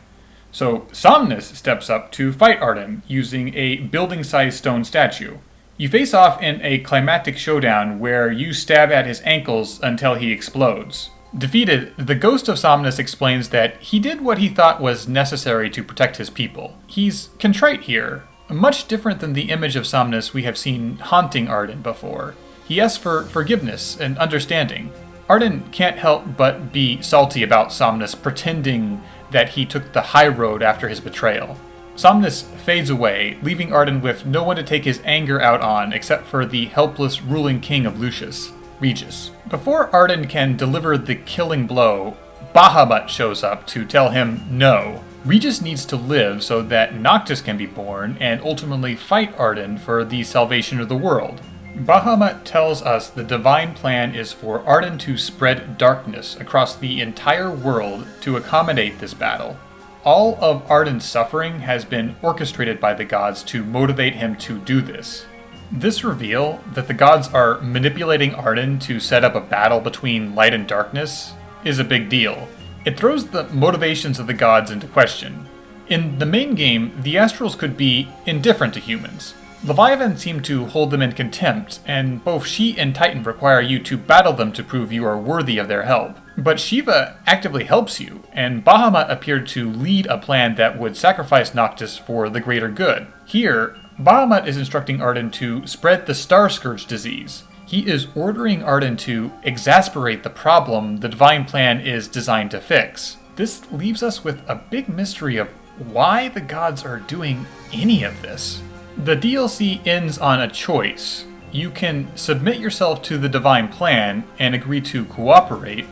So Somnus steps up to fight Ardyn, using a building-sized stone statue. You face off in a climactic showdown where you stab at his ankles until he explodes. Defeated, the ghost of Somnus explains that he did what he thought was necessary to protect his people. He's contrite here, much different than the image of Somnus we have seen haunting Ardyn before. He asks for forgiveness and understanding. Ardyn can't help but be salty about Somnus pretending that he took the high road after his betrayal. Somnus fades away, leaving Ardyn with no one to take his anger out on except for the helpless ruling king of Lucius, Regis. Before Ardyn can deliver the killing blow, Bahamut shows up to tell him no. Regis needs to live so that Noctis can be born and ultimately fight Ardyn for the salvation of the world. Bahamut tells us the divine plan is for Ardyn to spread darkness across the entire world to accommodate this battle. All of Ardyn's suffering has been orchestrated by the gods to motivate him to do this. This reveal that the gods are manipulating Ardyn to set up a battle between light and darkness is a big deal. It throws the motivations of the gods into question. In the main game, the Astrals could be indifferent to humans. Leviathan seem to hold them in contempt, and both she and Titan require you to battle them to prove you are worthy of their help. But Shiva actively helps you, and Bahamut appeared to lead a plan that would sacrifice Noctis for the greater good. Here, Bahamut is instructing Ardyn to spread the Star Scourge disease. He is ordering Ardyn to exasperate the problem the divine plan is designed to fix. This leaves us with a big mystery of why the gods are doing any of this. The DLC ends on a choice. You can submit yourself to the divine plan and agree to cooperate,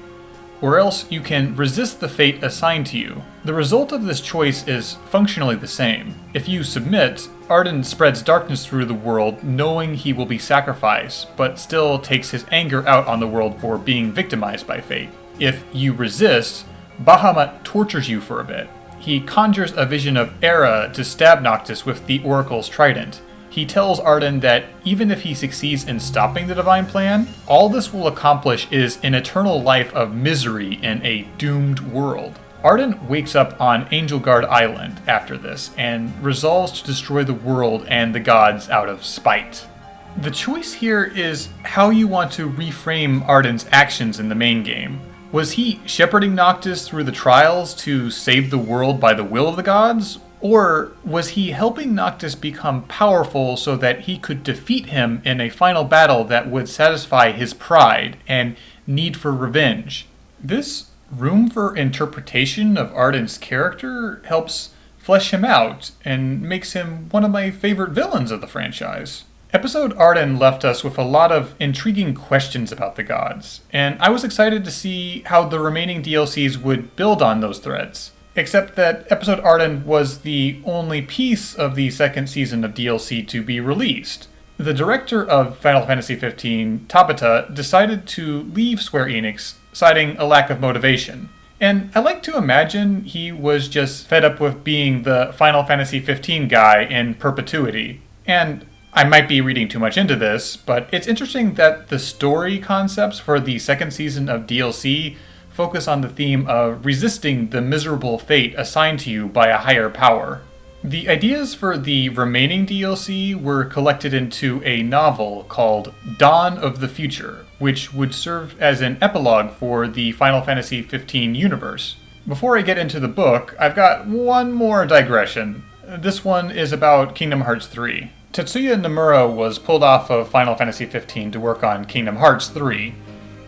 or else you can resist the fate assigned to you. The result of this choice is functionally the same. If you submit, Ardyn spreads darkness through the world knowing he will be sacrificed, but still takes his anger out on the world for being victimized by fate. If you resist, Bahamut tortures you for a bit. He conjures a vision of Era to stab Noctis with the Oracle's trident. He tells Ardyn that even if he succeeds in stopping the divine plan, all this will accomplish is an eternal life of misery in a doomed world. Ardyn wakes up on Angelguard Island after this and resolves to destroy the world and the gods out of spite. The choice here is how you want to reframe Ardyn's actions in the main game. Was he shepherding Noctis through the trials to save the world by the will of the gods? Or was he helping Noctis become powerful so that he could defeat him in a final battle that would satisfy his pride and need for revenge? This room for interpretation of Ardyn's character helps flesh him out and makes him one of my favorite villains of the franchise. Episode Ardyn left us with a lot of intriguing questions about the gods, and I was excited to see how the remaining DLCs would build on those threads. Except that Episode Ardyn was the only piece of the second season of DLC to be released. The director of Final Fantasy XV, Tabata, decided to leave Square Enix, citing a lack of motivation. And I like to imagine he was just fed up with being the Final Fantasy XV guy in perpetuity. And I might be reading too much into this, but it's interesting that the story concepts for the second season of DLC focus on the theme of resisting the miserable fate assigned to you by a higher power. The ideas for the remaining DLC were collected into a novel called Dawn of the Future, which would serve as an epilogue for the Final Fantasy XV universe. Before I get into the book, I've got one more digression. This one is about Kingdom Hearts 3. Tetsuya Nomura was pulled off of Final Fantasy XV to work on Kingdom Hearts 3,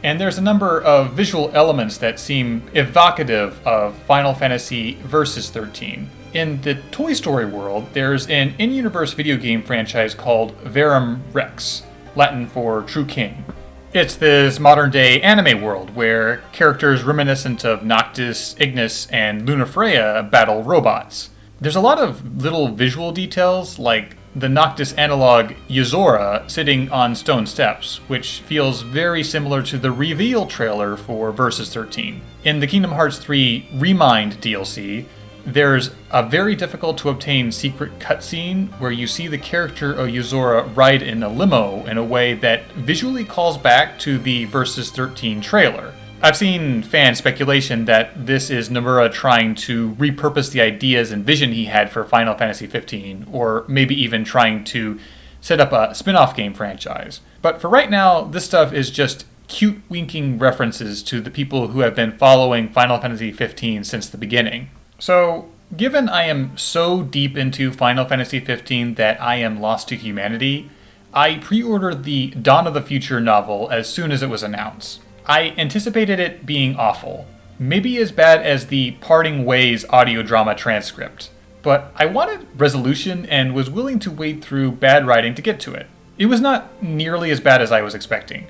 and there's a number of visual elements that seem evocative of Final Fantasy Versus 13. In the Toy Story world, there's an in-universe video game franchise called Verum Rex, Latin for True King. It's this modern-day anime world where characters reminiscent of Noctis, Ignis, and Lunafreya battle robots. There's a lot of little visual details, like the Noctis analog Yozora sitting on stone steps, which feels very similar to the reveal trailer for Versus 13. In the Kingdom Hearts 3 Remind DLC, there's a very difficult to obtain secret cutscene where you see the character of Yozora ride in a limo in a way that visually calls back to the Versus 13 trailer. I've seen fan speculation that this is Nomura trying to repurpose the ideas and vision he had for Final Fantasy XV, or maybe even trying to set up a spin-off game franchise. But for right now, this stuff is just cute winking references to the people who have been following Final Fantasy XV since the beginning. So, given I am so deep into Final Fantasy XV that I am lost to humanity, I pre-ordered the Dawn of the Future novel as soon as it was announced. I anticipated it being awful, maybe as bad as the Parting Ways audio drama transcript, but I wanted resolution and was willing to wade through bad writing to get to it. It was not nearly as bad as I was expecting.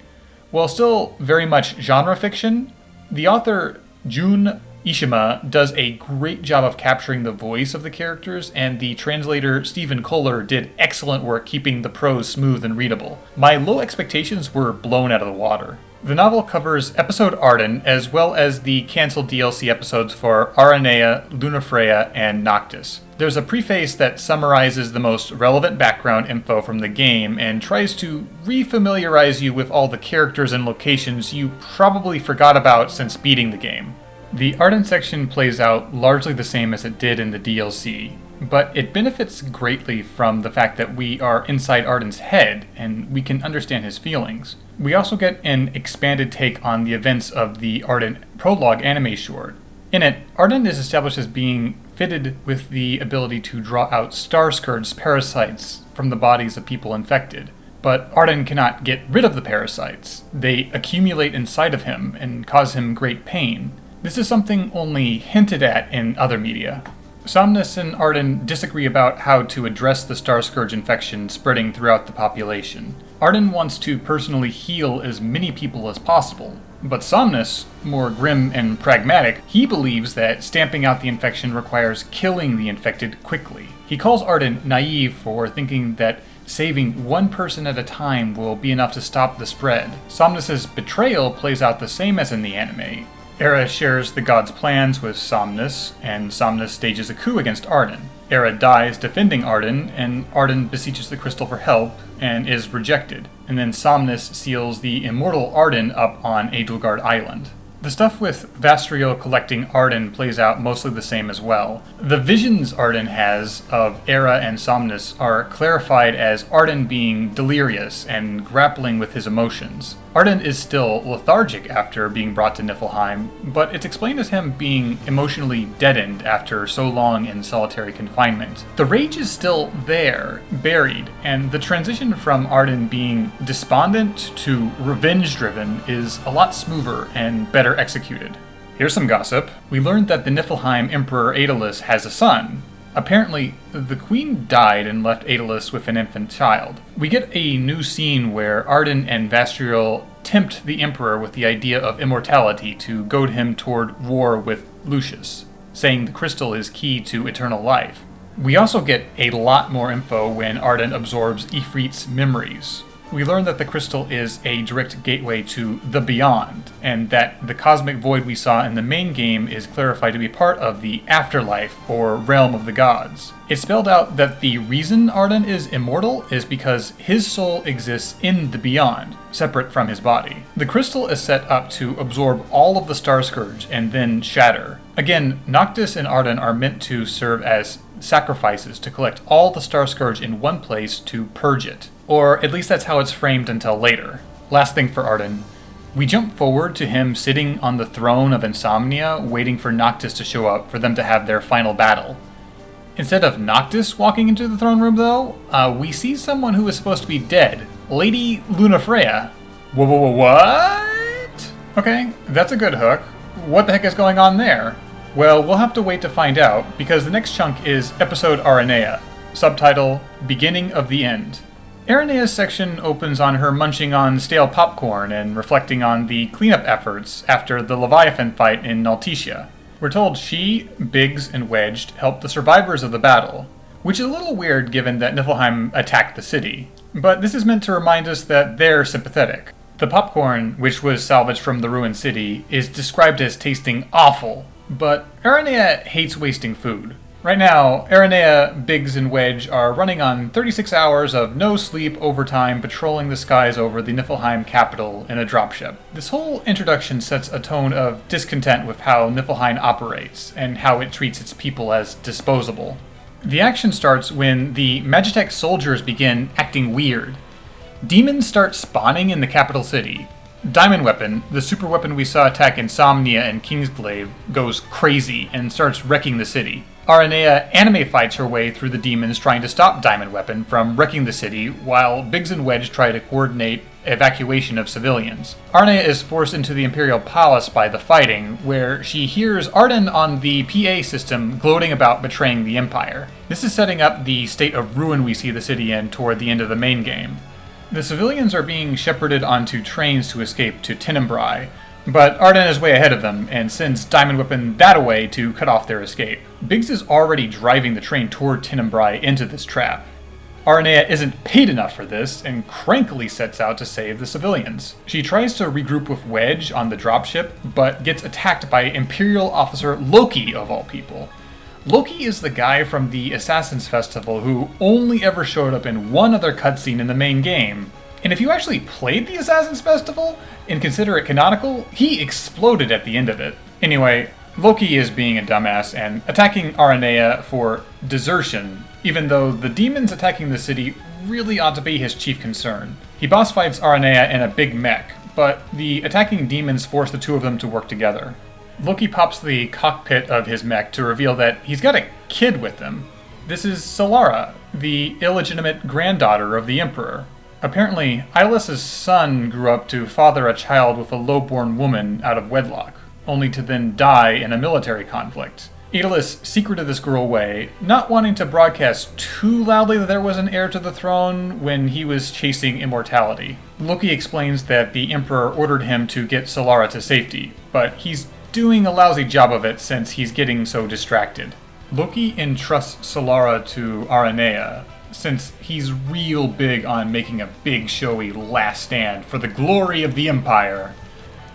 While still very much genre fiction, the author Jun Ishima does a great job of capturing the voice of the characters, and the translator Stephen Kohler did excellent work keeping the prose smooth and readable. My low expectations were blown out of the water. The novel covers episode Ardyn, as well as the cancelled DLC episodes for Aranea, Lunafreya, and Noctis. There's a preface that summarizes the most relevant background info from the game and tries to refamiliarize you with all the characters and locations you probably forgot about since beating the game. The Ardyn section plays out largely the same as it did in the DLC, but it benefits greatly from the fact that we are inside Ardyn's head and we can understand his feelings. We also get an expanded take on the events of the Ardyn Prologue anime short. In it, Ardyn is established as being fitted with the ability to draw out Star Scourge's parasites from the bodies of people infected. But Ardyn cannot get rid of the parasites. They accumulate inside of him and cause him great pain. This is something only hinted at in other media. Somnus and Ardyn disagree about how to address the Star Scourge infection spreading throughout the population. Ardyn wants to personally heal as many people as possible, but Somnus, more grim and pragmatic, he believes that stamping out the infection requires killing the infected quickly. He calls Ardyn naive for thinking that saving one person at a time will be enough to stop the spread. Somnus's betrayal plays out the same as in the anime. Era shares the god's plans with Somnus, and Somnus stages a coup against Ardyn. Era dies defending Ardyn, and Ardyn beseeches the crystal for help, and is rejected. And then Somnus seals the immortal Ardyn up on Edelgard Island. The stuff with Vastriel collecting Ardyn plays out mostly the same as well. The visions Ardyn has of Era and Somnus are clarified as Ardyn being delirious and grappling with his emotions. Ardyn is still lethargic after being brought to Niflheim, but it's explained as him being emotionally deadened after so long in solitary confinement. The rage is still there, buried, and the transition from Ardyn being despondent to revenge-driven is a lot smoother and better executed. Here's some gossip. We learned that the Niflheim Emperor Daedalus has a son. Apparently, the queen died and left Daedalus with an infant child. We get a new scene where Ardyn and Vastriel tempt the Emperor with the idea of immortality to goad him toward war with Lucius, saying the crystal is key to eternal life. We also get a lot more info when Ardyn absorbs Ifrit's memories. We learn that the crystal is a direct gateway to the Beyond, and that the cosmic void we saw in the main game is clarified to be part of the afterlife, or realm of the gods. It spelled out that the reason Ardyn is immortal is because his soul exists in the Beyond, separate from his body. The crystal is set up to absorb all of the Star Scourge and then shatter. Again, Noctis and Ardyn are meant to serve as sacrifices to collect all the Star Scourge in one place to purge it. Or at least that's how it's framed until later. Last thing for Ardyn. We jump forward to him sitting on the throne of Insomnia, waiting for Noctis to show up for them to have their final battle. Instead of Noctis walking into the throne room, though, we see someone who is supposed to be dead. Lady Lunafreya. What? Okay, that's a good hook. What the heck is going on there? Well, we'll have to wait to find out, because the next chunk is Episode Aranea, subtitle, Beginning of the End. Aranea's section opens on her munching on stale popcorn and reflecting on the cleanup efforts after the Leviathan fight in Naltesia. We're told she, Biggs, and Wedged helped the survivors of the battle, which is a little weird given that Niflheim attacked the city. But this is meant to remind us that they're sympathetic. The popcorn, which was salvaged from the ruined city, is described as tasting awful, but Aranea hates wasting food. Right now, Aranea, Biggs, and Wedge are running on 36 hours of no sleep overtime patrolling the skies over the Niflheim capital in a dropship. This whole introduction sets a tone of discontent with how Niflheim operates and how it treats its people as disposable. The action starts when the Magitech soldiers begin acting weird. Demons start spawning in the capital city. Diamond Weapon, the super weapon we saw attack Insomnia and Kingsglaive, goes crazy and starts wrecking the city. Aranea anime fights her way through the demons trying to stop Diamond Weapon from wrecking the city, while Biggs and Wedge try to coordinate evacuation of civilians. Aranea is forced into the Imperial Palace by the fighting, where she hears Ardyn on the PA system gloating about betraying the Empire. This is setting up the state of ruin we see the city in toward the end of the main game. The civilians are being shepherded onto trains to escape to Tenebrae, but Ardyn is way ahead of them and sends Diamond Weapon that away to cut off their escape. Biggs is already driving the train toward Tenebrae into this trap. Aranea isn't paid enough for this and crankily sets out to save the civilians. She tries to regroup with Wedge on the dropship, but gets attacked by Imperial Officer Loki of all people. Loki is the guy from the Assassin's Festival who only ever showed up in one other cutscene in the main game. And if you actually played the Assassin's Festival and consider it canonical, he exploded at the end of it. Anyway, Loki is being a dumbass and attacking Aranea for desertion, even though the demons attacking the city really ought to be his chief concern. He boss fights Aranea in a big mech, but the attacking demons force the two of them to work together. Loki pops the cockpit of his mech to reveal that he's got a kid with him. This is Solara, the illegitimate granddaughter of the Emperor. Apparently, Idalus's son grew up to father a child with a low-born woman out of wedlock, only to then die in a military conflict. Idalus secreted this girl away, not wanting to broadcast too loudly that there was an heir to the throne when he was chasing immortality. Loki explains that the Emperor ordered him to get Solara to safety, but he's doing a lousy job of it since he's getting so distracted. Loki entrusts Solara to Aranea, since he's real big on making a big showy last stand for the glory of the Empire.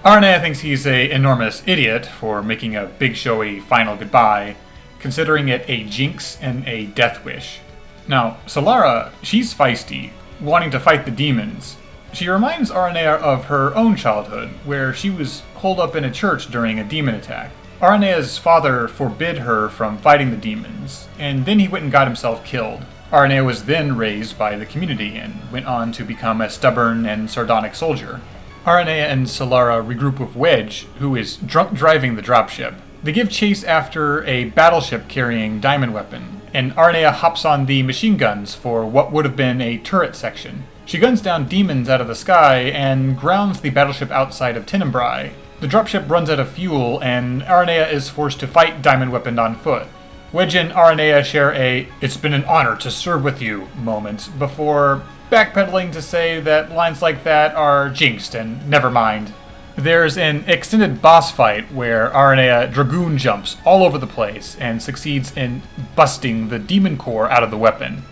Aranea thinks he's an enormous idiot for making a big showy final goodbye, considering it a jinx and a death wish. Now, Solara, she's feisty, wanting to fight the demons. She reminds Aranea of her own childhood, where she was holed up in a church during a demon attack. Aranea's father forbid her from fighting the demons, and then he went and got himself killed. Aranea was then raised by the community and went on to become a stubborn and sardonic soldier. Aranea and Solara regroup with Wedge, who is drunk driving the dropship. They give chase after a battleship carrying Diamond Weapon, and Aranea hops on the machine guns for what would have been a turret section. She guns down demons out of the sky and grounds the battleship outside of Tenebrae. The dropship runs out of fuel, and Aranea is forced to fight Diamond Weapon on foot. Wedge and Aranea share a "it's been an honor to serve with you" moment before backpedaling to say that lines like that are jinxed and never mind. There's an extended boss fight where Aranea dragoon jumps all over the place and succeeds in busting the demon core out of the weapon.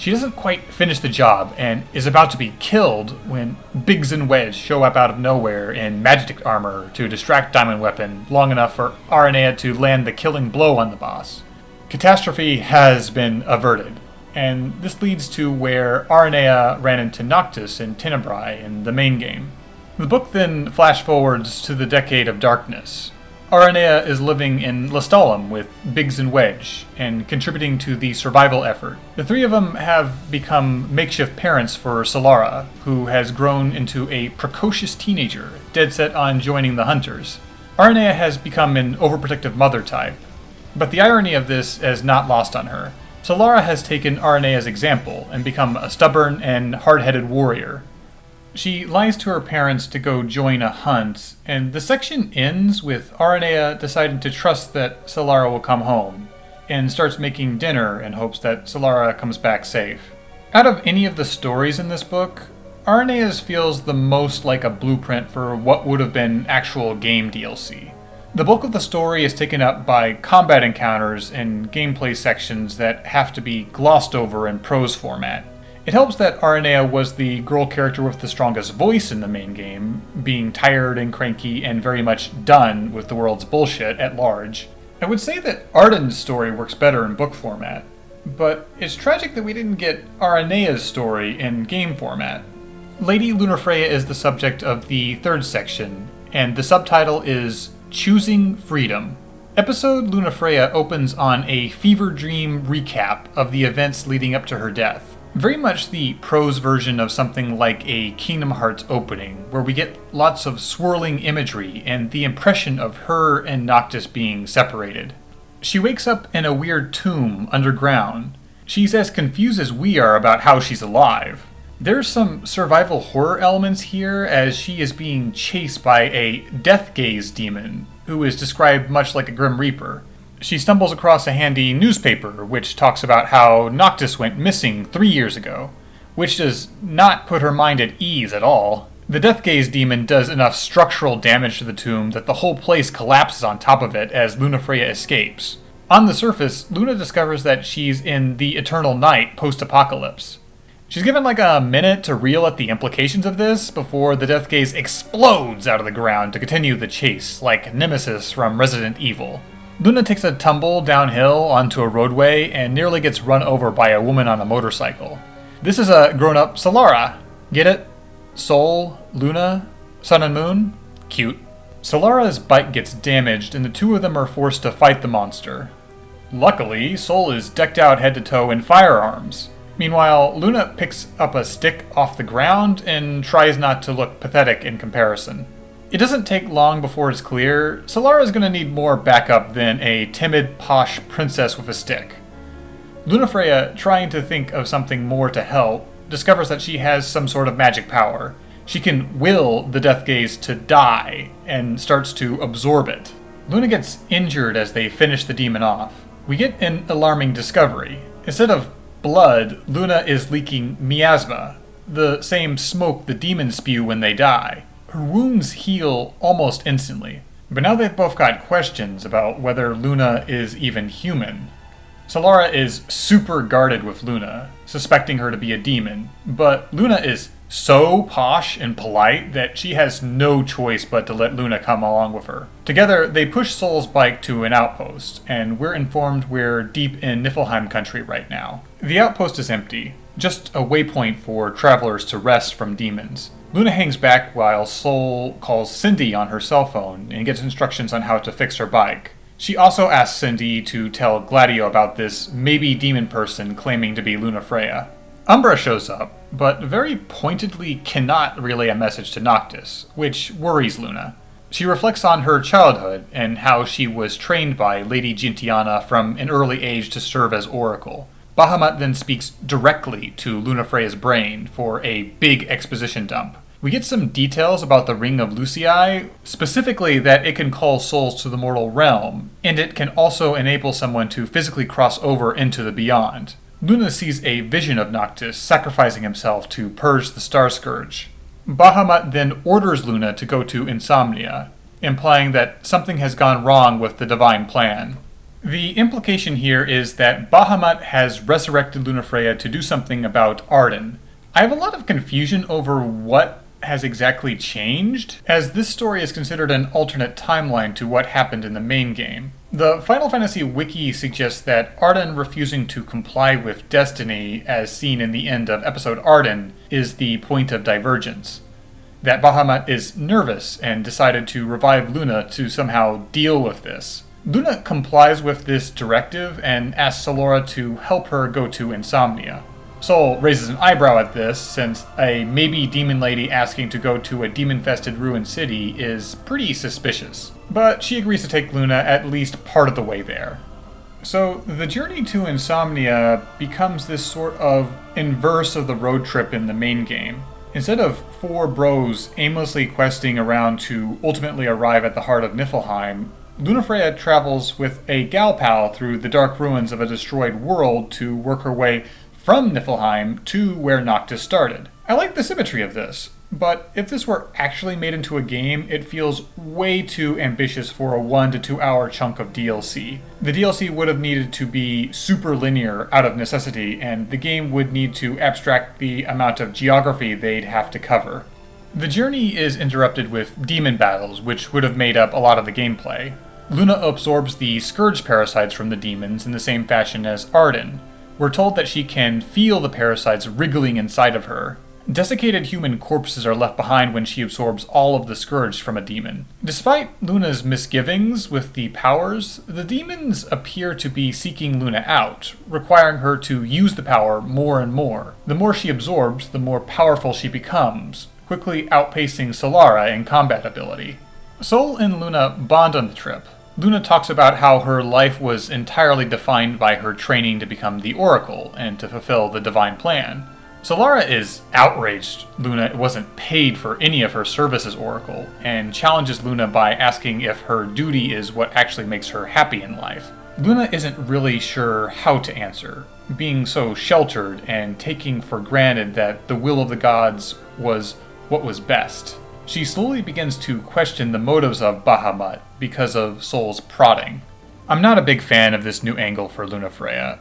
She doesn't quite finish the job and is about to be killed when Biggs and Wedge show up out of nowhere in magic armor to distract Diamond Weapon long enough for Aranea to land the killing blow on the boss. Catastrophe has been averted, and this leads to where Aranea ran into Noctis and Tenebrae in the main game. The book then flash-forwards to the Decade of Darkness. Aranea is living in Lestalem with Biggs and Wedge, and contributing to the survival effort. The three of them have become makeshift parents for Solara, who has grown into a precocious teenager, dead set on joining the Hunters. Aranea has become an overprotective mother type, but the irony of this is not lost on her. Solara has taken Aranea's example and become a stubborn and hard-headed warrior. She lies to her parents to go join a hunt, and the section ends with Aranea deciding to trust that Solara will come home, and starts making dinner in hopes that Solara comes back safe. Out of any of the stories in this book, Aranea's feels the most like a blueprint for what would have been actual game DLC. The bulk of the story is taken up by combat encounters and gameplay sections that have to be glossed over in prose format. It helps that Aranea was the girl character with the strongest voice in the main game, being tired and cranky and very much done with the world's bullshit at large. I would say that Ardyn's story works better in book format, but it's tragic that we didn't get Aranea's story in game format. Lady Lunafreya is the subject of the third section, and the subtitle is Choosing Freedom. Episode Lunafreya opens on a fever dream recap of the events leading up to her death. Very much the prose version of something like a Kingdom Hearts opening, where we get lots of swirling imagery and the impression of her and Noctis being separated. She wakes up in a weird tomb underground. She's as confused as we are about how she's alive. There's some survival horror elements here as she is being chased by a death gaze demon, who is described much like a Grim Reaper. She stumbles across a handy newspaper which talks about how Noctis went missing 3 years ago, which does not put her mind at ease at all. The Death Gaze demon does enough structural damage to the tomb that the whole place collapses on top of it as Lunafreya escapes. On the surface, Luna discovers that she's in the Eternal Night post-apocalypse. She's given like a minute to reel at the implications of this before the Death Gaze explodes out of the ground to continue the chase, like Nemesis from Resident Evil. Luna takes a tumble downhill onto a roadway and nearly gets run over by a woman on a motorcycle. This is a grown-up Solara. Get it? Sol, Luna, Sun and Moon? Cute. Solara's bike gets damaged and the two of them are forced to fight the monster. Luckily, Sol is decked out head to toe in firearms. Meanwhile, Luna picks up a stick off the ground and tries not to look pathetic in comparison. It doesn't take long before it's clear Solara is going to need more backup than a timid, posh princess with a stick. Lunafreya, trying to think of something more to help, discovers that she has some sort of magic power. She can will the Death Gaze to die and starts to absorb it. Luna gets injured as they finish the demon off. We get an alarming discovery. Instead of blood, Luna is leaking miasma, the same smoke the demons spew when they die. Her wounds heal almost instantly, but now they've both got questions about whether Luna is even human. Solara is super guarded with Luna, suspecting her to be a demon, but Luna is so posh and polite that she has no choice but to let Luna come along with her. Together, they push Sol's bike to an outpost, and we're informed we're deep in Niflheim country right now. The outpost is empty, just a waypoint for travelers to rest from demons. Luna hangs back while Sol calls Cindy on her cell phone and gets instructions on how to fix her bike. She also asks Cindy to tell Gladio about this maybe demon person claiming to be Lunafreya. Umbra shows up, but very pointedly cannot relay a message to Noctis, which worries Luna. She reflects on her childhood and how she was trained by Lady Gentiana from an early age to serve as Oracle. Bahamut then speaks directly to Lunafreya's brain for a big exposition dump. We get some details about the Ring of Lucii, specifically that it can call souls to the mortal realm, and it can also enable someone to physically cross over into the beyond. Luna sees a vision of Noctis sacrificing himself to purge the Star Scourge. Bahamut then orders Luna to go to Insomnia, implying that something has gone wrong with the divine plan. The implication here is that Bahamut has resurrected Lunafreya to do something about Ardyn. I have a lot of confusion over what has exactly changed, as this story is considered an alternate timeline to what happened in the main game. The Final Fantasy wiki suggests that Ardyn refusing to comply with destiny, as seen in the end of episode Ardyn, is the point of divergence. That Bahamut is nervous and decided to revive Luna to somehow deal with this. Luna complies with this directive and asks Solara to help her go to Insomnia. Sol raises an eyebrow at this, since a maybe demon lady asking to go to a demon-infested ruined city is pretty suspicious. But she agrees to take Luna at least part of the way there. So the journey to Insomnia becomes this sort of inverse of the road trip in the main game. Instead of four bros aimlessly questing around to ultimately arrive at the heart of Niflheim, Lunafreya travels with a gal pal through the dark ruins of a destroyed world to work her way from Niflheim to where Noctis started. I like the symmetry of this, but if this were actually made into a game, it feels way too ambitious for a 1 to 2 hour chunk of DLC. The DLC would have needed to be super linear out of necessity, and the game would need to abstract the amount of geography they'd have to cover. The journey is interrupted with demon battles, which would have made up a lot of the gameplay. Luna absorbs the scourge parasites from the demons in the same fashion as Ardyn. We're told that she can feel the parasites wriggling inside of her. Desiccated human corpses are left behind when she absorbs all of the scourge from a demon. Despite Luna's misgivings with the powers, the demons appear to be seeking Luna out, requiring her to use the power more and more. The more she absorbs, the more powerful she becomes, quickly outpacing Solara in combat ability. Sol and Luna bond on the trip. Luna talks about how her life was entirely defined by her training to become the Oracle and to fulfill the divine plan. Solara is outraged Luna wasn't paid for any of her service as Oracle, and challenges Luna by asking if her duty is what actually makes her happy in life. Luna isn't really sure how to answer, being so sheltered and taking for granted that the will of the gods was what was best. She slowly begins to question the motives of Bahamut because of Sol's prodding. I'm not a big fan of this new angle for Lunafreya.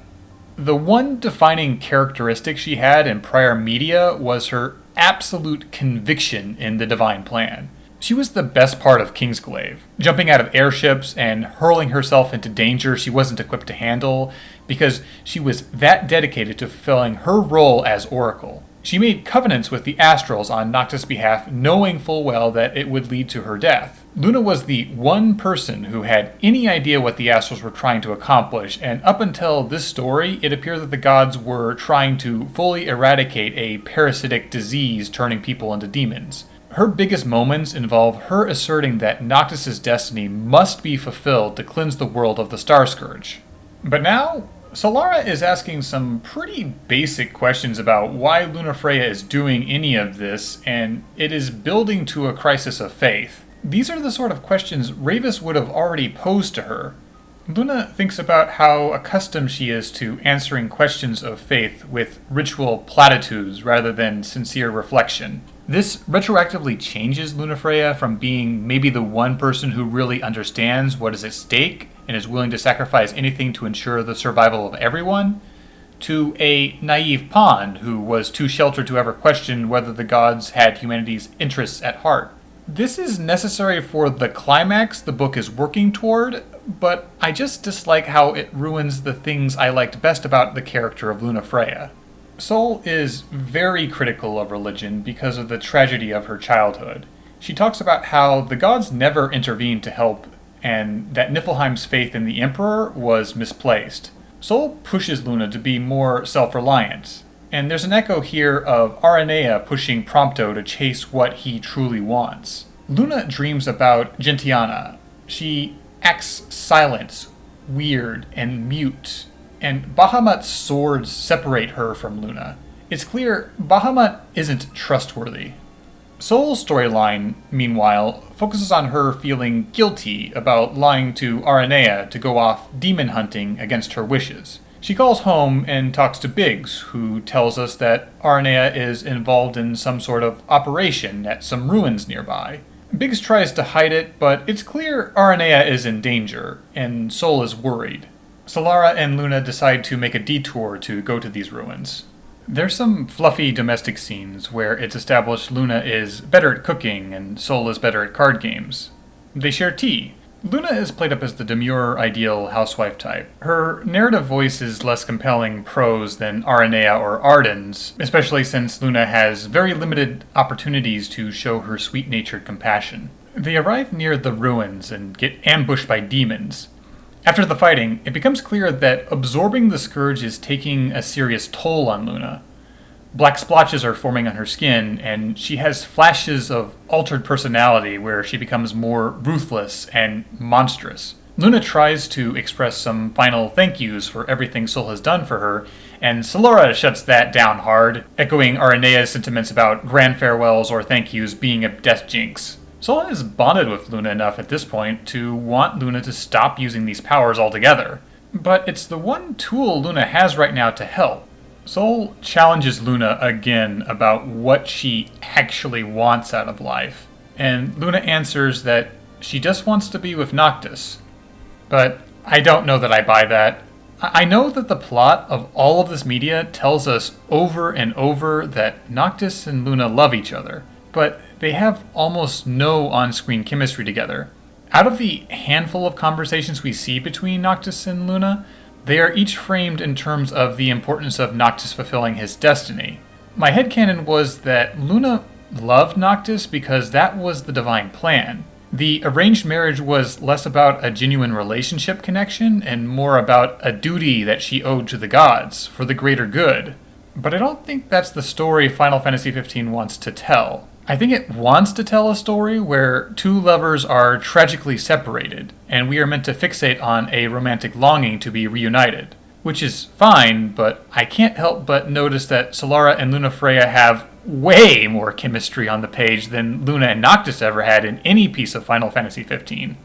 The one defining characteristic she had in prior media was her absolute conviction in the divine plan. She was the best part of Kingsglaive, jumping out of airships and hurling herself into danger she wasn't equipped to handle, because she was that dedicated to fulfilling her role as Oracle. She made covenants with the Astrals on Noctis' behalf, knowing full well that it would lead to her death. Luna was the one person who had any idea what the Astrals were trying to accomplish, and up until this story, it appeared that the gods were trying to fully eradicate a parasitic disease turning people into demons. Her biggest moments involve her asserting that Noctis' destiny must be fulfilled to cleanse the world of the Star Scourge. But now, Solara is asking some pretty basic questions about why Lunafreya is doing any of this, and it is building to a crisis of faith. These are the sort of questions Ravis would have already posed to her. Luna thinks about how accustomed she is to answering questions of faith with ritual platitudes rather than sincere reflection. This retroactively changes Lunafreya from being maybe the one person who really understands what is at stake and is willing to sacrifice anything to ensure the survival of everyone, to a naive pawn who was too sheltered to ever question whether the gods had humanity's interests at heart. This is necessary for the climax the book is working toward, but I just dislike how it ruins the things I liked best about the character of Lunafreya. Sol is very critical of religion because of the tragedy of her childhood. She talks about how the gods never intervened to help, and that Niflheim's faith in the Emperor was misplaced. Sol pushes Luna to be more self-reliant, and there's an echo here of Aranea pushing Prompto to chase what he truly wants. Luna dreams about Gentiana. She acts silent, weird, and mute, and Bahamut's swords separate her from Luna. It's clear Bahamut isn't trustworthy. Sol's storyline, meanwhile, focuses on her feeling guilty about lying to Aranea to go off demon hunting against her wishes. She calls home and talks to Biggs, who tells us that Aranea is involved in some sort of operation at some ruins nearby. Biggs tries to hide it, but it's clear Aranea is in danger, and Sol is worried. Solara and Luna decide to make a detour to go to these ruins. There's some fluffy domestic scenes where it's established Luna is better at cooking and Sol is better at card games. They share tea. Luna is played up as the demure, ideal housewife type. Her narrative voice is less compelling prose than Aranea or Ardyn's, especially since Luna has very limited opportunities to show her sweet-natured compassion. They arrive near the ruins and get ambushed by demons. After the fighting, it becomes clear that absorbing the scourge is taking a serious toll on Luna. Black splotches are forming on her skin, and she has flashes of altered personality where she becomes more ruthless and monstrous. Luna tries to express some final thank yous for everything Sol has done for her, and Solara shuts that down hard, echoing Aranea's sentiments about grand farewells or thank yous being a death jinx. Sol has bonded with Luna enough at this point to want Luna to stop using these powers altogether. But it's the one tool Luna has right now to help. Sol challenges Luna again about what she actually wants out of life, and Luna answers that she just wants to be with Noctis. But I don't know that I buy that. I know that the plot of all of this media tells us over and over that Noctis and Luna love each other, but they have almost no on-screen chemistry together. Out of the handful of conversations we see between Noctis and Luna, they are each framed in terms of the importance of Noctis fulfilling his destiny. My headcanon was that Luna loved Noctis because that was the divine plan. The arranged marriage was less about a genuine relationship connection and more about a duty that she owed to the gods for the greater good. But I don't think that's the story Final Fantasy XV wants to tell. I think it wants to tell a story where two lovers are tragically separated, and we are meant to fixate on a romantic longing to be reunited. Which is fine, but I can't help but notice that Solara and Lunafreya have way more chemistry on the page than Luna and Noctis ever had in any piece of Final Fantasy XV.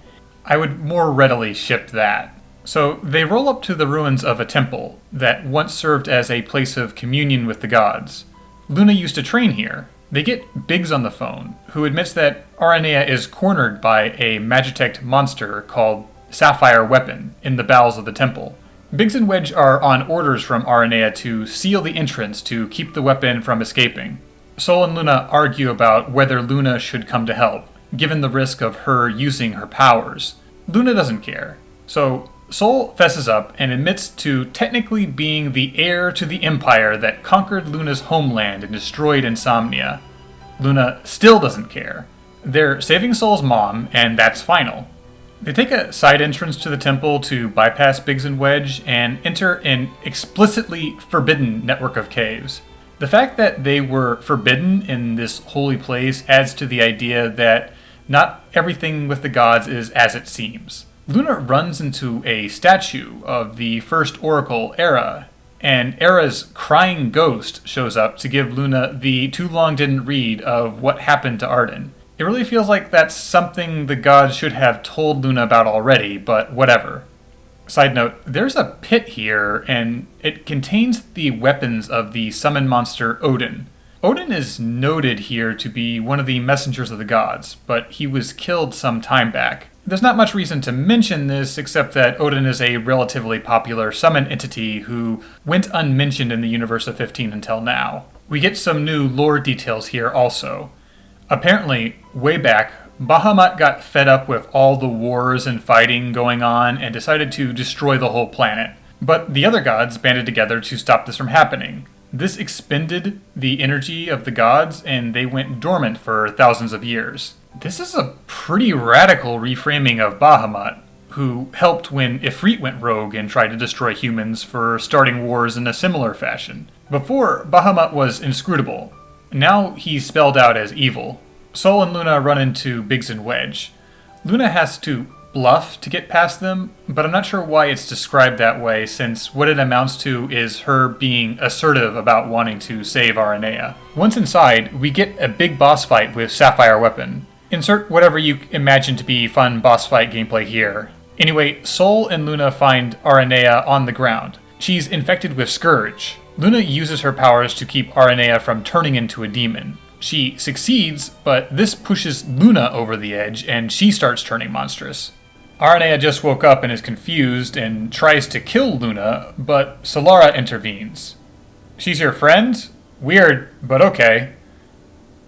I would more readily ship that. So they roll up to the ruins of a temple that once served as a place of communion with the gods. Luna used to train here. They get Biggs on the phone, who admits that Aranea is cornered by a Magitech monster called Sapphire Weapon in the bowels of the temple. Biggs and Wedge are on orders from Aranea to seal the entrance to keep the weapon from escaping. Sol and Luna argue about whether Luna should come to help, given the risk of her using her powers. Luna doesn't care, so Sol fesses up and admits to technically being the heir to the empire that conquered Luna's homeland and destroyed Insomnia. Luna still doesn't care. They're saving Sol's mom, and that's final. They take a side entrance to the temple to bypass Biggs and Wedge and enter an explicitly forbidden network of caves. The fact that they were forbidden in this holy place adds to the idea that not everything with the gods is as it seems. Luna runs into a statue of the first oracle, Era, and Era's crying ghost shows up to give Luna the too long didn't read of what happened to Ardyn. It really feels like that's something the gods should have told Luna about already, but whatever. Side note, there's a pit here, and it contains the weapons of the summon monster Odin. Odin is noted here to be one of the messengers of the gods, but he was killed some time back. There's not much reason to mention this except that Odin is a relatively popular summon entity who went unmentioned in the universe of 15 until now. We get some new lore details here also. Apparently, way back, Bahamut got fed up with all the wars and fighting going on and decided to destroy the whole planet. But the other gods banded together to stop this from happening. This expended the energy of the gods and they went dormant for thousands of years. This is a pretty radical reframing of Bahamut, who helped when Ifrit went rogue and tried to destroy humans for starting wars in a similar fashion. Before, Bahamut was inscrutable. Now he's spelled out as evil. Sol and Luna run into Biggs and Wedge. Luna has to bluff to get past them, but I'm not sure why it's described that way since what it amounts to is her being assertive about wanting to save Aranea. Once inside, we get a big boss fight with Sapphire Weapon. Insert whatever you imagine to be fun boss fight gameplay here. Anyway, Sol and Luna find Aranea on the ground. She's infected with Scourge. Luna uses her powers to keep Aranea from turning into a demon. She succeeds, but this pushes Luna over the edge, and she starts turning monstrous. Aranea just woke up and is confused and tries to kill Luna, but Solara intervenes. She's your friend? Weird, but okay.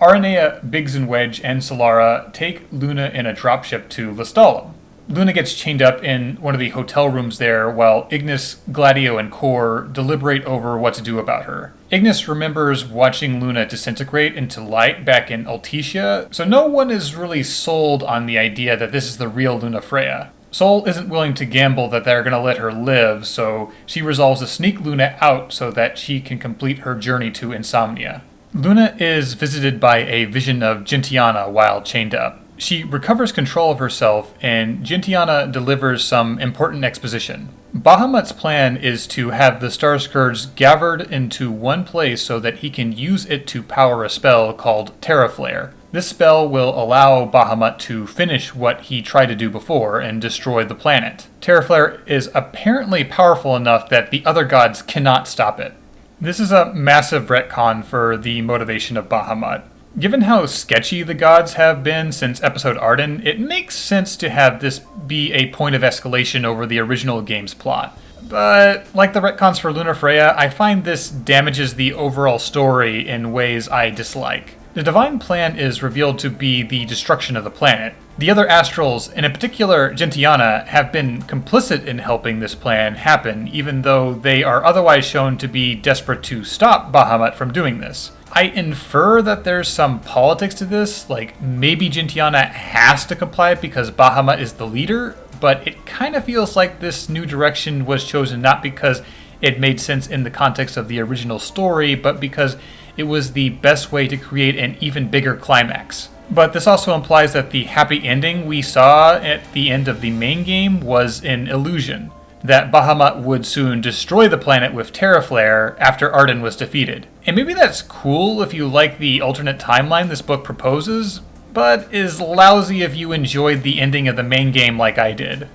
Aranea, Biggs and Wedge, and Solara take Luna in a dropship to Lestallum. Luna gets chained up in one of the hotel rooms there while Ignis, Gladio, and Core deliberate over what to do about her. Ignis remembers watching Luna disintegrate into light back in Altetia, so no one is really sold on the idea that this is the real Luna Freya. Sol isn't willing to gamble that they're going to let her live, so she resolves to sneak Luna out so that she can complete her journey to Insomnia. Luna is visited by a vision of Gentiana while chained up. She recovers control of herself, and Gentiana delivers some important exposition. Bahamut's plan is to have the Star Scourge gathered into one place so that he can use it to power a spell called Terra Flare. This spell will allow Bahamut to finish what he tried to do before and destroy the planet. Terra Flare is apparently powerful enough that the other gods cannot stop it. This is a massive retcon for the motivation of Bahamut. Given how sketchy the gods have been since episode Ardyn, it makes sense to have this be a point of escalation over the original game's plot. But, like the retcons for Luna Freya, I find this damages the overall story in ways I dislike. The divine plan is revealed to be the destruction of the planet. The other astrals, and in particular Gentiana, have been complicit in helping this plan happen, even though they are otherwise shown to be desperate to stop Bahamut from doing this. I infer that there's some politics to this, like maybe Gentiana has to comply because Bahamut is the leader, but it kind of feels like this new direction was chosen not because it made sense in the context of the original story, but because it was the best way to create an even bigger climax. But this also implies that the happy ending we saw at the end of the main game was an illusion, that Bahamut would soon destroy the planet with Terra Flare after Ardyn was defeated. And maybe that's cool if you like the alternate timeline this book proposes, but is lousy if you enjoyed the ending of the main game like I did.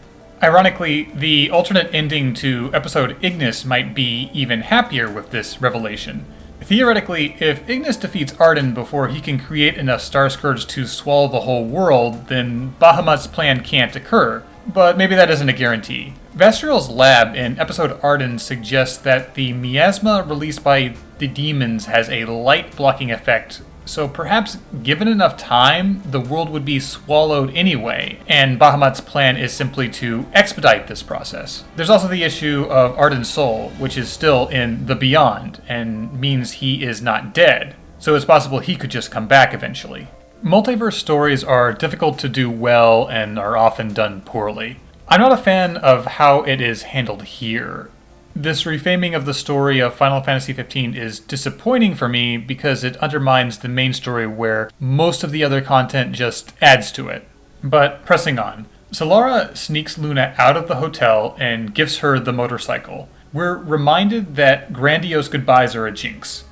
Ironically, the alternate ending to episode Ignis might be even happier with this revelation. Theoretically, if Ignis defeats Ardyn before he can create enough Star Scourge to swallow the whole world, then Bahamut's plan can't occur, but maybe that isn't a guarantee. Vastriel's lab in episode Ardyn suggests that the miasma released by the demons has a light blocking effect, so perhaps given enough time, the world would be swallowed anyway, and Bahamut's plan is simply to expedite this process. There's also the issue of Ardyn's soul, which is still in the Beyond, and means he is not dead, so it's possible he could just come back eventually. Multiverse stories are difficult to do well and are often done poorly. I'm not a fan of how it is handled here. This reframing of the story of Final Fantasy XV is disappointing for me because it undermines the main story where most of the other content just adds to it. But pressing on, Solara sneaks Luna out of the hotel and gives her the motorcycle. We're reminded that grandiose goodbyes are a jinx.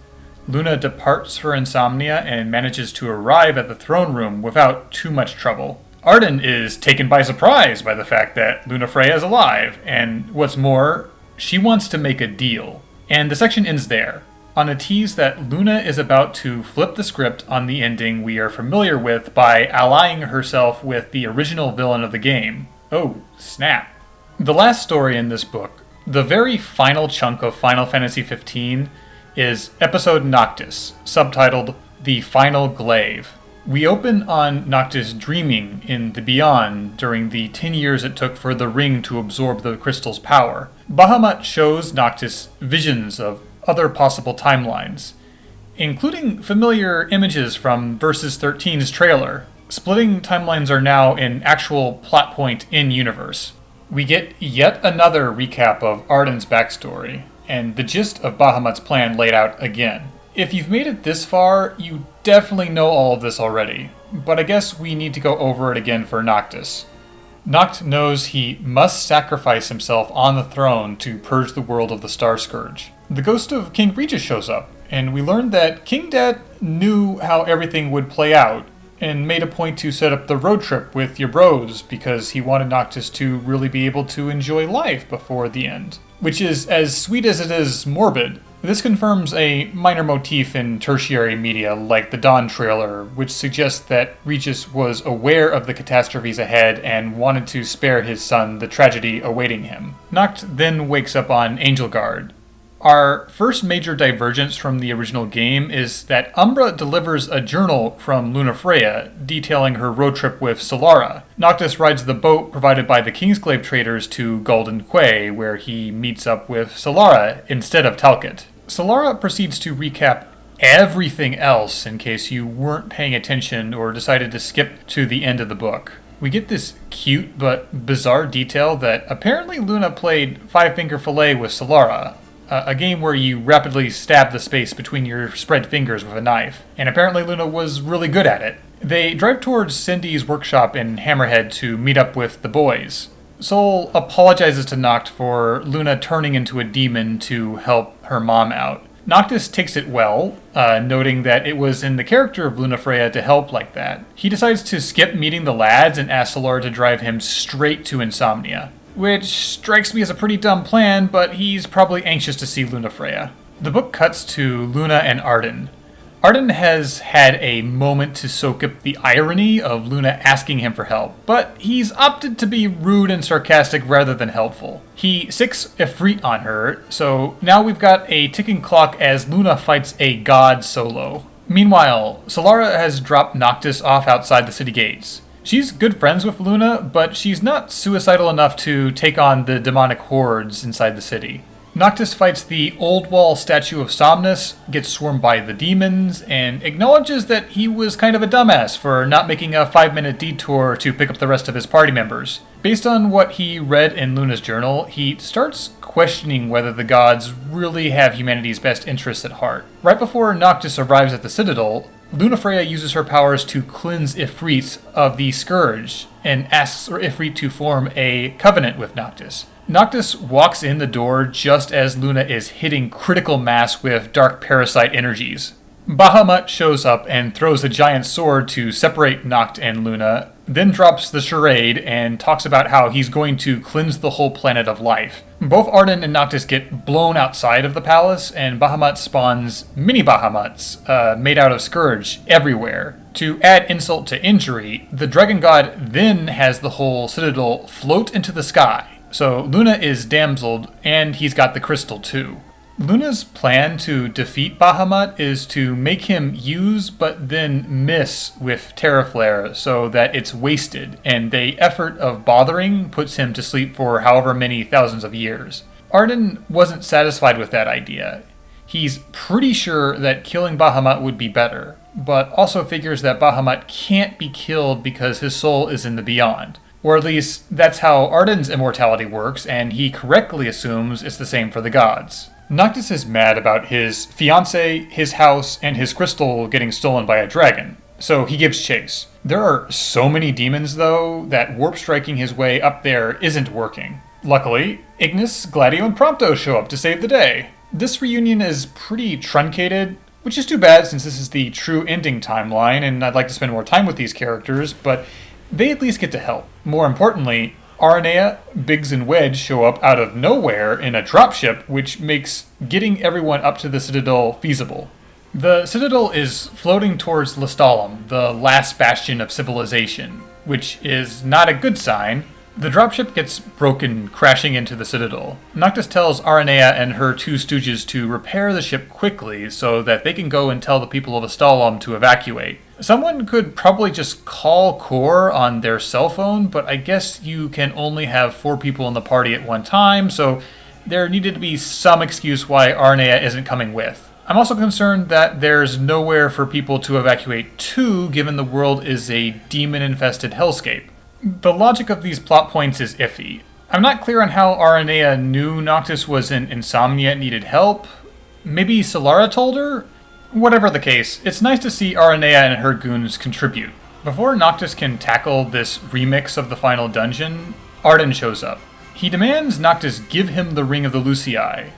Luna departs for Insomnia and manages to arrive at the throne room without too much trouble. Ardyn is taken by surprise by the fact that Luna Freya is alive, and what's more, she wants to make a deal. And the section ends there, on a tease that Luna is about to flip the script on the ending we are familiar with by allying herself with the original villain of the game. Oh, snap. The last story in this book, the very final chunk of Final Fantasy XV, is Episode Noctis, subtitled The Final Glaive. We open on Noctis dreaming in the Beyond during the 10 years it took for the ring to absorb the crystal's power. Bahamut shows Noctis visions of other possible timelines, including familiar images from Versus 13's trailer. Splitting timelines are now an actual plot point in-universe. We get yet another recap of Ardyn's backstory, and the gist of Bahamut's plan laid out again. If you've made it this far, you definitely know all of this already, but I guess we need to go over it again for Noctis. Noct knows he must sacrifice himself on the throne to purge the world of the Star Scourge. The ghost of King Regis shows up, and we learn that King Dad knew how everything would play out, and made a point to set up the road trip with your bros because he wanted Noctis to really be able to enjoy life before the end. Which is as sweet as it is morbid. This confirms a minor motif in tertiary media like the Dawn trailer, which suggests that Regis was aware of the catastrophes ahead and wanted to spare his son the tragedy awaiting him. Noct then wakes up on Angel Guard. Our first major divergence from the original game is that Umbra delivers a journal from Lunafreya detailing her road trip with Solara. Noctis rides the boat provided by the Kingsglaive traders to Golden Quay, where he meets up with Solara instead of Talcott. Solara proceeds to recap everything else in case you weren't paying attention or decided to skip to the end of the book. We get this cute but bizarre detail that apparently Luna played Five Finger Fillet with Solara, a game where you rapidly stab the space between your spread fingers with a knife, and apparently Luna was really good at it. They drive towards Cindy's workshop in Hammerhead to meet up with the boys. Sol apologizes to Noct for Luna turning into a demon to help her mom out. Noctis takes it well, noting that it was in the character of Lunafreya to help like that. He decides to skip meeting the lads and asks Solara to drive him straight to Insomnia, which strikes me as a pretty dumb plan, but he's probably anxious to see Lunafreya. The book cuts to Luna and Ardyn. Ardyn has had a moment to soak up the irony of Luna asking him for help, but he's opted to be rude and sarcastic rather than helpful. He sicks Ifrit on her, so now we've got a ticking clock as Luna fights a god solo. Meanwhile, Solara has dropped Noctis off outside the city gates. She's good friends with Luna, but she's not suicidal enough to take on the demonic hordes inside the city. Noctis fights the Old Wall statue of Somnus, gets swarmed by the demons, and acknowledges that he was kind of a dumbass for not making a 5-minute detour to pick up the rest of his party members. Based on what he read in Luna's journal, he starts questioning whether the gods really have humanity's best interests at heart. Right before Noctis arrives at the Citadel, Lunafreya uses her powers to cleanse Ifrit of the Scourge, and asks Ifrit to form a covenant with Noctis. Noctis walks in the door just as Luna is hitting critical mass with dark parasite energies. Bahamut shows up and throws a giant sword to separate Noct and Luna, then drops the charade and talks about how he's going to cleanse the whole planet of life. Both Ardyn and Noctis get blown outside of the palace, and Bahamut spawns mini Bahamuts made out of Scourge everywhere. To add insult to injury, the dragon god then has the whole citadel float into the sky. So Luna is damseled, and he's got the crystal too. Luna's plan to defeat Bahamut is to make him use but then miss with Terraflare so that it's wasted, and the effort of bothering puts him to sleep for however many thousands of years. Ardyn wasn't satisfied with that idea. He's pretty sure that killing Bahamut would be better, but also figures that Bahamut can't be killed because his soul is in the beyond. Or at least, that's how Ardyn's immortality works, and he correctly assumes it's the same for the gods. Noctis is mad about his fiancé, his house, and his crystal getting stolen by a dragon, so he gives chase. There are so many demons, though, that warp striking his way up there isn't working. Luckily, Ignis, Gladio, and Prompto show up to save the day. This reunion is pretty truncated, which is too bad since this is the true ending timeline, and I'd like to spend more time with these characters, but they at least get to help. More importantly, Aranea, Biggs, and Wedge show up out of nowhere in a dropship, which makes getting everyone up to the Citadel feasible. The Citadel is floating towards Lestalem, the last bastion of civilization, which is not a good sign. The dropship gets broken, crashing into the Citadel. Noctis tells Aranea and her two stooges to repair the ship quickly so that they can go and tell the people of Lestalem to evacuate. Someone could probably just call Core on their cell phone, but I guess you can only have 4 people in the party at one time, so there needed to be some excuse why Aranea isn't coming with. I'm also concerned that there's nowhere for people to evacuate to, given the world is a demon-infested hellscape. The logic of these plot points is iffy. I'm not clear on how Aranea knew Noctis was in Insomnia and needed help. Maybe Solara told her? Whatever the case, it's nice to see Aranea and her goons contribute. Before Noctis can tackle this remix of the final dungeon, Ardyn shows up. He demands Noctis give him the Ring of the Lucii.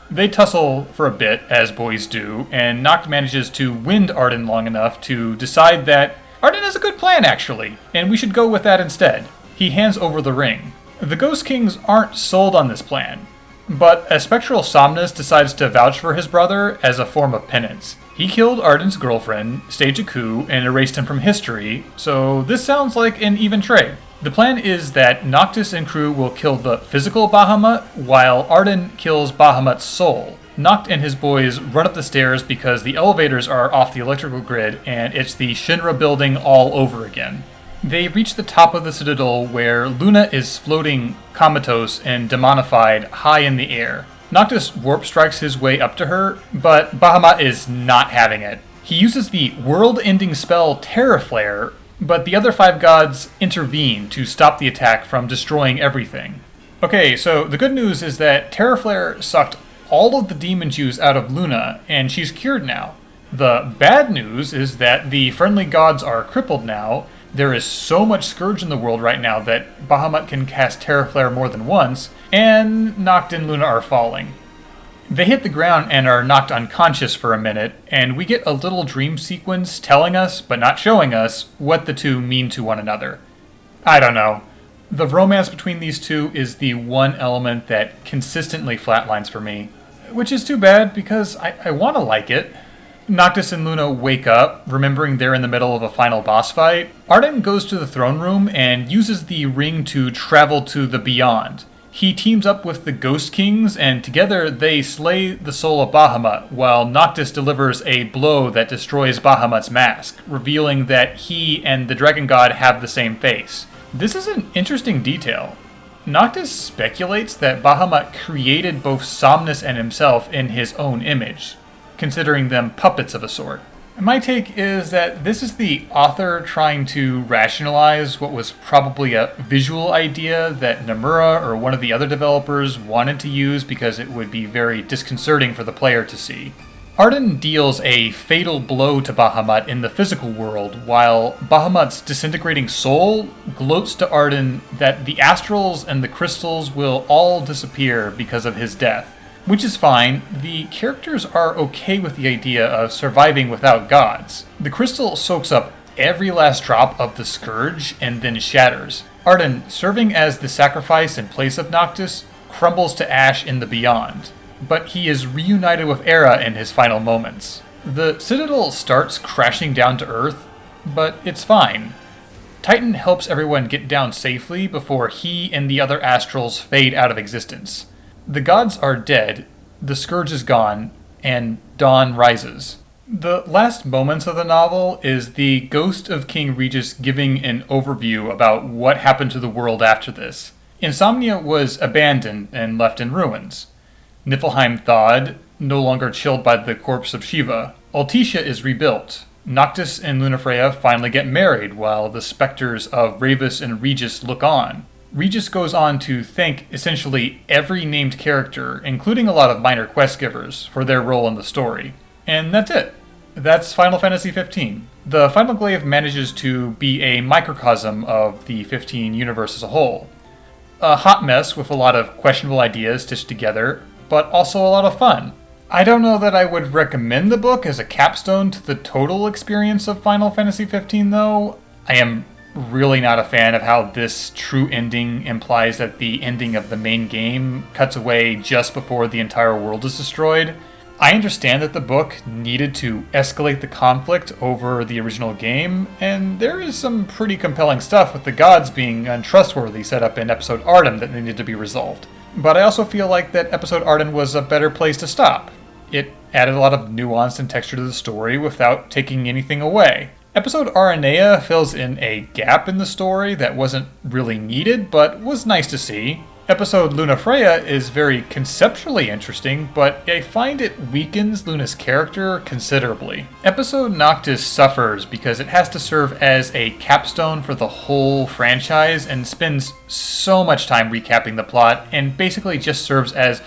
They tussle for a bit, as boys do, and Noct manages to wind Ardyn long enough to decide that Ardyn has a good plan, actually, and we should go with that instead. He hands over the ring. The Ghost Kings aren't sold on this plan. But a spectral Somnus decides to vouch for his brother as a form of penance. He killed Ardyn's girlfriend, staged a coup, and erased him from history, so this sounds like an even trade. The plan is that Noctis and crew will kill the physical Bahamut, while Ardyn kills Bahamut's soul. Noct and his boys run up the stairs because the elevators are off the electrical grid, and it's the Shinra building all over again. They reach the top of the citadel where Luna is floating comatose and demonified high in the air. Noctis warp strikes his way up to her, but Bahamut is not having it. He uses the world-ending spell Terra Flare, but the other 5 gods intervene to stop the attack from destroying everything. Okay, so the good news is that Terra Flare sucked all of the demon juice out of Luna, and she's cured now. The bad news is that the friendly gods are crippled now. There is so much Scourge in the world right now that Bahamut can cast Terra Flare more than once, and Noct and Luna are falling. They hit the ground and are knocked unconscious for a minute, and we get a little dream sequence telling us, but not showing us, what the two mean to one another. I don't know. The romance between these two is the one element that consistently flatlines for me, which is too bad because I want to like it. Noctis and Luna wake up, remembering they're in the middle of a final boss fight. Ardyn goes to the throne room and uses the ring to travel to the beyond. He teams up with the Ghost Kings, and together they slay the soul of Bahamut, while Noctis delivers a blow that destroys Bahamut's mask, revealing that he and the Dragon God have the same face. This is an interesting detail. Noctis speculates that Bahamut created both Somnus and himself in his own image, considering them puppets of a sort. My take is that this is the author trying to rationalize what was probably a visual idea that Nomura or one of the other developers wanted to use because it would be very disconcerting for the player to see. Ardyn deals a fatal blow to Bahamut in the physical world, while Bahamut's disintegrating soul gloats to Ardyn that the astrals and the crystals will all disappear because of his death. Which is fine. The characters are okay with the idea of surviving without gods. The crystal soaks up every last drop of the Scourge and then shatters. Ardyn, serving as the sacrifice in place of Noctis, crumbles to ash in the beyond. But he is reunited with Era in his final moments. The Citadel starts crashing down to Earth, but it's fine. Titan helps everyone get down safely before he and the other astrals fade out of existence. The gods are dead, the Scourge is gone, and dawn rises. The last moments of the novel is the ghost of King Regis giving an overview about what happened to the world after this. Insomnia was abandoned and left in ruins. Niflheim thawed, no longer chilled by the corpse of Shiva. Altissia is rebuilt. Noctis and Lunafreya finally get married while the specters of Ravus and Regis look on. Regis goes on to thank essentially every named character, including a lot of minor quest givers, for their role in the story. And that's it. That's Final Fantasy XV. The final Glaive manages to be a microcosm of the 15 universe as a whole. A hot mess with a lot of questionable ideas stitched together, but also a lot of fun. I don't know that I would recommend the book as a capstone to the total experience of Final Fantasy XV, though. I am really not a fan of how this true ending implies that the ending of the main game cuts away just before the entire world is destroyed. I understand that the book needed to escalate the conflict over the original game, and there is some pretty compelling stuff with the gods being untrustworthy set up in episode Ardyn that needed to be resolved. But I also feel like that episode Ardyn was a better place to stop. It added a lot of nuance and texture to the story without taking anything away. Episode Aranea fills in a gap in the story that wasn't really needed, but was nice to see. Episode Lunafreya is very conceptually interesting, but I find it weakens Luna's character considerably. Episode Noctis suffers because it has to serve as a capstone for the whole franchise and spends so much time recapping the plot and basically just serves as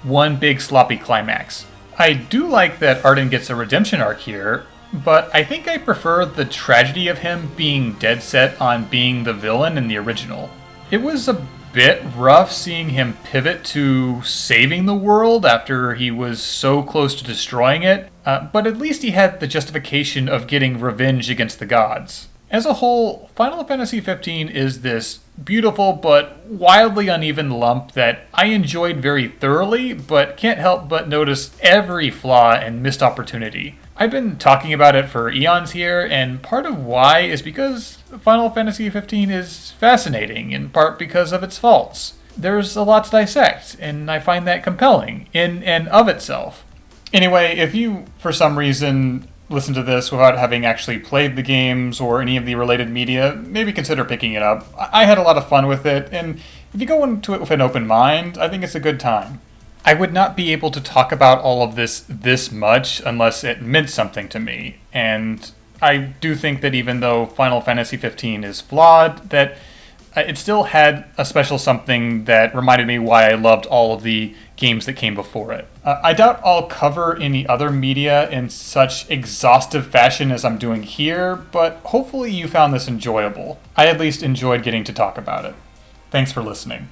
one big sloppy climax. I do like that Ardyn gets a redemption arc here, but I think I prefer the tragedy of him being dead set on being the villain in the original. It was a bit rough seeing him pivot to saving the world after he was so close to destroying it, but at least he had the justification of getting revenge against the gods. As a whole, Final Fantasy XV is this beautiful but wildly uneven lump that I enjoyed very thoroughly, but can't help but notice every flaw and missed opportunity. I've been talking about it for eons here, and part of why is because Final Fantasy XV is fascinating, in part because of its faults. There's a lot to dissect, and I find that compelling, in and of itself. Anyway, if you, for some reason, listen to this without having actually played the games or any of the related media, maybe consider picking it up. I had a lot of fun with it, and if you go into it with an open mind, I think it's a good time. I would not be able to talk about all of this much unless it meant something to me, and I do think that even though Final Fantasy XV is flawed, that it still had a special something that reminded me why I loved all of the games that came before it. I doubt I'll cover any other media in such exhaustive fashion as I'm doing here, but hopefully you found this enjoyable. I at least enjoyed getting to talk about it. Thanks for listening.